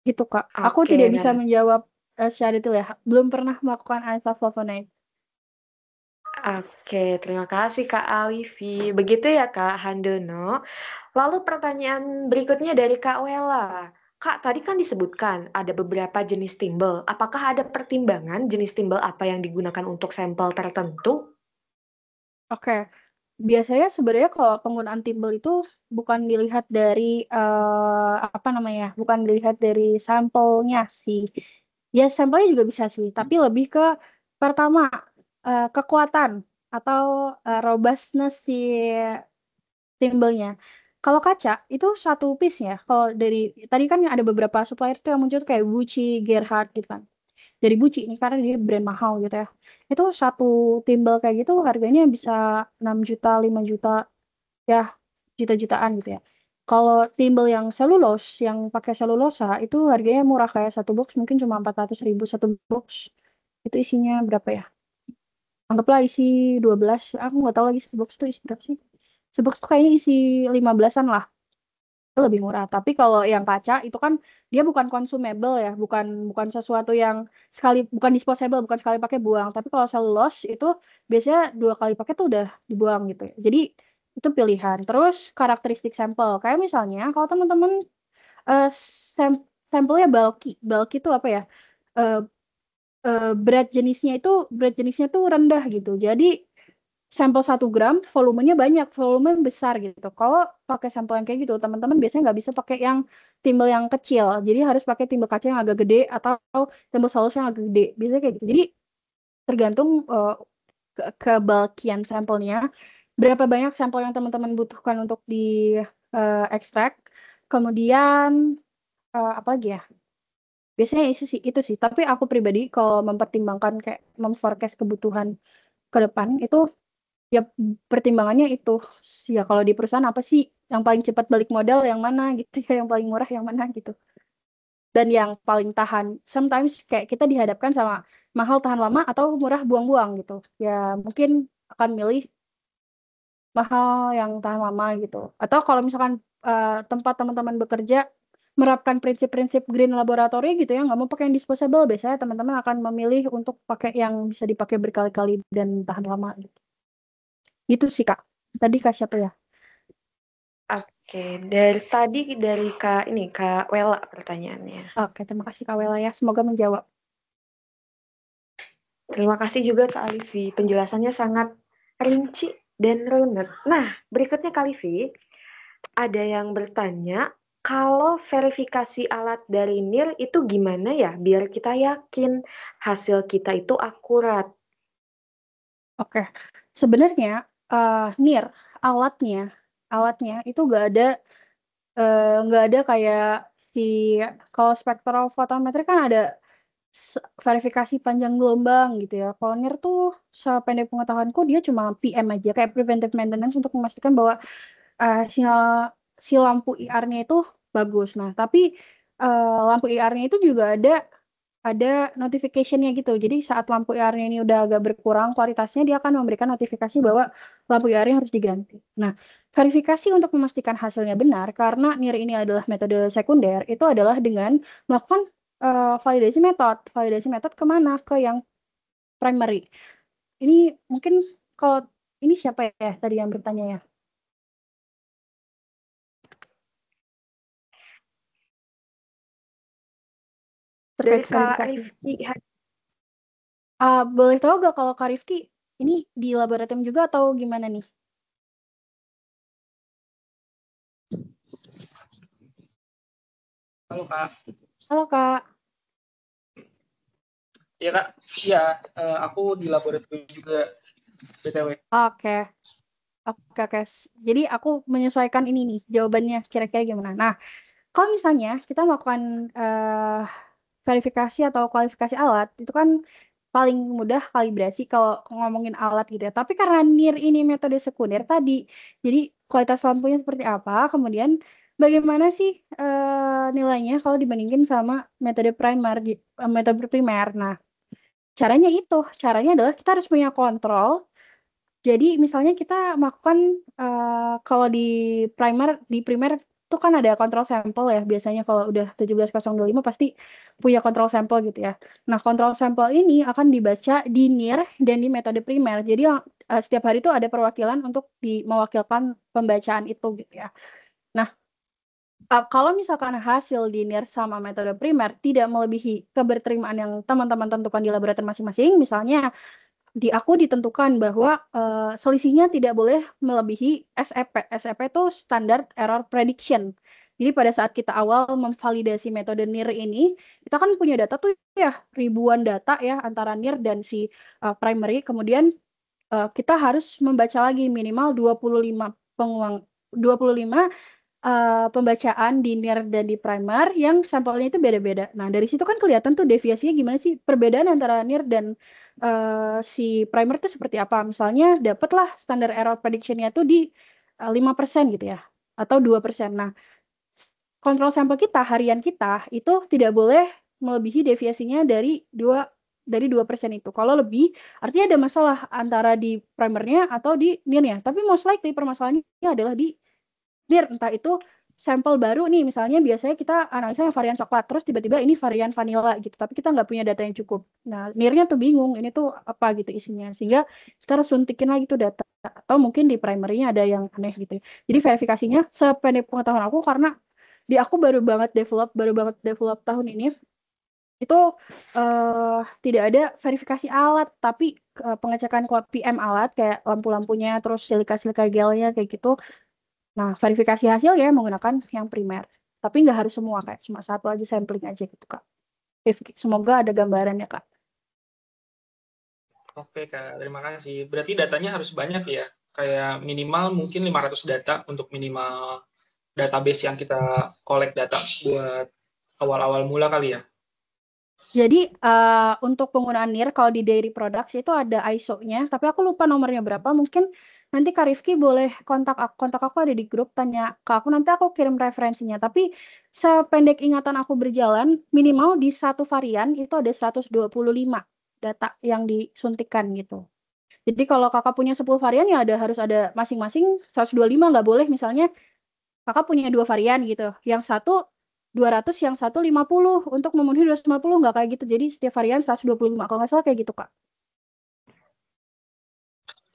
Gitu Kak. Aku Oke, tidak bisa nah. menjawab secara detail ya. Belum pernah melakukan analisa flavonoid. Oke, terima kasih Kak Alivi. Begitu ya Kak Handono. Lalu pertanyaan berikutnya dari Kak Wela. Kak, tadi kan disebutkan ada beberapa jenis timbel. Apakah ada pertimbangan jenis timbel apa yang digunakan untuk sampel tertentu? Oke. Biasanya sebenarnya kalau penggunaan timbel itu bukan dilihat dari bukan dilihat dari sampelnya sih. Ya sampelnya juga bisa sih, tapi lebih ke pertama kekuatan atau robustness si timbelnya. Kalau kaca itu satu piece ya. Kalau dari tadi kan ada beberapa supplier tuh yang muncul kayak Gucci, Gerhard gitu kan. Dari Gucci ini karena dia brand mahal gitu ya. Itu satu timbel kayak gitu harganya bisa 6 juta, 5 juta ya, juta-jutaan gitu ya. Kalau timbel yang selulose, yang pakai selulosa itu harganya murah, kayak satu box mungkin cuma 400.000 satu box. Itu isinya berapa ya? Anggaplah isi 12, aku nggak tahu lagi sebox tuh isi berapa sih. Sebox tuh kayaknya isi 15-an lah. Itu lebih murah. Tapi kalau yang kaca itu kan dia bukan consumable ya, bukan bukan sesuatu yang bukan disposable, bukan sekali pakai buang. Tapi kalau selulose itu biasanya 2 kali pakai tuh udah dibuang gitu ya. Jadi itu pilihan. Terus karakteristik sampel. Kayak misalnya kalau teman-teman eh, sampelnya bulky. Bulky itu apa ya? Eh, berat jenisnya tuh rendah gitu. Jadi sampel 1 gram, volumenya banyak, volume besar gitu. Kalau pakai sampel yang kayak gitu, teman-teman biasanya nggak bisa pakai yang timbel yang kecil. Jadi harus pakai timbel kaca yang agak gede atau timbel saus yang agak gede. Biasanya kayak gitu. Jadi tergantung kebalkian sampelnya. Berapa banyak sampel yang teman-teman butuhkan untuk di ekstrak. Kemudian apa lagi ya? Biasanya itu sih. Tapi aku pribadi kalau mempertimbangkan kayak memforecast kebutuhan ke depan itu ya pertimbangannya itu ya kalau di perusahaan apa sih yang paling cepat balik modal yang mana gitu ya, yang paling murah yang mana gitu. Dan yang paling tahan. Sometimes kayak kita dihadapkan sama mahal tahan lama atau murah buang-buang gitu. Ya mungkin akan milih mahal yang tahan lama gitu. Atau kalau misalkan tempat teman-teman bekerja menerapkan prinsip-prinsip green laboratory gitu ya, nggak mau pakai yang disposable, biasanya teman-teman akan memilih untuk pakai yang bisa dipakai berkali-kali dan tahan lama gitu. Gitu sih Kak. Tadi Kak siapa ya? Oke, dari Kak Wela pertanyaannya. Oke, terima kasih Kak Wela ya. Semoga menjawab. Terima kasih juga Kak Alifi. Penjelasannya sangat rinci dan runut. Nah, berikutnya Kak Alifi, ada yang bertanya, kalau verifikasi alat dari NIR itu gimana ya biar kita yakin hasil kita itu akurat? Oke, sebenarnya NIR alatnya itu nggak ada kayak si kalau spektrofotometri kan ada verifikasi panjang gelombang gitu ya. Kalau NIR tuh sependek pengetahuanku dia cuma PM aja kayak preventive maintenance untuk memastikan bahwa sinyal si lampu IR-nya itu bagus. Nah, tapi lampu IR-nya itu juga ada notification-nya gitu. Jadi saat lampu IR-nya ini udah agak berkurang kualitasnya, dia akan memberikan notifikasi bahwa lampu IR-nya harus diganti. Nah, verifikasi untuk memastikan hasilnya benar, karena NIR ini adalah metode sekunder, itu adalah dengan melakukan validasi metode. Validasi metode kemana? Ke yang primary. Ini mungkin kalau ini siapa ya tadi yang bertanya ya? Dari Terkait Kak verifikasi. Rifki. Boleh tahu gak kalau Kak Rifki ini di laboratorium juga atau gimana nih? Halo Kak. Halo Kak. Iya Kak. Iya, aku di laboratorium juga BTW. Oke. Oke. Jadi aku menyesuaikan ini nih jawabannya kira-kira gimana. Nah, kalau misalnya kita melakukan verifikasi atau kualifikasi alat, itu kan paling mudah kalibrasi kalau ngomongin alat gitu ya. Tapi karena NIR ini metode sekunder tadi, jadi kualitas lampunya seperti apa, kemudian bagaimana sih nilainya kalau dibandingin sama metode metode primer. Nah, caranya adalah kita harus punya kontrol. Jadi misalnya kita melakukan kalau di primer itu kan ada kontrol sampel ya. Biasanya kalau udah 17025 pasti punya kontrol sampel gitu ya. Nah, kontrol sampel ini akan dibaca di NIR dan di metode primer. Jadi setiap hari itu ada perwakilan untuk mewakilkan pembacaan itu gitu ya. Nah, kalau misalkan hasil di NIR sama metode primer tidak melebihi keberterimaan yang teman-teman tentukan di laboratorium masing-masing, misalnya aku ditentukan bahwa selisihnya tidak boleh melebihi SEP. SEP itu Standard Error Prediction. Jadi pada saat kita awal memvalidasi metode NIR ini, kita kan punya data tuh ya ribuan data ya antara NIR dan si primary. Kemudian kita harus membaca lagi minimal 25 pembacaan di NIR dan di primer yang sampelnya itu beda-beda. Nah, dari situ kan kelihatan tuh deviasinya gimana sih perbedaan antara NIR dan si primer itu seperti apa. Misalnya dapatlah standar error prediction-nya tuh di 5% gitu ya, atau 2%. Nah, kontrol sampel kita, harian kita, itu tidak boleh melebihi deviasinya dari 2% itu. Kalau lebih, artinya ada masalah antara di primernya atau di NIR-nya. Tapi most likely permasalahannya adalah di NIR, entah itu sampel baru nih, misalnya biasanya kita analisa yang varian coklat, terus tiba-tiba ini varian vanilla gitu, tapi kita nggak punya data yang cukup. Nah, NIR-nya tuh bingung, ini tuh apa gitu isinya, sehingga kita harus suntikin lagi tuh data. Atau mungkin di primary-nya ada yang aneh gitu. Jadi verifikasinya sependek pengetahuan aku, karena aku baru banget develop tahun ini, itu tidak ada verifikasi alat, tapi pengecekan PM alat, kayak lampu-lampunya, terus silika-silika gelnya, kayak gitu. Nah, verifikasi hasil ya menggunakan yang primer. Tapi nggak harus semua, kayak cuma satu aja sampling aja gitu, Kak. Semoga ada gambarannya, Kak. Oke Kak, terima kasih. Berarti datanya harus banyak ya? Kayak minimal mungkin 500 data untuk minimal database yang kita collect data buat awal-awal mula kali ya? Jadi untuk penggunaan NIR kalau di dairy products itu ada ISO-nya, tapi aku lupa nomornya berapa. Mungkin nanti Kak Rifki boleh kontak aku ada di grup, tanya ke aku, nanti aku kirim referensinya. Tapi sependek ingatan aku berjalan, minimal di satu varian itu ada 125 data yang disuntikan gitu. Jadi kalau kakak punya 10 varian ya harus ada masing-masing 125, nggak boleh misalnya kakak punya 2 varian gitu. Yang satu 200, yang satu 50. Untuk memenuhi 250 nggak kayak gitu. Jadi setiap varian 125. Kalau nggak salah kayak gitu, Kak.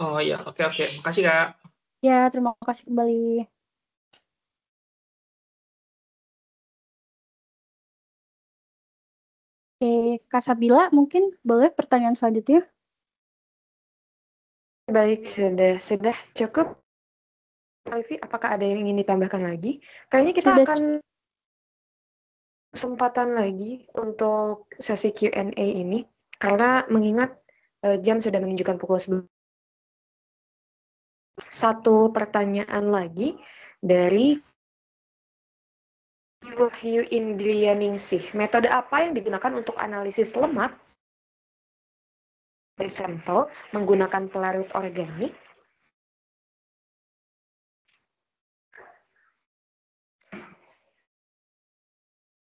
Oh iya, oke. Makasih, Kak. Ya, terima kasih kembali. Oke, Kak Sabila mungkin boleh pertanyaan selanjutnya. Baik, sudah cukup. Livi, apakah ada yang ingin ditambahkan lagi? Kayaknya kita Sudah. akan kesempatan lagi untuk sesi Q&A ini, karena mengingat jam sudah menunjukkan pukul 11. Satu pertanyaan lagi dari Wahyu Indrianingsih. Metode apa yang digunakan untuk analisis lemak dari sampel menggunakan pelarut organik?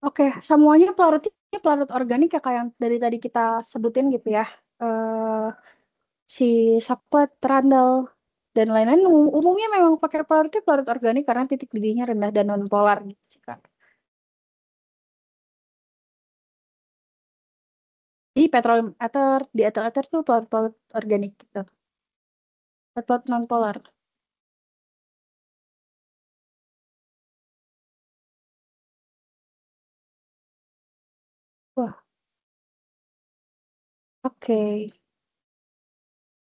Oke, semuanya pelarutnya pelarut organik ya, kayak yang dari tadi kita sebutin gitu ya. Si coklat, trandal, dan lain-lain umumnya memang pakai pelarutnya pelarut organik karena titik didihnya rendah dan non-polar gitu sih, Kak. Di petroleum ether, di ethyl ether tuh pelarut organik gitu. Pelarut non-polar. Wah, oke.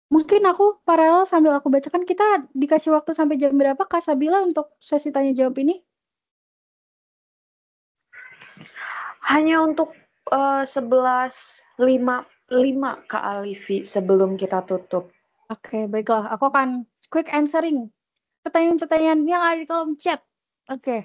Mungkin aku paralel sambil aku bacakan, kita dikasih waktu sampai jam berapa Kak Sabila untuk sesi tanya jawab ini? Hanya untuk 11.55 Kak Alivi sebelum kita tutup. Oke, baiklah. Aku akan quick answering pertanyaan-pertanyaan yang ada di kolom chat. Oke.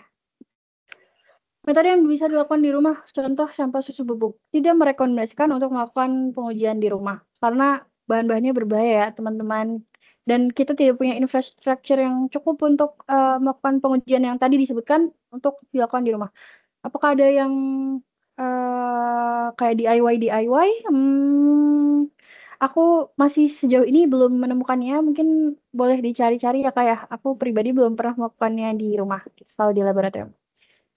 Metode yang bisa dilakukan di rumah, contoh sampel susu bubuk. Tidak merekomendasikan untuk melakukan pengujian di rumah, karena bahan-bahannya berbahaya ya, teman-teman. Dan kita tidak punya infrastruktur yang cukup untuk melakukan pengujian yang tadi disebutkan untuk dilakukan di rumah. Apakah ada yang kayak DIY? Aku masih sejauh ini belum menemukannya. Mungkin boleh dicari-cari ya, kayak aku pribadi belum pernah melakukannya di rumah, selalu di laboratorium.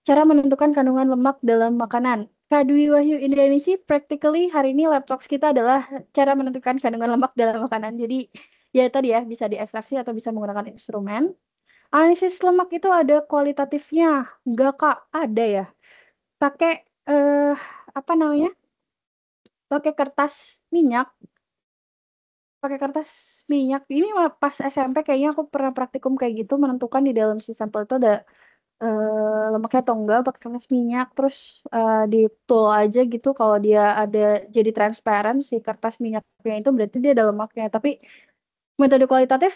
Cara menentukan kandungan lemak dalam makanan. Kak Dwi Wahyu Indrianisi, practically hari ini laptop kita adalah cara menentukan kandungan lemak dalam makanan. Jadi ya tadi ya, bisa diekstraksi atau bisa menggunakan instrumen. Analisis lemak itu ada kualitatifnya. Enggak, Kak, ada ya. Pakai apa namanya? Pakai kertas minyak. Pakai kertas minyak. Ini pas SMP kayaknya aku pernah praktikum kayak gitu, menentukan di dalam si sampel itu ada lemaknya atau enggak, pakai kertas minyak, terus di tool aja gitu. Kalau dia ada jadi transparan si kertas minyaknya itu berarti dia ada lemaknya. Tapi metode kualitatif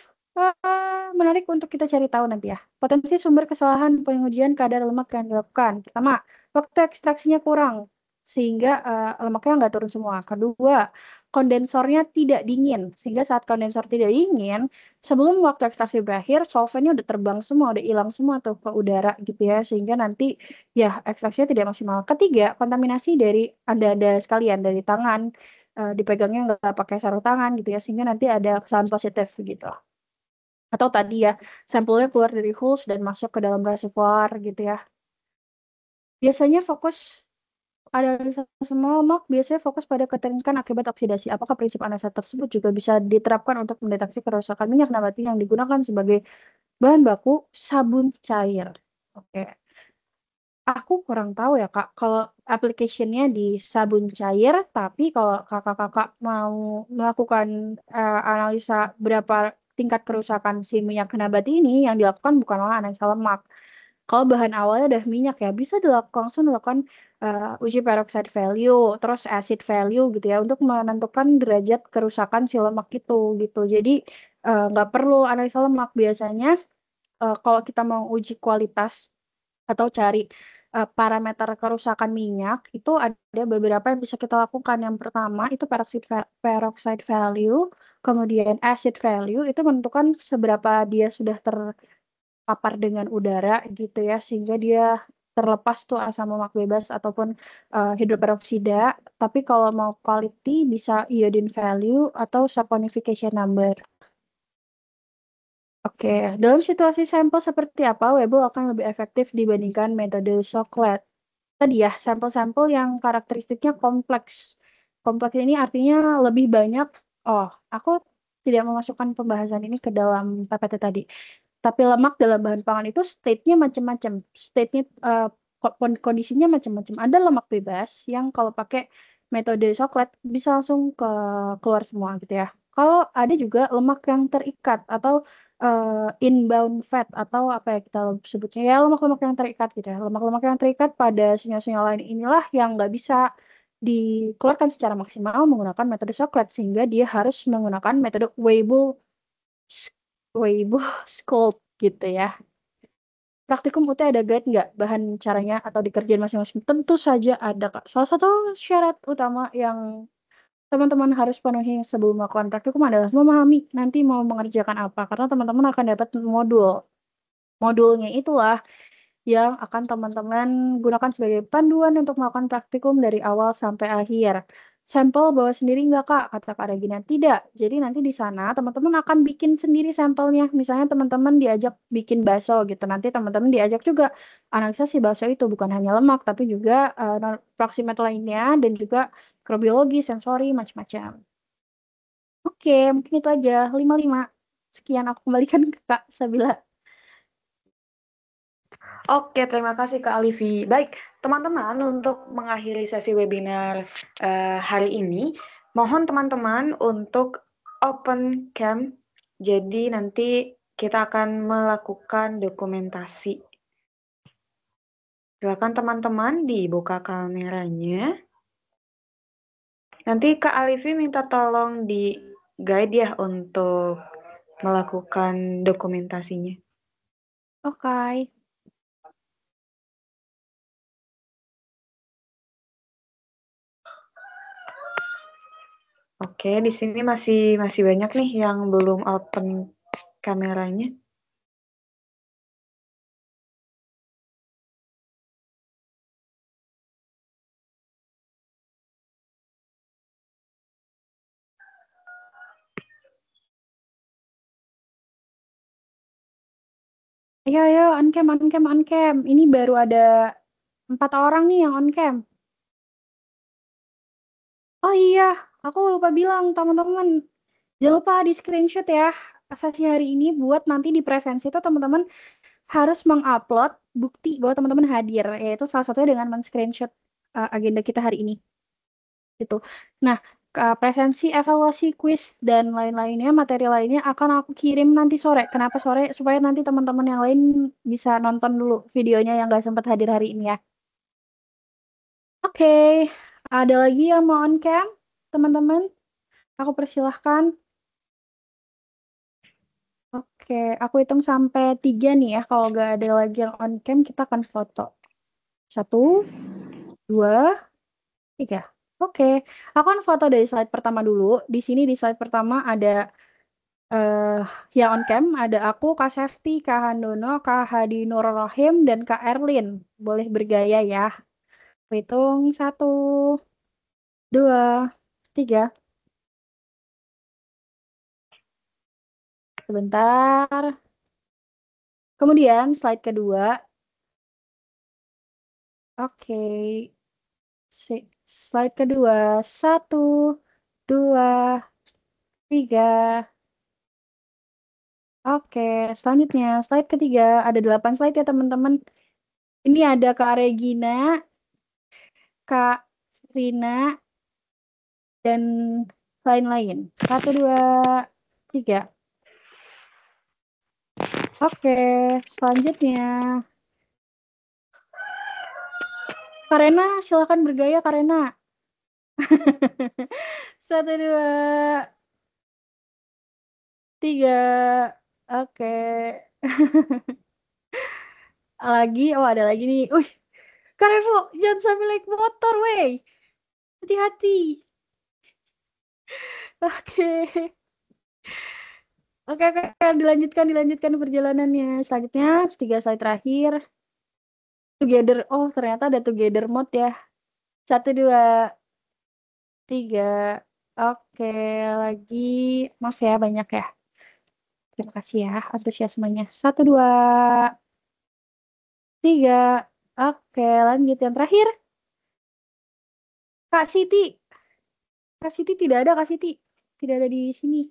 menarik untuk kita cari tahu nanti ya. Potensi sumber kesalahan pengujian kadar lemak yang dilakukan. Pertama, waktu ekstraksinya kurang sehingga lemaknya nggak turun semua. Kedua, kondensornya tidak dingin sehingga saat kondensor tidak dingin, sebelum waktu ekstraksi berakhir, solvennya udah terbang semua, udah hilang semua tuh ke udara gitu ya, sehingga nanti ya ekstraksinya tidak maksimal. Ketiga, kontaminasi dari ada sekalian dari tangan, dipegangnya nggak pakai sarung tangan gitu ya, sehingga nanti ada kesalahan positif gitu. Atau tadi ya, sampelnya keluar dari hools dan masuk ke dalam reservoir gitu ya. Biasanya fokus ada semua lemak biasanya fokus pada keteringkan akibat oksidasi. Apakah prinsip analisa tersebut juga bisa diterapkan untuk mendeteksi kerusakan minyak nabati yang digunakan sebagai bahan baku sabun cair? Oke. Aku kurang tahu ya Kak, kalau application-nya di sabun cair, tapi kalau kakak-kakak mau melakukan analisa berapa tingkat kerusakan si minyak nabati ini, yang dilakukan bukanlah analisa lemak. Kalau bahan awalnya udah minyak ya, bisa langsung dilakukan uji peroxide value, terus acid value gitu ya, untuk menentukan derajat kerusakan si lemak itu gitu. Jadi nggak perlu analisa lemak biasanya. Kalau kita mau uji kualitas atau cari parameter kerusakan minyak itu ada beberapa yang bisa kita lakukan. Yang pertama itu peroxide value, kemudian acid value itu menentukan seberapa dia sudah terpapar dengan udara gitu ya, sehingga dia terlepas tuh asam lemak bebas ataupun hidroperoksida. Tapi kalau mau quality bisa iodine value atau saponification number. Oke, dalam situasi sampel seperti apa, Weibull akan lebih efektif dibandingkan metode Soclet? Tadi ya, sampel-sampel yang karakteristiknya kompleks. Kompleks ini artinya lebih banyak. Oh, aku tidak memasukkan pembahasan ini ke dalam PPT tadi. Tapi lemak dalam bahan pangan itu state-nya macam-macam. State-nya kondisinya macam-macam. Ada lemak bebas yang kalau pakai metode Soclet bisa langsung keluar semua gitu ya. Kalau ada juga lemak yang terikat atau inbound fat atau apa ya kita sebutnya ya, lemak-lemak yang terikat gitu ya. Lemak-lemak yang terikat pada sinyal-sinyal lain inilah yang nggak bisa dikeluarkan secara maksimal menggunakan metode Soclet, sehingga dia harus menggunakan metode Weibull Scold gitu ya. Praktikum UT ada guide nggak bahan caranya atau dikerjain masing-masing? Tentu saja ada, Kak. Salah satu syarat utama yang teman-teman harus penuhi sebelum melakukan praktikum adalah memahami nanti mau mengerjakan apa. Karena teman-teman akan dapat modul. Modulnya itulah yang akan teman-teman gunakan sebagai panduan untuk melakukan praktikum dari awal sampai akhir. Sampel bawa sendiri nggak, Kak? Kata Kak Regina. Tidak. Jadi nanti di sana teman-teman akan bikin sendiri sampelnya. Misalnya teman-teman diajak bikin bakso gitu. Nanti teman-teman diajak juga analisa si bakso itu bukan hanya lemak, tapi juga proximat lainnya dan juga mikrobiologi, sensori, macam-macam. Oke, mungkin itu aja. 55. Sekian aku kembalikan ke Kak Sabila. Oke, terima kasih Kak Alivi. Baik, teman-teman, untuk mengakhiri sesi webinar hari ini, mohon teman-teman untuk open cam. Jadi nanti kita akan melakukan dokumentasi. Silakan teman-teman dibuka kameranya. Nanti Kak Alivi minta tolong di guide ya untuk melakukan dokumentasinya. Oke. Oke, di sini masih banyak nih yang belum open kameranya. Ayo, on cam. Ini baru ada 4 orang nih yang on cam. Oh iya, aku lupa bilang teman-teman. Jangan lupa di screenshot ya sesi hari ini buat nanti di presensi itu teman-teman harus mengupload bukti bahwa teman-teman hadir. Yaitu salah satunya dengan men-screenshot agenda kita hari ini. Gitu. Nah, presensi, evaluasi, quiz, dan lain-lainnya, materi lainnya akan aku kirim nanti sore. Kenapa sore? Supaya nanti teman-teman yang lain bisa nonton dulu videonya yang nggak sempat hadir hari ini ya. Oke, ada lagi yang mau on cam, teman-teman? Aku persilahkan. Oke, aku hitung sampai 3 nih ya. Kalau nggak ada lagi yang on cam, kita akan foto. 1, 2, 3. Oke, aku akan foto dari slide pertama dulu. Di sini di slide pertama ada yang on cam, ada aku, Kak Sefti, Kak Handono, Kak Hadi Nur Rohim, dan Kak Erlin. Boleh bergaya ya. Hitung 1, 2, 3. Sebentar. Kemudian slide kedua. Oke. Slide kedua. 1, 2, 3. Oke, selanjutnya slide ketiga. Ada 8 slide ya teman-teman. Ini ada Kak Regina, Kak Rina, dan lain-lain. 1, 2, 3. Oke, selanjutnya. Karena silakan bergaya Karena. 1, 2, 3. Oke. Lagi, oh ada lagi nih. Kak Revo, jangan sampai naik motor, wey. Hati-hati. Oke. Oke, dilanjutkan perjalanannya. Selanjutnya, 3 slide terakhir. Together. Oh, ternyata ada together mode ya. 1, 2, 3. Oke, lagi. Maaf ya, banyak ya. Terima kasih ya antusiasmenya. 1, 2, 3. Oke, lanjut yang terakhir. Kak Siti. Kak Siti tidak ada, Kak Siti. Tidak ada di sini.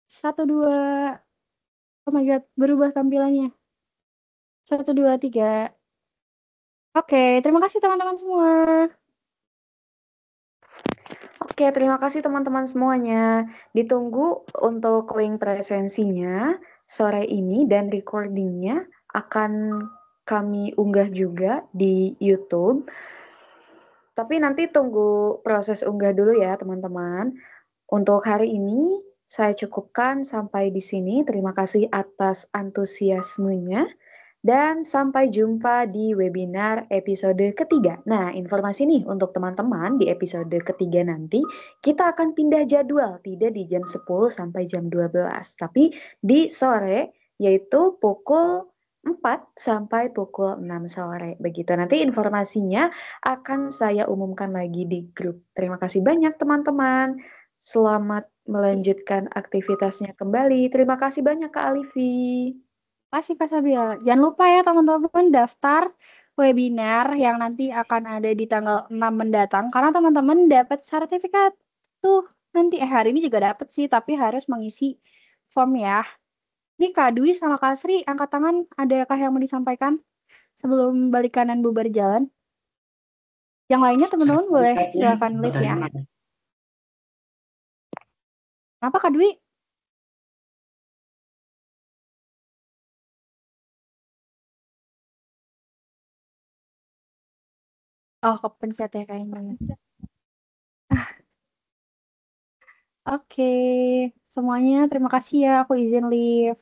1, 2. Oh my God, berubah tampilannya. 1, 2, 3. Oke, terima kasih teman-teman semua. Oke, terima kasih teman-teman semuanya. Ditunggu untuk link presensinya sore ini dan recordingnya akan kami unggah juga di YouTube. Tapi nanti tunggu proses unggah dulu ya teman-teman. Untuk hari ini saya cukupkan sampai di sini. Terima kasih atas antusiasmenya. Dan sampai jumpa di webinar episode ketiga. Nah, informasi nih untuk teman-teman di episode ketiga nanti, kita akan pindah jadwal, tidak di jam 10 sampai jam 12, tapi di sore, yaitu pukul 4 sampai pukul 6 sore. Begitu, nanti informasinya akan saya umumkan lagi di grup. Terima kasih banyak teman-teman. Selamat melanjutkan aktivitasnya kembali. Terima kasih banyak Kak Alifi. Kasih Kak Sabila. Jangan lupa ya teman-teman daftar webinar yang nanti akan ada di tanggal 6 mendatang. Karena teman-teman dapat sertifikat. Tuh, nanti hari ini juga dapat sih, tapi harus mengisi form ya. Ini Kak Dwi sama Kak Sri, angkat tangan. Adakah yang mau disampaikan sebelum balik kanan bubar jalan? Yang lainnya teman-teman boleh silakan live ya. Apa Kak Dwi? Oh, kepencet ya kayaknya. Oke, semuanya terima kasih ya. Aku izin live.